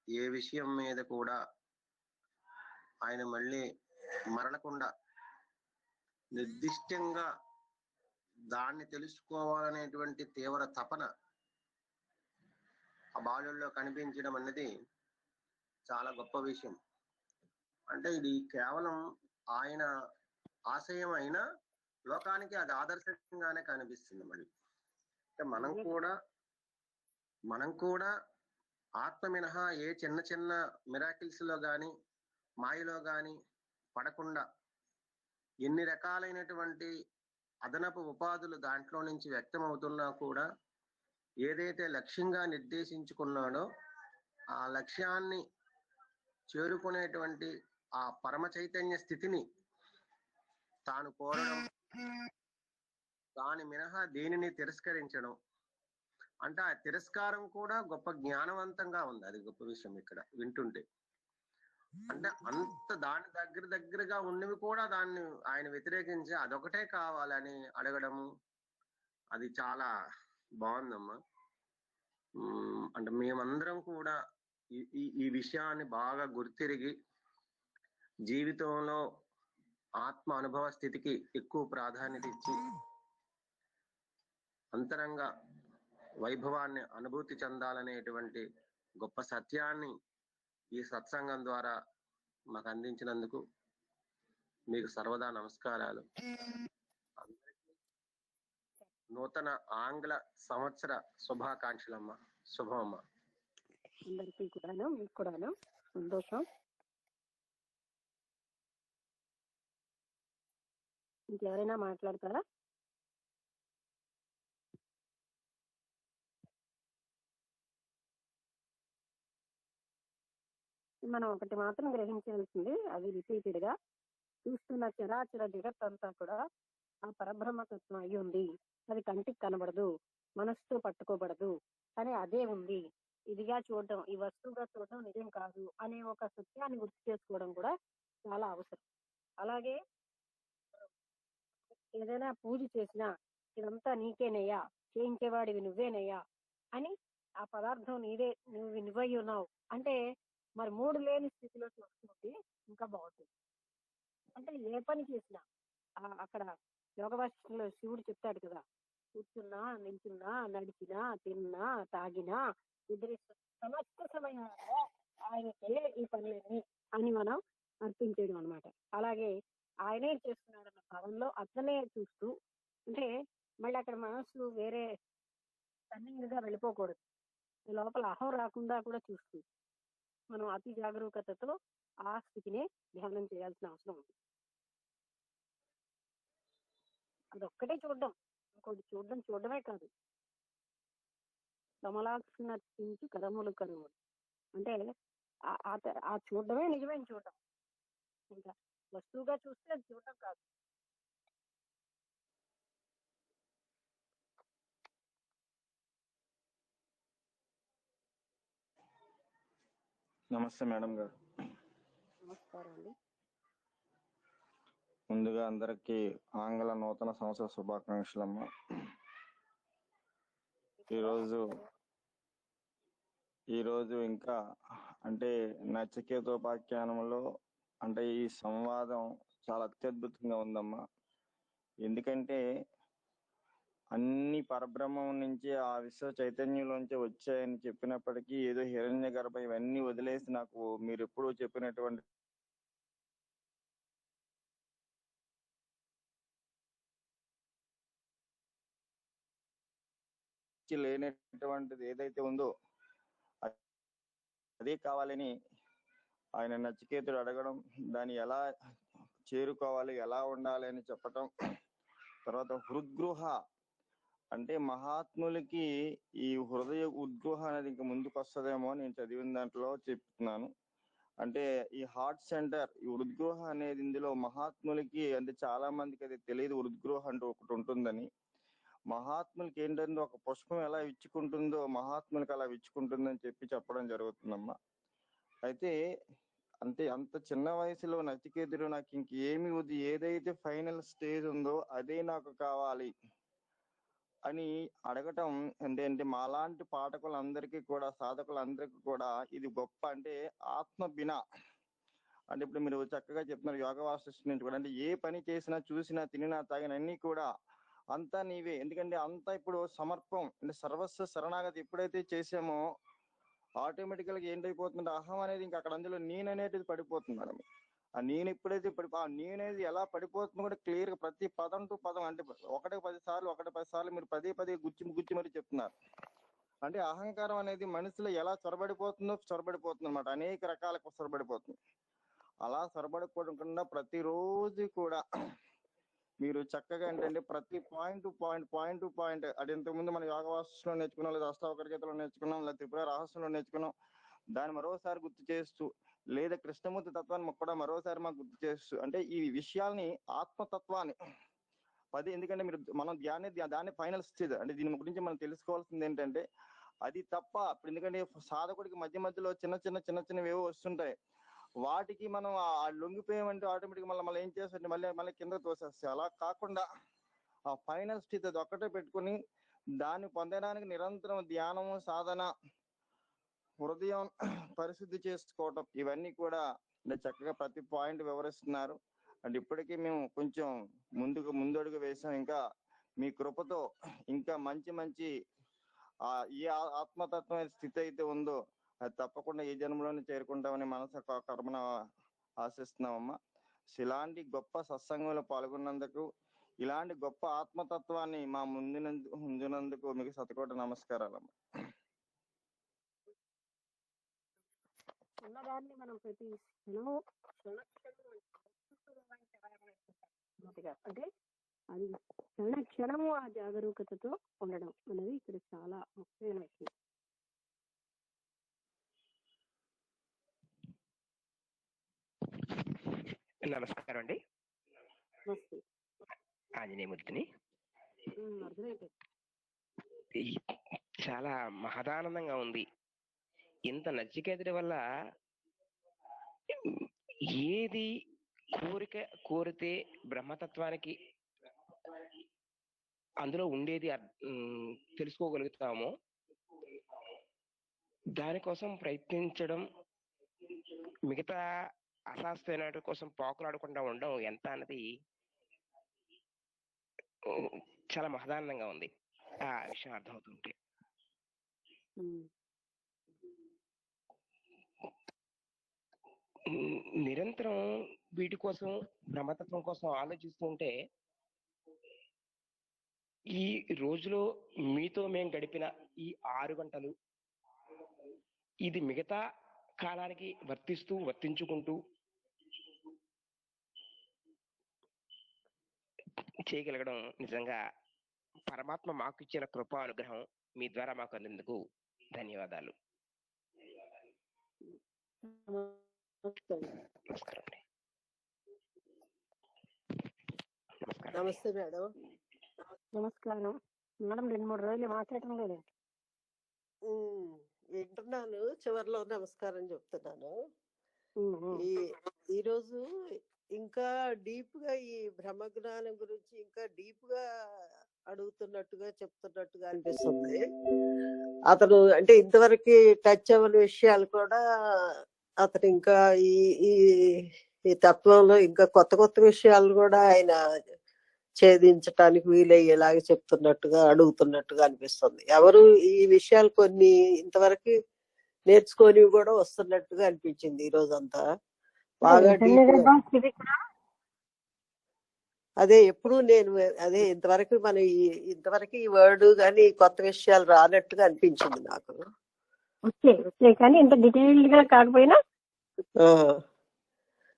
ఏ విషయం మీద కూడా ఆయన మళ్ళీ మరలకుండా నిర్దిష్టంగా దాన్ని తెలుసుకోవాలనేటువంటి తీవ్ర తపన ఆ బాలుల్లో కనిపించడం అన్నది చాలా గొప్ప విషయం. అంటే ఇది కేవలం ఆయన ఆశయం అయినా లోకానికి అది ఆదర్శంగానే కనిపిస్తుంది. మళ్ళీ అంటే మనం కూడా ఆత్మ మినహా ఏ చిన్న చిన్న మిరాకిల్స్ లో గాని మాయలో గాని పడకుండా ఎన్ని రకాలైనటువంటి అదనపు ఉపాధులు దాంట్లో నుంచి వ్యక్తం అవుతున్నా కూడా ఏదైతే లక్ష్యంగా నిర్దేశించుకున్నాడో ఆ లక్ష్యాన్ని చేరుకునేటువంటి ఆ పరమ చైతన్య స్థితిని తాను కోరడం, దాని మినహా దేనిని తిరస్కరించడం, అంటే ఆ తిరస్కారం కూడా గొప్ప జ్ఞానవంతంగా ఉంది. అది గొప్ప విషయం ఇక్కడ వింటుంటే. అంటే అంత దాని దగ్గరగా ఉన్నవి కూడా దాన్ని ఆయన వ్యతిరేకించి అదొకటే కావాలని అడగడము, అది చాలా బాగుందమ్మా. అంటే మేమందరం కూడా ఈ విషయాన్ని బాగా గుర్తిరిగి జీవితంలో ఆత్మ అనుభవ స్థితికి ఎక్కువ ప్రాధాన్యత ఇచ్చి అంతరంగ వైభవాన్ని అనుభూతి చెందాలనేటువంటి గొప్ప సత్యాన్ని ఈ సత్సంగం ద్వారా మాకు అందించినందుకు మీకు సర్వదా నమస్కారాలు. అందరికీ నూతన ఆంగ్ల సంవత్సర శుభాకాంక్షలమ్మ. శుభమమ్మ. అందరికీ కూడాను, మీకు కూడాను సంతోషం. ఇంకెవరైనా మాట్లాడతారా? మనం ఒకటి మాత్రం గ్రహించాల్సింది, అది రిపీటెడ్ గా చూస్తున్న చరాచర జగత్ అంతా కూడా ఆ పరబ్రహ్మతత్వం అయి ఉంది. అది కంటికి కనబడదు, మనస్సుతో పట్టుకోబడదు, కానీ అదే ఉంది. ఇదిగా చూడడం, ఈ వస్తువుగా చూడడం నిజం కాదు అనే ఒక సత్యాన్ని గుర్తు చేసుకోవడం కూడా చాలా అవసరం. అలాగే ఏదైనా పూజ చేసినా ఇదంతా నీకేనయ్యా, చేయించేవాడివి నువ్వేనయ్యా అని ఆ పదార్థం నువ్వై ఉన్నావు అంటే మరి మూడు లేని స్థితిలో చూసుకుంటే ఇంకా బాగుంటుంది. అంటే ఏ పని చేసినా అక్కడ యోగ వాసిష్టంలో శివుడు చెప్తాడు కదా, కూర్చున్నా, నిల్చున్నా, నడిచినా, తిన్నా, తాగినా, నిద్రిస్తున్నా సమస్త సమయంలో ఆయనకే ఈ పనులన్నీ అని మనం అర్పించేయడం అనమాట. అలాగే ఆయనే చేస్తున్నాడన్న భావంలో అతనే చూస్తూ, అంటే మళ్ళీ అక్కడ మనసు వేరే టర్నింగ్ గా వెళ్ళిపోకూడదు, లోపల అహం రాకుండా కూడా చూస్తూ మనం అతి జాగరూకతతో ఆ స్థితినే ధ్యానం చేయాల్సిన అవసరం ఉంది. అదొక్కటే చూడడం, ఇంకోటి చూడడమే కాదు. కమలాక్షి నర్చించు కరములు కరువులు అంటే ఆ చూడడమే నిజమైన చూడడం. ఇంకా వస్తువుగా చూస్తే అది చూడడం కాదు. నమస్తే మేడం గారు. నమస్కారం అండి. ముందుగా అందరికీ ఆంగ్ల నూతన సంవత్సర శుభాకాంక్షలమ్మ. ఈరోజు ఇంకా అంటే నచికేతోపాఖ్యానంలో అంటే ఈ సంవాదం చాలా అత్యద్భుతంగా ఉందమ్మా. ఎందుకంటే అన్ని పరబ్రహ్మం నుంచి ఆ విశ్వ చైతన్యంలోంచి వచ్చాయని చెప్పినప్పటికీ ఏదో హిరణ్య గర్భ ఇవన్నీ వదిలేసి నాకు మీరు ఎప్పుడూ చెప్పినటువంటి లేనటువంటిది ఏదైతే ఉందో అదే కావాలని ఆయన నచికేతుడు అడగడం, దాన్ని ఎలా చేరుకోవాలి, ఎలా ఉండాలి అని చెప్పటం. తర్వాత హృద్గృహ అంటే మహాత్ములకి ఈ హృదయ ఉద్గృహ అనేది ఇంకా ముందుకు వస్తుందేమో నేను చదివిన దాంట్లో చెప్తున్నాను. అంటే ఈ హార్ట్ సెంటర్, ఈ హృద్గృహ అనేది ఇందులో మహాత్ములకి అంటే చాలా మందికి అది తెలియదు, హృద్గృహ అంటూ ఒకటి ఉంటుందని. మహాత్ములకి ఏంటంటే ఒక పుష్పం ఎలా విచ్చుకుంటుందో మహాత్ములకి అలా విచ్చుకుంటుందని చెప్పడం జరుగుతుందమ్మా. అయితే అంటే అంత చిన్న వయసులో నచికేతుడు నాకు ఇంకేమి వద్దు, ఏదైతే ఫైనల్ స్టేజ్ ఉందో అదే నాకు కావాలి అని అడగటం అంటే మాలాంటి పాఠకులందరికీ కూడా, సాధకులందరికీ కూడా ఇది గొప్ప అంటే ఆత్మ బిన. అంటే ఇప్పుడు మీరు చక్కగా చెప్తున్నారు యోగ వాసిష్ఠ నుంచి కూడా, అంటే ఏ పని చేసినా, చూసినా, తినినా, తాగిన అన్ని కూడా అంతా నీవే. ఎందుకంటే అంతా ఇప్పుడు సమర్పం అంటే సర్వస్వ శరణాగతి ఎప్పుడైతే చేసామో ఆటోమేటికల్ గా ఏంటైపోతుందంటే అహం అనేది ఇంకా అక్కడ అందులో నేననేది పడిపోతుంది మేడం. ఆ నేను ఎప్పుడైతే ఆ నేనేది ఎలా పడిపోతుందో కూడా క్లియర్ గా ప్రతి పదం టు పదం అంటే ఒకటి 10 సార్లు మీరు పదే గుచ్చి మరి చెప్తున్నారు. అంటే అహంకారం అనేది మనిషిలో ఎలా చొరబడిపోతుంది అనమాట, అనేక రకాలకు చొరబడిపోతుంది. అలా చొరబడిపోకుండా ప్రతిరోజు కూడా మీరు చక్కగా ఏంటంటే ప్రతి పాయింట్ టు పాయింట్ అది ఇంతకుముందు మన యోగ వాస్తులో నేర్చుకున్నాం, లేదా అష్టావకర గీతలో నేర్చుకున్నాం, లేదా త్రిపుర రహస్యంలో నేర్చుకున్నాం, దాన్ని మరోసారి గుర్తు చేస్తూ, లేదా కృష్ణమూర్తి తత్వాన్ని కూడా మరోసారి మాకు గుర్తు చేస్తూ, అంటే ఈ విషయాల్ని ఆత్మతత్వాన్ని ఎందుకంటే మీరు మనం దాన్ని ఫైనల్ స్టేజ్ అంటే దీని గురించి మనం తెలుసుకోవాల్సింది ఏంటంటే అది తప్ప. ఇప్పుడు ఎందుకంటే సాధకుడికి మధ్యలో చిన్న ఏవో వస్తుంటాయి, వాటికి మనం లొంగిపోయామంటే ఆటోమేటిక్ మళ్ళీ ఏం చేస్తారంటే మళ్ళీ కింద తోసేస్తాయి. అలా కాకుండా ఆ ఫైనల్ స్థితి అది ఒక్కటే పెట్టుకుని దాన్ని పొందడానికి నిరంతరం ధ్యానము, సాధన, హృదయం పరిశుద్ధి చేసుకోవటం, ఇవన్నీ కూడా చక్కగా ప్రతి పాయింట్ వివరిస్తున్నారు. అంటే ఇప్పటికీ మేము కొంచెం ముందడుగు వేసాం. ఇంకా మీ కృపతో ఇంకా మంచి ఈ ఆత్మతత్వ స్థితి అయితే ఉందో అది తప్పకుండా ఈ జన్మలోనే చేరుకుంటామని మనసు కర్మను ఆశిస్తున్నామమ్మా. ఇలాంటి గొప్ప సత్సంగంలో పాల్గొన్నందుకు, ఇలాంటి గొప్ప ఆత్మతత్వాన్ని మా ముందునందుకు మీకు శతకోటి నమస్కారాలమ్మా. ఉన్నదాన్ని మనం ప్రతి అంటే అది క్షణము ఆ జాగరూకతతో ఉండడం అనేది ఇక్కడ చాలా ముఖ్యమైన విషయం. నమస్కారం అండి. నమస్తే. ఆంజనేయమూర్తిని. అర్థమైపోయింది. చాలా మహదానందంగా ఉంది. ఇంత నచికేతుడి వల్ల ఏది కోరితే బ్రహ్మతత్వానికి అందులో ఉండేది తెలుసుకోగలుగుతామో దానికోసం ప్రయత్నించడం, మిగతా అశాస్త్రమైన కోసం పాకులాడకుండా ఉండడం ఎంత అన్నది చాలా మహదానందంగా ఉంది ఆ విషయం అర్థమవుతుంటే. నిరంతరం వీటి కోసం బ్రహ్మతత్వం కోసం ఆలోచిస్తూ ఉంటే ఈ రోజులో మీతో మేము గడిపిన ఈ 6 గంటలు ఇది మిగతా కాలానికి వర్తించుకుంటూ చేయగలగడం నిజంగా పరమాత్మ మాకు ఇచ్చిన కృపా అనుగ్రహం. మీ ద్వారా మాకు అందినందుకు ధన్యవాదాలు. నమస్కారం అండి. నమస్తే మేడం. నమస్కారం మేడం. 2-3 రోజులు మాట్లాడటం లేదు. వింటున్నాను, చివరిలో నమస్కారం చెప్తున్నాను. ఈరోజు ఇంకా డీప్ గా ఈ బ్రహ్మజ్ఞానం గురించి ఇంకా డీప్ గా అడుగుతున్నట్టుగా చెప్తున్నట్టుగా అనిపిస్తుంది. అతను అంటే ఇంతవరకు టచ్ అవ్వని విషయాలు కూడా అతను ఇంకా ఈ ఈ తత్వంలో ఇంకా కొత్త కొత్త విషయాలు కూడా ఆయన ఛేదించటానికి వీలయ్యేలాగా చెప్తున్నట్టుగా అడుగుతున్నట్టుగా అనిపిస్తుంది. ఎవరు ఈ విషయాలు కొన్ని ఇంతవరకు నేర్చుకొని కూడా వస్తున్నట్టుగా అనిపించింది ఈ రోజంతా బాగా డీప్ గా. అదే ఎప్పుడు నేను అదే ఇంతవరకు ఈ వర్డ్ గాని కొత్త విషయాలు రానట్టుగా అనిపించింది నాకు. వచ్చే కానీ ఇంత డీటెయిల్డ్ గా కాకపోయినా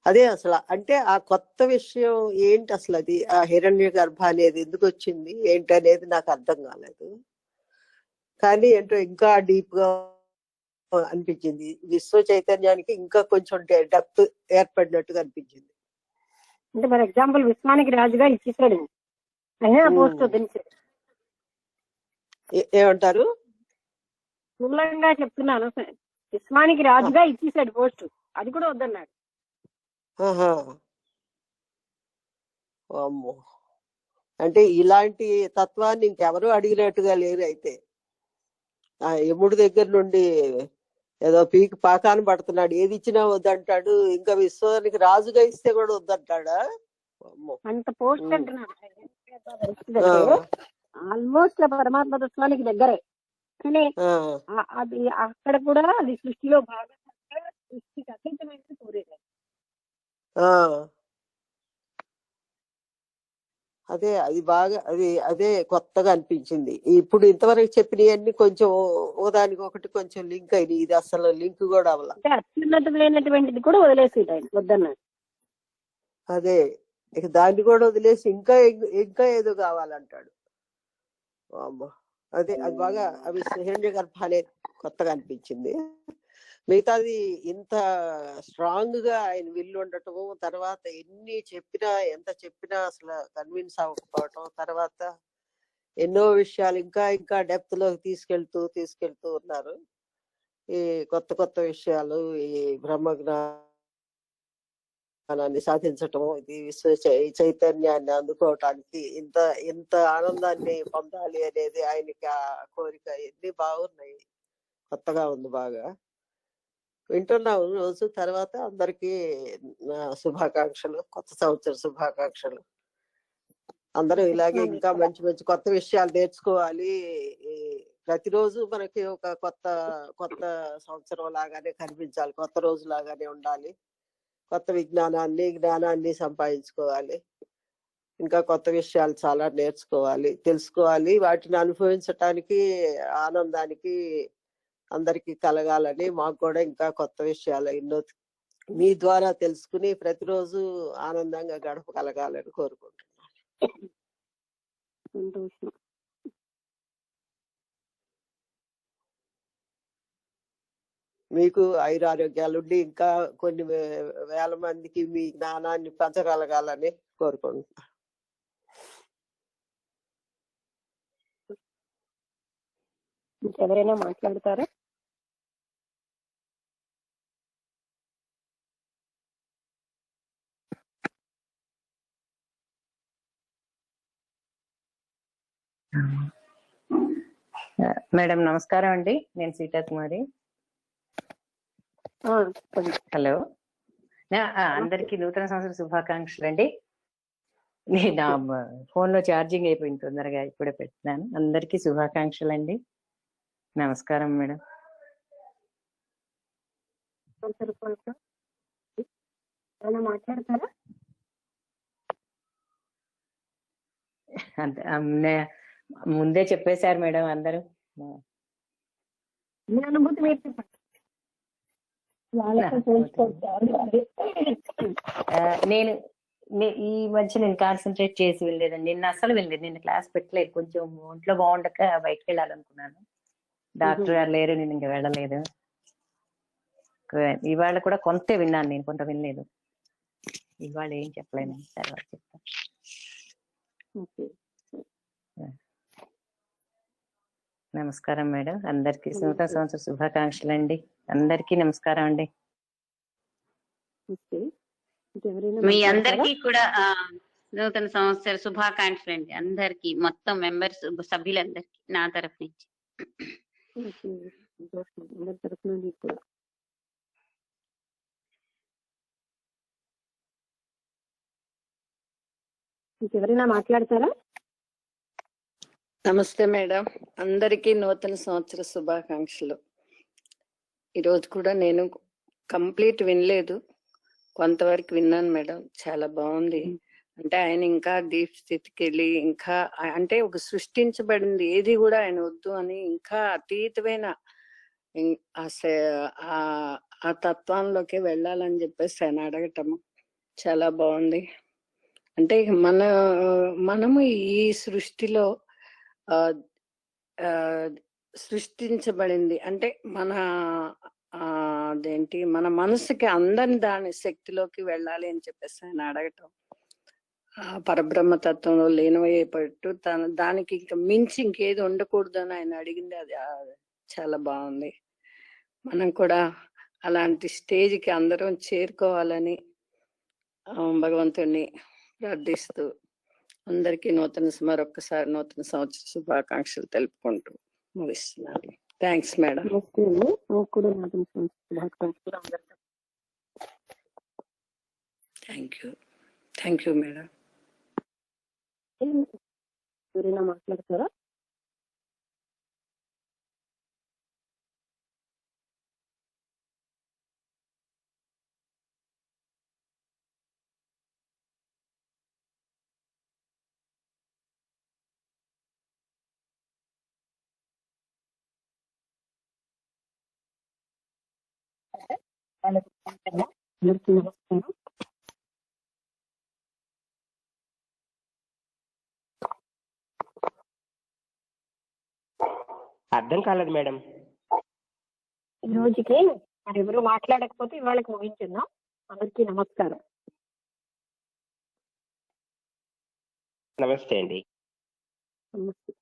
అదే అసలు అంటే ఆ కొత్త విషయం ఏంటి అసలు, అది ఆ హిరణ్య గర్భ అనేది ఎందుకు వచ్చింది ఏంటి అనేది నాకు అర్థం కాలేదు. కానీ ఏంటో ఇంకా డీప్ గా అనిపించింది. విశ్వ చైతన్యానికి ఇంకా కొంచెం డెప్త్ ఏర్పడినట్టుగా అనిపించింది. అంటే ఫర్ ఎగ్జాంపుల్ విశ్వానికి రాజుగా ఇచ్చేసాడు, అయినా పోస్ట్ వదిలించాడు. ఏమంటారు? స్థూలంగా చెప్తున్నాను, విశ్వానికి రాజుగా ఇచ్చేసాడు పోస్ట్, అది కూడా వద్దన్నాడు. అమ్మో, అంటే ఇలాంటి తత్వాన్ని ఇంకెవరూ అడిగినట్టుగా లేరు. అయితే ఆ యముడి దగ్గర నుండి ఏదో పీకి పాకాన్ని పడుతున్నాడు, ఏది ఇచ్చినా వద్దంటాడు. ఇంకా విశ్వానికి రాజుగా ఇస్తే కూడా వద్దంటాడా? అంత పోస్ట్ అంటున్నాడు. ఆల్మోస్ట్ పరమాత్మ తత్వానికి దగ్గరే, కానీ అది అక్కడ కూడా అది సృష్టిలో భాగంగా సృష్టికి అతీతమైన కోరేది. అదే అది బాగా అదే కొత్తగా అనిపించింది. ఇప్పుడు ఇంతవరకు చెప్పినవన్నీ కొంచెం ఓదానికి ఒకటి కొంచెం లింక్ అయినాయి. ఇది అసలు లింక్ కూడా అవ్వాల. అంటే అత్యున్నతమైనటువంటిది కూడా వదిలేసి వద్దన్నాడు. అదే ఇక దాన్ని కూడా వదిలేసి ఇంకా ఇంకా ఏదో కావాలంటాడు. అమ్మ, అదే అది బాగా అవి హిరణ్య గర్భ అనేది కొత్తగా అనిపించింది. మిగతాది ఇంత స్ట్రాంగ్ గా ఆయన విల్లు ఉండటము, తర్వాత ఎంత చెప్పినా అసలు కన్విన్స్ అవ్వకపోవటం, తర్వాత ఎన్నో విషయాలు ఇంకా ఇంకా డెప్త్ లోకి తీసుకెళ్తూ ఉన్నారు. ఈ కొత్త విషయాలు, ఈ బ్రహ్మజ్ఞానాన్ని సాధించటం, ఇది విశ్వ చైతన్యాన్ని అందుకోవటానికి ఇంత ఆనందాన్ని పొందాలి అనేది ఆయనకి ఆ కోరిక. ఎన్ని బాగున్నాయి, కొత్తగా ఉంది బాగా. వింటున్నాము రోజు. తర్వాత అందరికీ నా శుభాకాంక్షలు, కొత్త సంవత్సర శుభాకాంక్షలు. అందరూ ఇలాగే ఇంకా మంచి మంచి కొత్త విషయాలు నేర్చుకోవాలి. ప్రతిరోజు మనకి ఒక కొత్త సంవత్సరం లాగానే కనిపించాలి, కొత్త రోజు లాగానే ఉండాలి. కొత్త జ్ఞానాన్ని సంపాదించుకోవాలి. ఇంకా కొత్త విషయాలు చాలా నేర్చుకోవాలి, తెలుసుకోవాలి. వాటిని అనుభవించటానికి, ఆనందానికి అందరికీ కలగాలని, మాకు కూడా ఇంకా కొత్త విషయాలు ఎన్నో మీ ద్వారా తెలుసుకుని ప్రతిరోజు ఆనందంగా గడపగలగాలని కోరుకుంటున్నాను. మీకు ఆయురారోగ్యాలుండి ఇంకా కొన్ని వేల మందికి మీ జ్ఞానాన్ని పంచగలగాలని కోరుకుంటున్నాను. ఎవరైనా మాట్లాడతారా? మేడం నమస్కారం అండి, నేను సీతా కుమారి. హలో, అందరికి నూతన సంవత్సర శుభాకాంక్షలు అండి. నా ఫోన్ లో ఛార్జింగ్ అయిపోయింది, తొందరగా ఇప్పుడే పెట్టినాను. అందరికి శుభాకాంక్షలు అండి. నమస్కారం మేడం. మాట్లాడతారా? అంతే ముందే చెప్పేశారు మేడం అందరూ. మీ అనుభూతి మీరు చెప్పండి. వాళ్ళతో పోల్చుకోవచ్చు. నేను ఈ మధ్య నేను కాన్సన్ట్రేట్ చేసి వెళ్ళలేదండి. నిన్న అసలు వెళ్ళలేదు, నిన్న క్లాస్ పెట్టలేదు. కొంచెం ఒంట్లో బాగుండక బయటకు వెళ్ళాలనుకున్నాను. డాక్టర్ గారు లేరు, నేను ఇంకా వెళ్ళలేదు. ఇవాళ కూడా కొంత విన్నాను, నేను కొంత వినలేదు. ఇవాళ ఏం చెప్పలేను, తర్వాత చెప్తాను. నమస్కారం మేడం, అందరికి నూతన సంవత్సర శుభాకాంక్షలు అండి. అందరికీ నమస్కారం అండి. మీ అందరికీ కూడా నూతన సంవత్సర శుభాకాంక్షలు అండి. అందరికి, మొత్తం మెంబర్స్, సభ్యులందరికీ నా తరఫు నుంచి. అందరి తరఫున మీకు కూడా. ఇంకెవరైనా మాట్లాడతారా? నమస్తే మేడం, అందరికీ నూతన సంవత్సర శుభాకాంక్షలు. ఈరోజు కూడా నేను కంప్లీట్ వినలేదు, కొంతవరకు విన్నాను మేడం. చాలా బాగుంది. అంటే ఆయన ఇంకా డీప్ స్థితికి వెళ్ళి, ఇంకా అంటే ఒక సృష్టించబడింది ఏది కూడా ఆయన వద్దు అని, ఇంకా అతీతమైన ఆ తత్వంలోకి వెళ్ళాలని చెప్పేసి ఆయన అడగటము చాలా బాగుంది. అంటే మనము ఈ సృష్టిలో సృష్టించబడింది అంటే అదేంటి, మన మనసుకి అందని దాని శక్తిలోకి వెళ్ళాలి అని చెప్పేసి ఆయన అడగటం, పరబ్రహ్మ తత్వంలో లీనమయ్యేపట్టు దానికి ఇంకా మించి ఇంకేది ఉండకూడదు అని ఆయన అడిగింది. అది చాలా బాగుంది. మనం కూడా అలాంటి స్టేజ్కి అందరం చేరుకోవాలని భగవంతుడిని ప్రార్థిస్తూ అందరికీ మరొక్కసారి నూతన సంవత్సర శుభాకాంక్షలు తెలుపుకుంటూ ముగిస్తున్నాను. Thanks madam. Thank you madam. ఎవరైనా మాట్లాడతారా? అర్థం కాలేదు మేడం. ఈ రోజుకి మరి ఎవరు మాట్లాడకపోతే ఇవాళకి ముగించున్నాం. అందరికీ నమస్కారం. నమస్తే అండి. నమస్తే.